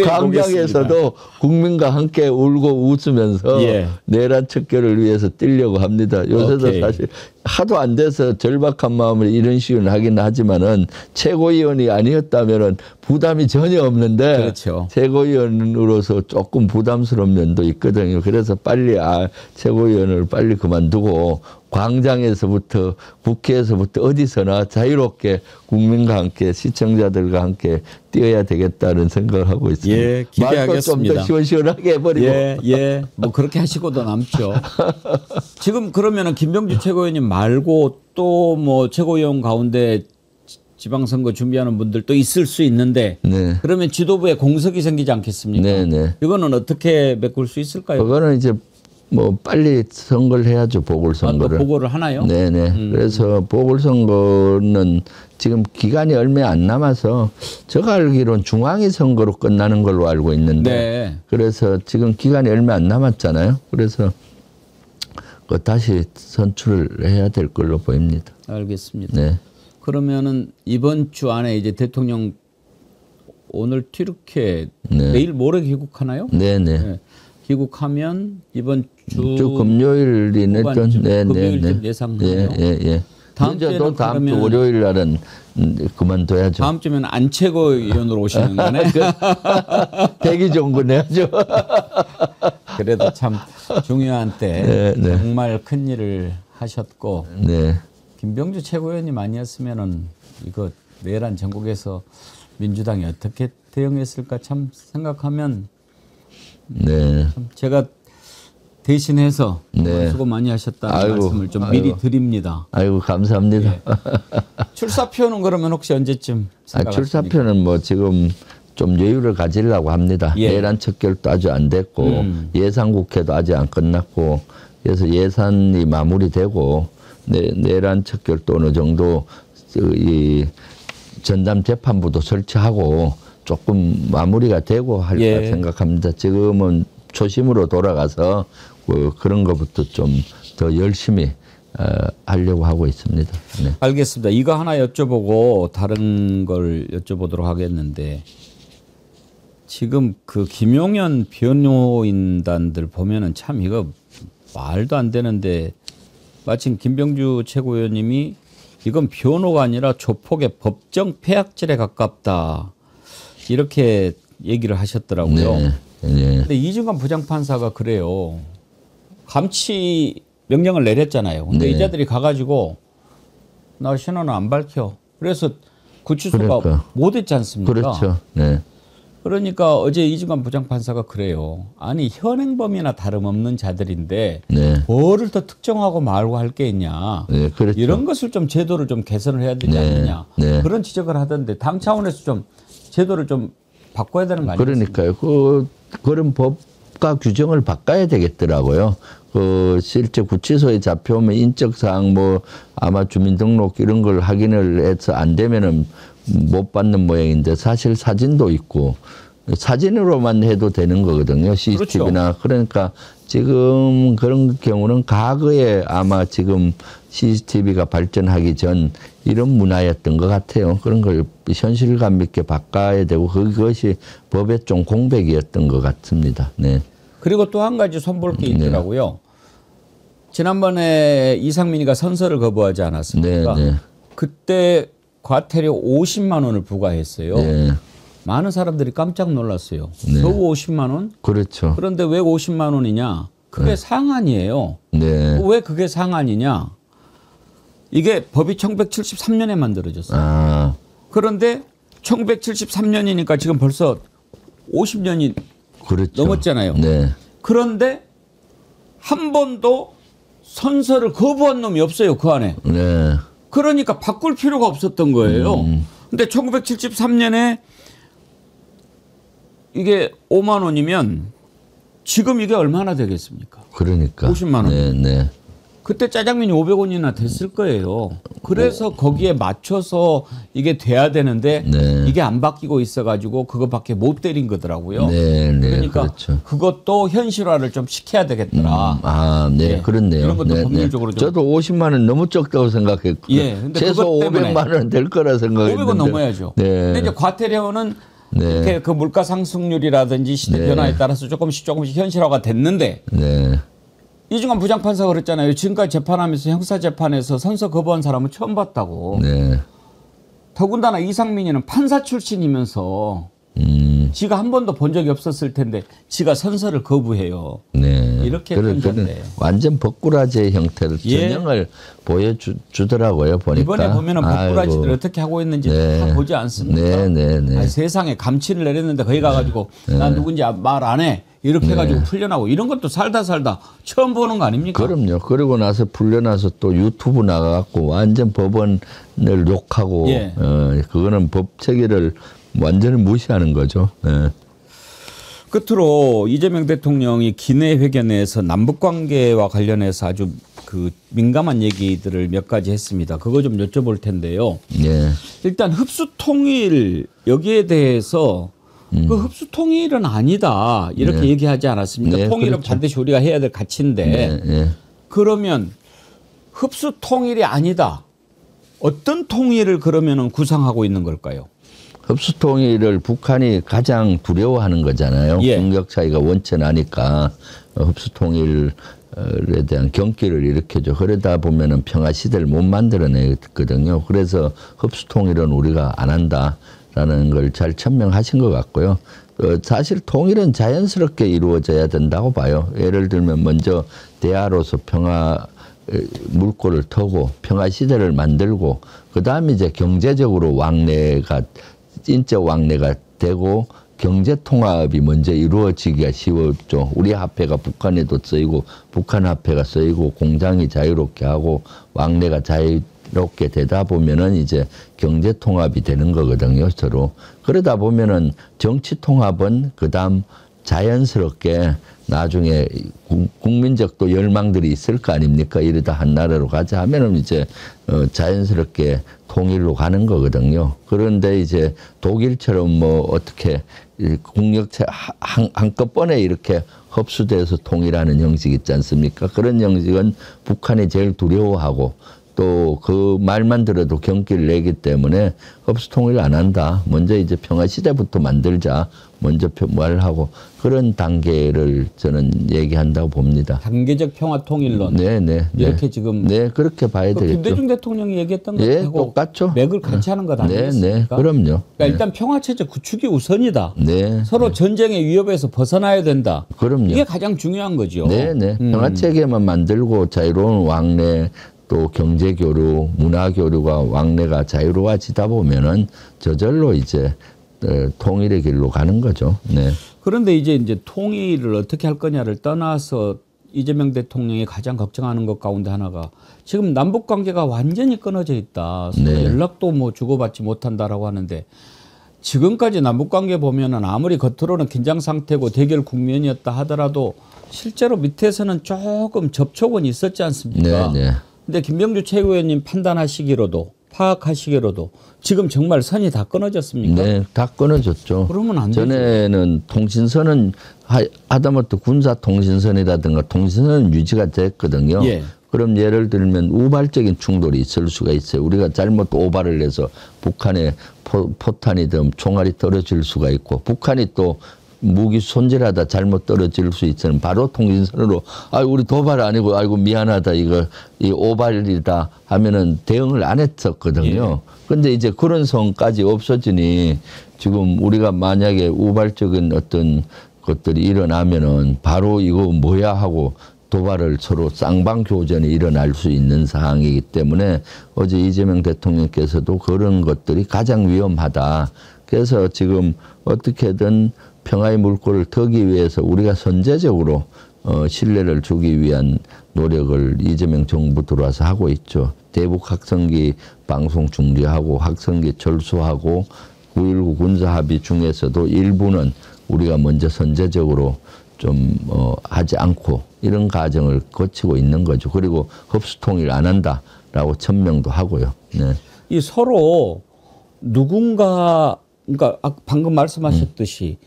광장에서도 국민과 함께 울고 웃으면서 예. 내란 척결을 위해서 뛰려고 합니다. 요새도 오케이. 사실 하도 안 돼서 절박한 마음을 이런 식으로 하긴 하지만은 최고위원이 아니었다면은 부담이 전혀 없는데 그렇죠. 최고위원으로서 조금 부담스러운 면도 있거든요. 그래서 빨리 최고위원을 빨리 그만두고 광장에서부터 국회에서부터 어디서나 자유롭게 국민과 함께 시청자들과 함께 뛰어야 되겠다는 생각을 하고 있습니다. 예, 기대하겠습니다. 좀 더 시원시원하게 해버리고. 예. 뭐 그렇게 하시고도 남죠. 지금 그러면은 김병주 최고위원님 말고 또 뭐 최고위원 가운데 지방선거 준비하는 분들도 있을 수 있는데 네. 그러면 지도부에 공석이 생기지 않겠습니까? 네. 이거는 어떻게 메꿀 수 있을까요? 그거는 이제 뭐 빨리 선거를 해야죠. 보궐선거를. 보고를 하나요? 네네. 그래서 보궐선거는 지금 기간이 얼마 안 남아서 제가 알기로는 중앙위 선거로 끝나는 걸로 알고 있는데 네. 그래서 지금 기간이 얼마 안 남았잖아요. 그래서 다시 선출을 해야 될 걸로 보입니다. 알겠습니다. 네. 그러면은 이번 주 안에 이제 대통령 오늘 튀르키예 네. 내일 모레 귀국하나요? 네네. 네. 귀국하면 이번 주 금요일이네. 금요일쯤 예상하나요? 예. 다음 주에도 주에는 다음 주 그러면 월요일 날은 그만둬야죠. 다음 주면 안채고 의원으로 오시는 거네. 대기 정군 해야죠. 그래도 참 중요한 때 네. 정말 큰 일을 하셨고 네. 김병주 최고위원님 아니었으면은 이거 내란 전국에서 민주당이 어떻게 대응했을까 참 생각하면 네. 참 제가 대신해서 네. 수고 많이 하셨다는 말씀을 좀 미리 드립니다. 아이고 감사합니다. 예. 출사표는 그러면 혹시 언제쯤 생각하십니까? 출사표는 뭐 지금 좀 여유를 가지려고 합니다. 예. 내란 척결도 아직 안 됐고 예산국회도 아직 안 끝났고 그래서 예산이 마무리되고 내란 척결도 어느 정도 이 전담 재판부도 설치하고 조금 마무리가 되고 할까 예. 생각합니다. 지금은 초심으로 돌아가서 그런 것부터 좀 더 열심히 하려고 하고 있습니다. 네. 알겠습니다. 이거 하나 여쭤보고 다른 걸 여쭤보도록 하겠는데 지금 그 김용현 변호인단들 보면은 참 이거 말도 안 되는데 마침 김병주 최고위원님이 이건 변호가 아니라 조폭의 법정 폐악질에 가깝다 이렇게 얘기를 하셨더라고요. 네. 근데 이중관 부장판사가 그래요. 감치 명령을 내렸잖아요. 근데 네. 이자들이 가가지고 나 신원을 안 밝혀. 그래서 구치소가 그러니까. 못했지 않습니까? 그렇죠. 네. 그러니까 어제 이중관 부장판사가 그래요. 아니 현행범이나 다름없는 자들인데 네. 뭐를 더 특정하고 말고 할 게 있냐. 네, 그렇죠. 이런 것을 좀 제도를 좀 개선을 해야 되지 네. 않느냐. 네. 그런 지적을 하던데 당 차원에서 좀 제도를 좀 바꿔야 되는 거 아니겠습니까? 그러니까요. 그런 법과 규정을 바꿔야 되겠더라고요. 실제 구치소에 잡혀오면 인적사항 아마 주민등록 이런 걸 확인을 해서 안 되면은 못 받는 모양인데 사실 사진도 있고 사진으로만 해도 되는 거거든요. CCTV나. 그러니까 지금 그런 경우는 과거에 아마 지금 CCTV가 발전하기 전 이런 문화였던 것 같아요. 그런 걸 현실감 있게 바꿔야 되고 그것이 법의 좀 공백이었던 것 같습니다. 네. 그리고 또 한 가지 손볼 게 있더라고요. 지난번에 이상민이가 선서를 거부하지 않았습니까? 네. 그때 과태료 50만 원을 부과했어요. 네. 많은 사람들이 깜짝 놀랐어요. 네. 겨우 50만 원? 그렇죠. 그런데 왜 50만 원이냐? 그게 상한이에요. 네. 왜 그게 상한이냐? 이게 법이 1973년에 만들어졌어요. 그런데 1973년이니까 지금 벌써 50년이 그렇죠. 넘었잖아요. 네. 그런데 한 번도 선서를 거부한 놈이 없어요. 그 안에. 네. 그러니까 바꿀 필요가 없었던 거예요. 근데 1973년에 이게 5만 원이면 지금 이게 얼마나 되겠습니까? 그러니까. 50만 원. 네. 그때 짜장면이 500원이나 됐을 거예요. 그래서 거기에 맞춰서 이게 돼야 되는데 이게 안 바뀌고 있어가지고 그것밖에 못 때린 거더라고요. 그러니까 그렇죠. 그것도 현실화를 좀 시켜야 되겠더라. 그렇네요. 이런 것도 법률적으로 좀. 저도 50만 원 너무 적다고 생각했거든요. 근데 최소 500만 원 될 거라 생각했는데. 500원 넘어야죠. 근데 이제 과태료는 이렇게 그 물가 상승률이라든지 시대 변화에 따라서 조금씩 현실화가 됐는데 이중환 부장판사가 그랬잖아요. 지금까지 재판하면서 형사재판에서 선서 거부한 사람은 처음 봤다고. 더군다나 이상민이는 판사 출신이면서 지가 한 번도 본 적이 없었을 텐데 지가 선서를 거부해요. 이렇게 판사인데. 완전 법꾸라지의 형태를 전형을 보여주더라고요. 보니까. 이번에 보면은 법꾸라지들 어떻게 하고 있는지 다 보지 않습니까? 아니, 세상에 감치를 내렸는데 거기 가가지고 난 누군지 말 안 해. 이렇게 해가지고 풀려나고 이런 것도 살다 처음 보는 거 아닙니까? 그럼요. 그러고 나서 풀려나서 또 유튜브 나가갖고 완전 법원을 욕하고 그거는 법 체계를 완전히 무시하는 거죠. 끝으로 이재명 대통령이 기내회견에서 남북관계와 관련해서 아주 그 민감한 얘기들을 몇 가지 했습니다. 그거 좀 여쭤볼 텐데요. 일단 흡수통일 여기에 대해서 그 흡수통일은 아니다 이렇게 얘기하지 않았습니까? 통일은 그렇죠. 반드시 우리가 해야 될 가치인데 그러면 흡수통일이 아니다. 어떤 통일을 그러면은 구상하고 있는 걸까요? 흡수통일을 북한이 가장 두려워하는 거잖아요. 국력 차이가 원체 나니까 흡수통일에 대한 경기를 일으켜줘. 그러다 보면은 평화 시대를 못 만들어내거든요. 그래서 흡수통일은 우리가 안 한다라는 걸 잘 천명하신 것 같고요. 사실 통일은 자연스럽게 이루어져야 된다고 봐요. 예를 들면 먼저 대화로서 평화 물꼬를 터고 평화 시대를 만들고 그다음에 이제 경제적으로 왕래가 진짜 왕래가 되고 경제 통합이 먼저 이루어지기가 쉬웠죠. 우리 화폐가 북한에도 쓰이고 북한 화폐가 쓰이고 공장이 자유롭게 하고 왕래가 자유롭게 되다 보면은 이제 경제 통합이 되는 거거든요, 서로. 그러다 보면은 정치 통합은 그다음 자연스럽게 나중에 국민적 또 열망들이 있을 거 아닙니까? 이러다 한 나라로 가자 하면은 이제 자연스럽게 통일로 가는 거거든요. 그런데 이제 독일처럼 뭐 어떻게 국력체 한꺼번에 이렇게 흡수돼서 통일하는 형식 있지 않습니까? 그런 형식은 북한이 제일 두려워하고 또 그 말만 들어도 경기를 내기 때문에 흡수 통일 안 한다. 먼저 이제 평화 시대부터 만들자. 먼저 말하고 그런 단계를 저는 얘기한다고 봅니다. 단계적 평화 통일론. 이렇게 지금 그렇게 봐야 되겠죠. 김대중 대통령이 얘기했던 것하고 똑같죠. 맥을 같이 하는 것 아니겠습니까? 그럼요. 그러니까 일단 평화 체제 구축이 우선이다. 서로 전쟁의 위협에서 벗어나야 된다. 그럼요. 이게 가장 중요한 거죠. 평화 체계만 만들고 자유로운 왕래 또 경제 교류, 문화 교류가 왕래가 자유로워지다 보면은 저절로 이제 통일의 길로 가는 거죠. 그런데 이제 통일을 어떻게 할 거냐를 떠나서 이재명 대통령이 가장 걱정하는 것 가운데 하나가 지금 남북 관계가 완전히 끊어져 있다. 연락도 뭐 주고받지 못한다라고 하는데 지금까지 남북 관계 보면은 아무리 겉으로는 긴장 상태고 대결 국면이었다 하더라도 실제로 밑에서는 조금 접촉은 있었지 않습니까? 근데 김병주 최고위원님 판단하시기로도 파악하시기로도 지금 정말 선이 다 끊어졌습니까? 다 끊어졌죠. 그러면 안 되죠. 전에는 통신선은 하다못해 군사 통신선이라든가 통신선은 유지가 됐거든요. 그럼 예를 들면 우발적인 충돌이 있을 수가 있어요. 우리가 잘못 오발을 해서 북한에 포탄이든 총알이 떨어질 수가 있고 북한이 또 무기 손질하다 잘못 떨어질 수 있으면 바로 통신선으로 우리 도발 아니고 아이고 미안하다 이거 이 오발이다 하면은 대응을 안 했었거든요. 근데 이제 그런 성까지 없어지니 지금 우리가 만약에 우발적인 어떤 것들이 일어나면은 바로 이거 뭐야 하고 도발을 서로 쌍방 교전이 일어날 수 있는 상황이기 때문에 어제 이재명 대통령께서도 그런 것들이 가장 위험하다. 그래서 지금 어떻게든 평화의 물꼬를 터기 위해서 우리가 선제적으로 신뢰를 주기 위한 노력을 이재명 정부 들어와서 하고 있죠. 대북 학성기 방송 중지하고 학성기 철수하고 9.19 군사합의 중에서도 일부는 우리가 먼저 선제적으로 좀 하지 않고 이런 과정을 거치고 있는 거죠. 그리고 흡수 통일 안 한다라고 천명도 하고요. 네. 이 서로 누군가 그러니까 방금 말씀하셨듯이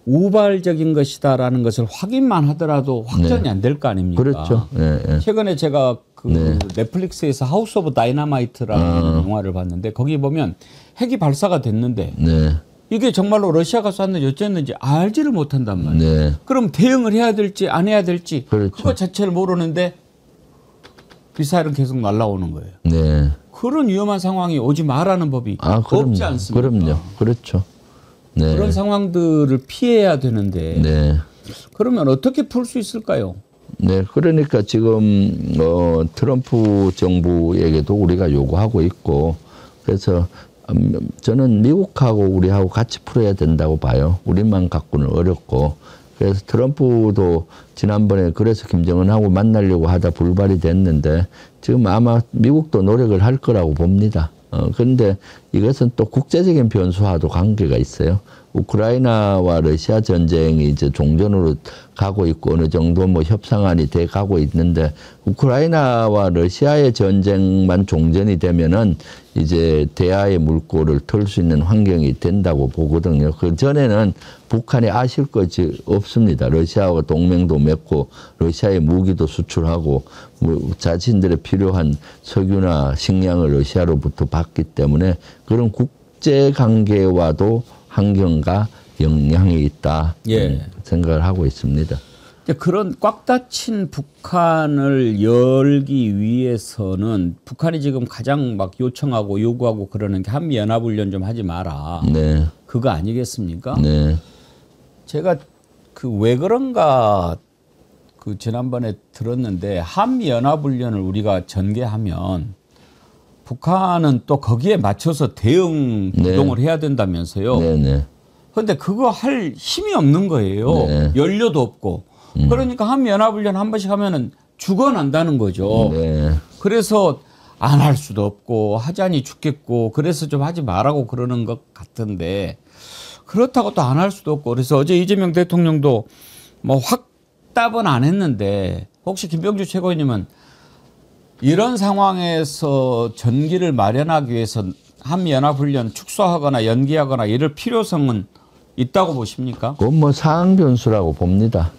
우발적인 것이다라는 것을 확인만 하더라도 확정이 안 될 거 아닙니까? 그렇죠. 최근에 제가 그 넷플릭스에서 하우스 오브 다이너마이트라는 영화를 봤는데 거기 보면 핵이 발사가 됐는데 이게 정말로 러시아가 쐈는지 어쨌는지 알지를 못한단 말이에요. 그럼 대응을 해야 될지 안 해야 될지 그거 자체를 모르는데 미사일은 계속 날아오는 거예요. 그런 위험한 상황이 오지 말라는 법이 없지 않습니까? 그럼요. 그렇죠. 그런 상황들을 피해야 되는데 그러면 어떻게 풀 수 있을까요? 네, 그러니까 지금 트럼프 정부에게도 우리가 요구하고 있고 그래서 저는 미국하고 우리하고 같이 풀어야 된다고 봐요. 우리만 갖고는 어렵고 그래서 트럼프도 지난번에 그래서 김정은하고 만나려고 하다 불발이 됐는데 지금 아마 미국도 노력을 할 거라고 봅니다. 그런데 이것은 또 국제적인 변수와도 관계가 있어요. 우크라이나와 러시아 전쟁이 이제 종전으로 가고 있고 어느 정도 뭐 협상안이 돼 가고 있는데 우크라이나와 러시아의 전쟁만 종전이 되면은 이제 대화의 물꼬를 틀 수 있는 환경이 된다고 보거든요. 그 전에는 북한이 아실 것이 없습니다. 러시아와 동맹도 맺고 러시아의 무기도 수출하고 자신들의 필요한 석유나 식량을 러시아로부터 받기 때문에 그런 국제 관계와도 환경과 영향이 있다 생각을 하고 있습니다. 그런 꽉 닫힌 북한을 열기 위해서는 북한이 지금 가장 막 요청하고 요구하고 그러는 게 한미연합훈련 좀 하지 마라. 그거 아니겠습니까? 제가 그 왜 그런가 그 지난번에 들었는데 한미연합훈련을 우리가 전개하면 북한은 또 거기에 맞춰서 대응 구동을 해야 된다면서요. 그런데 그거 할 힘이 없는 거예요. 연료도 없고. 그러니까 한미연합훈련 한 번씩 하면은 죽어난다는 거죠. 그래서 안 할 수도 없고 하자니 죽겠고 그래서 좀 하지 말라고 그러는 것 같은데 그렇다고 또 안 할 수도 없고 그래서 어제 이재명 대통령도 뭐 확답은 안 했는데 혹시 김병주 최고위원님은 이런 상황에서 전기를 마련하기 위해서 한미연합훈련 축소하거나 연기하거나 이럴 필요성은 있다고 보십니까? 그건 뭐 상황 변수라고 봅니다.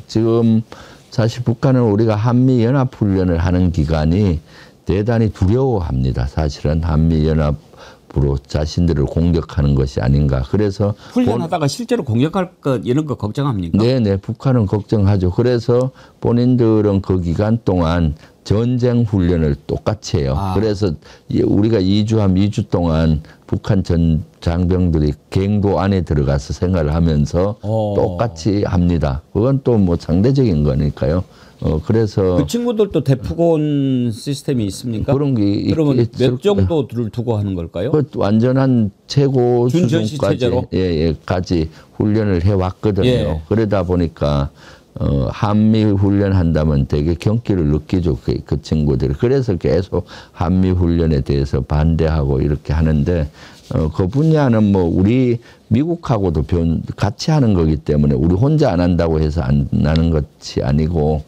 지금 사실 북한은 우리가 한미연합훈련을 하는 기간이 대단히 두려워합니다. 사실은 한미연합으로 자신들을 공격하는 것이 아닌가. 그래서 훈련하다가 실제로 공격할 것 이런 거 걱정합니까? 네네, 북한은 걱정하죠. 그래서 본인들은 그 기간 동안 전쟁 훈련을 똑같이 해요. 그래서 우리가 2주 동안 북한 전 장병들이 갱도 안에 들어가서 생활을 하면서 똑같이 합니다. 그건 또 뭐 상대적인 거니까요. 그래서 그 친구들도 대포곤 시스템이 있습니까? 그런 게 그러면 몇 정도를 두고 하는 걸까요? 그 완전한 최고 준전시 수준까지 체제로? 까지 훈련을 해왔거든요. 그러다 보니까 한미 훈련 한다면 되게 경기를 느끼죠. 그 친구들이. 그래서 계속 한미 훈련에 대해서 반대하고 이렇게 하는데 그 분야는 뭐 우리 미국하고도 같이 하는 거기 때문에 우리 혼자 안 한다고 해서 안 하는 것이 아니고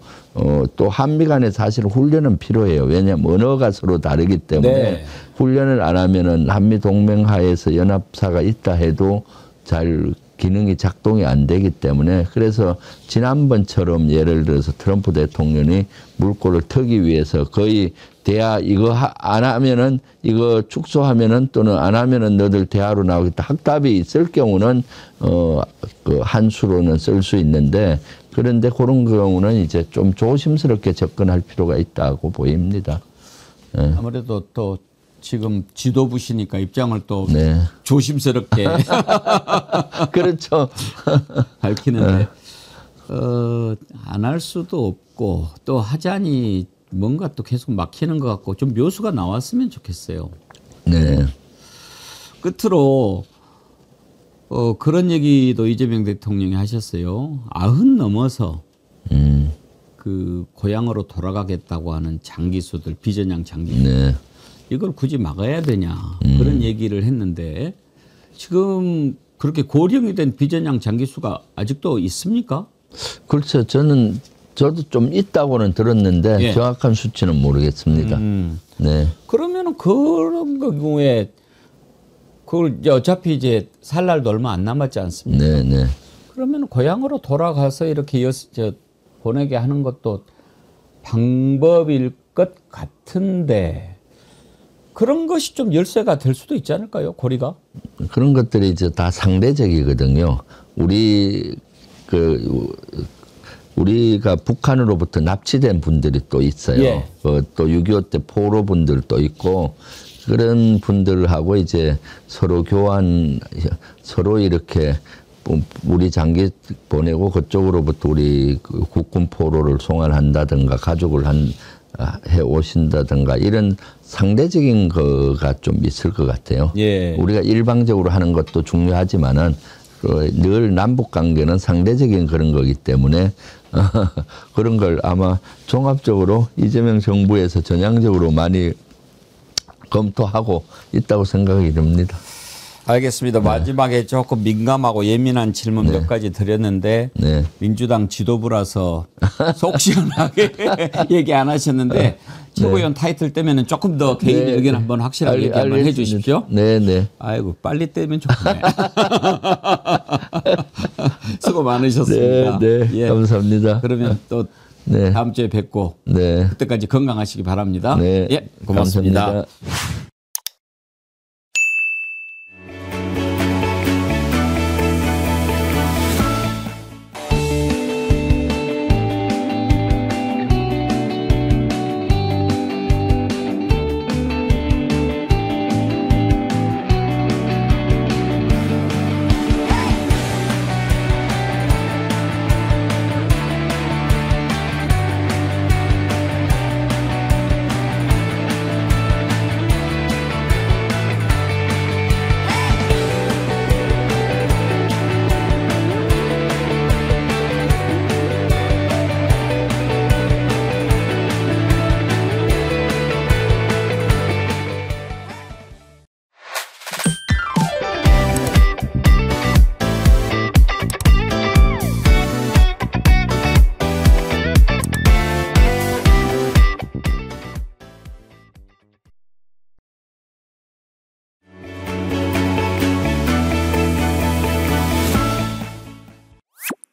또 한미 간에 사실 훈련은 필요해요. 왜냐하면 언어가 서로 다르기 때문에 훈련을 안 하면은 한미 동맹 하에서 연합사가 있다 해도 잘 기능이 작동이 안 되기 때문에 그래서 지난번처럼 예를 들어서 트럼프 대통령이 물꼬를 트기 위해서 거의 대화 이거 안 하면은 이거 축소하면은 또는 안 하면은 너들 대화로 나오겠다 확답이 있을 경우는 그 한수로는 쓸 수 있는데 그런데 그런 경우는 이제 좀 조심스럽게 접근할 필요가 있다고 보입니다. 아무래도 또 지금 지도부시니까 입장을 또 조심스럽게 그렇죠. 밝히는데 안 할 수도 없고 또 하자니 뭔가 또 계속 막히는 것 같고 좀 묘수가 나왔으면 좋겠어요. 끝으로 그런 얘기도 이재명 대통령이 하셨어요. 90 넘어서 그 고향으로 돌아가겠다고 하는 장기수들 비전향 장기수들 이걸 굳이 막아야 되냐 그런 얘기를 했는데 지금 그렇게 고령이 된 비전향 장기수가 아직도 있습니까? 그렇죠. 저는 저도 좀 있다고는 들었는데 예. 정확한 수치는 모르겠습니다. 네. 그러면은 그런 경우에 그걸 이제 어차피 이제 살 날도 얼마 안 남았지 않습니까? 네, 네. 그러면 고향으로 돌아가서 이렇게 보내게 하는 것도 방법일 것 같은데 그런 것이 좀 열쇠가 될 수도 있지 않을까요? 고리가? 그런 것들이 이제 다 상대적이거든요. 우리가 북한으로부터 납치된 분들이 또 있어요. 예. 또 6.25 때 포로 분들도 있고 그런 분들하고 이제 서로 서로 이렇게 우리 장기 보내고 그쪽으로부터 우리 국군 포로를 송환한다든가 가족을 해 오신다든가 이런 상대적인 거가 좀 있을 것 같아요. 예. 우리가 일방적으로 하는 것도 중요하지만은 늘 남북 관계는 상대적인 그런 거기 때문에 그런 걸 아마 종합적으로 이재명 정부에서 전향적으로 많이 검토하고 있다고 생각이 듭니다. 알겠습니다. 마지막에 조금 민감하고 예민한 질문 몇 가지 드렸는데 민주당 지도부라서 속 시원하게 얘기 안 하셨는데 최고위원 타이틀 때면은 조금 더 개인 의견 한번 확실하게 얘기 한번 해 주십시오. 네. 아이고 빨리 떼면 좋겠네. 수고 많으셨습니다. 네. 예. 감사합니다. 그러면 또 다음 주에 뵙고 그때까지 건강하시기 바랍니다. 네. 예, 고맙습니다. 감사합니다.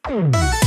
Thank you.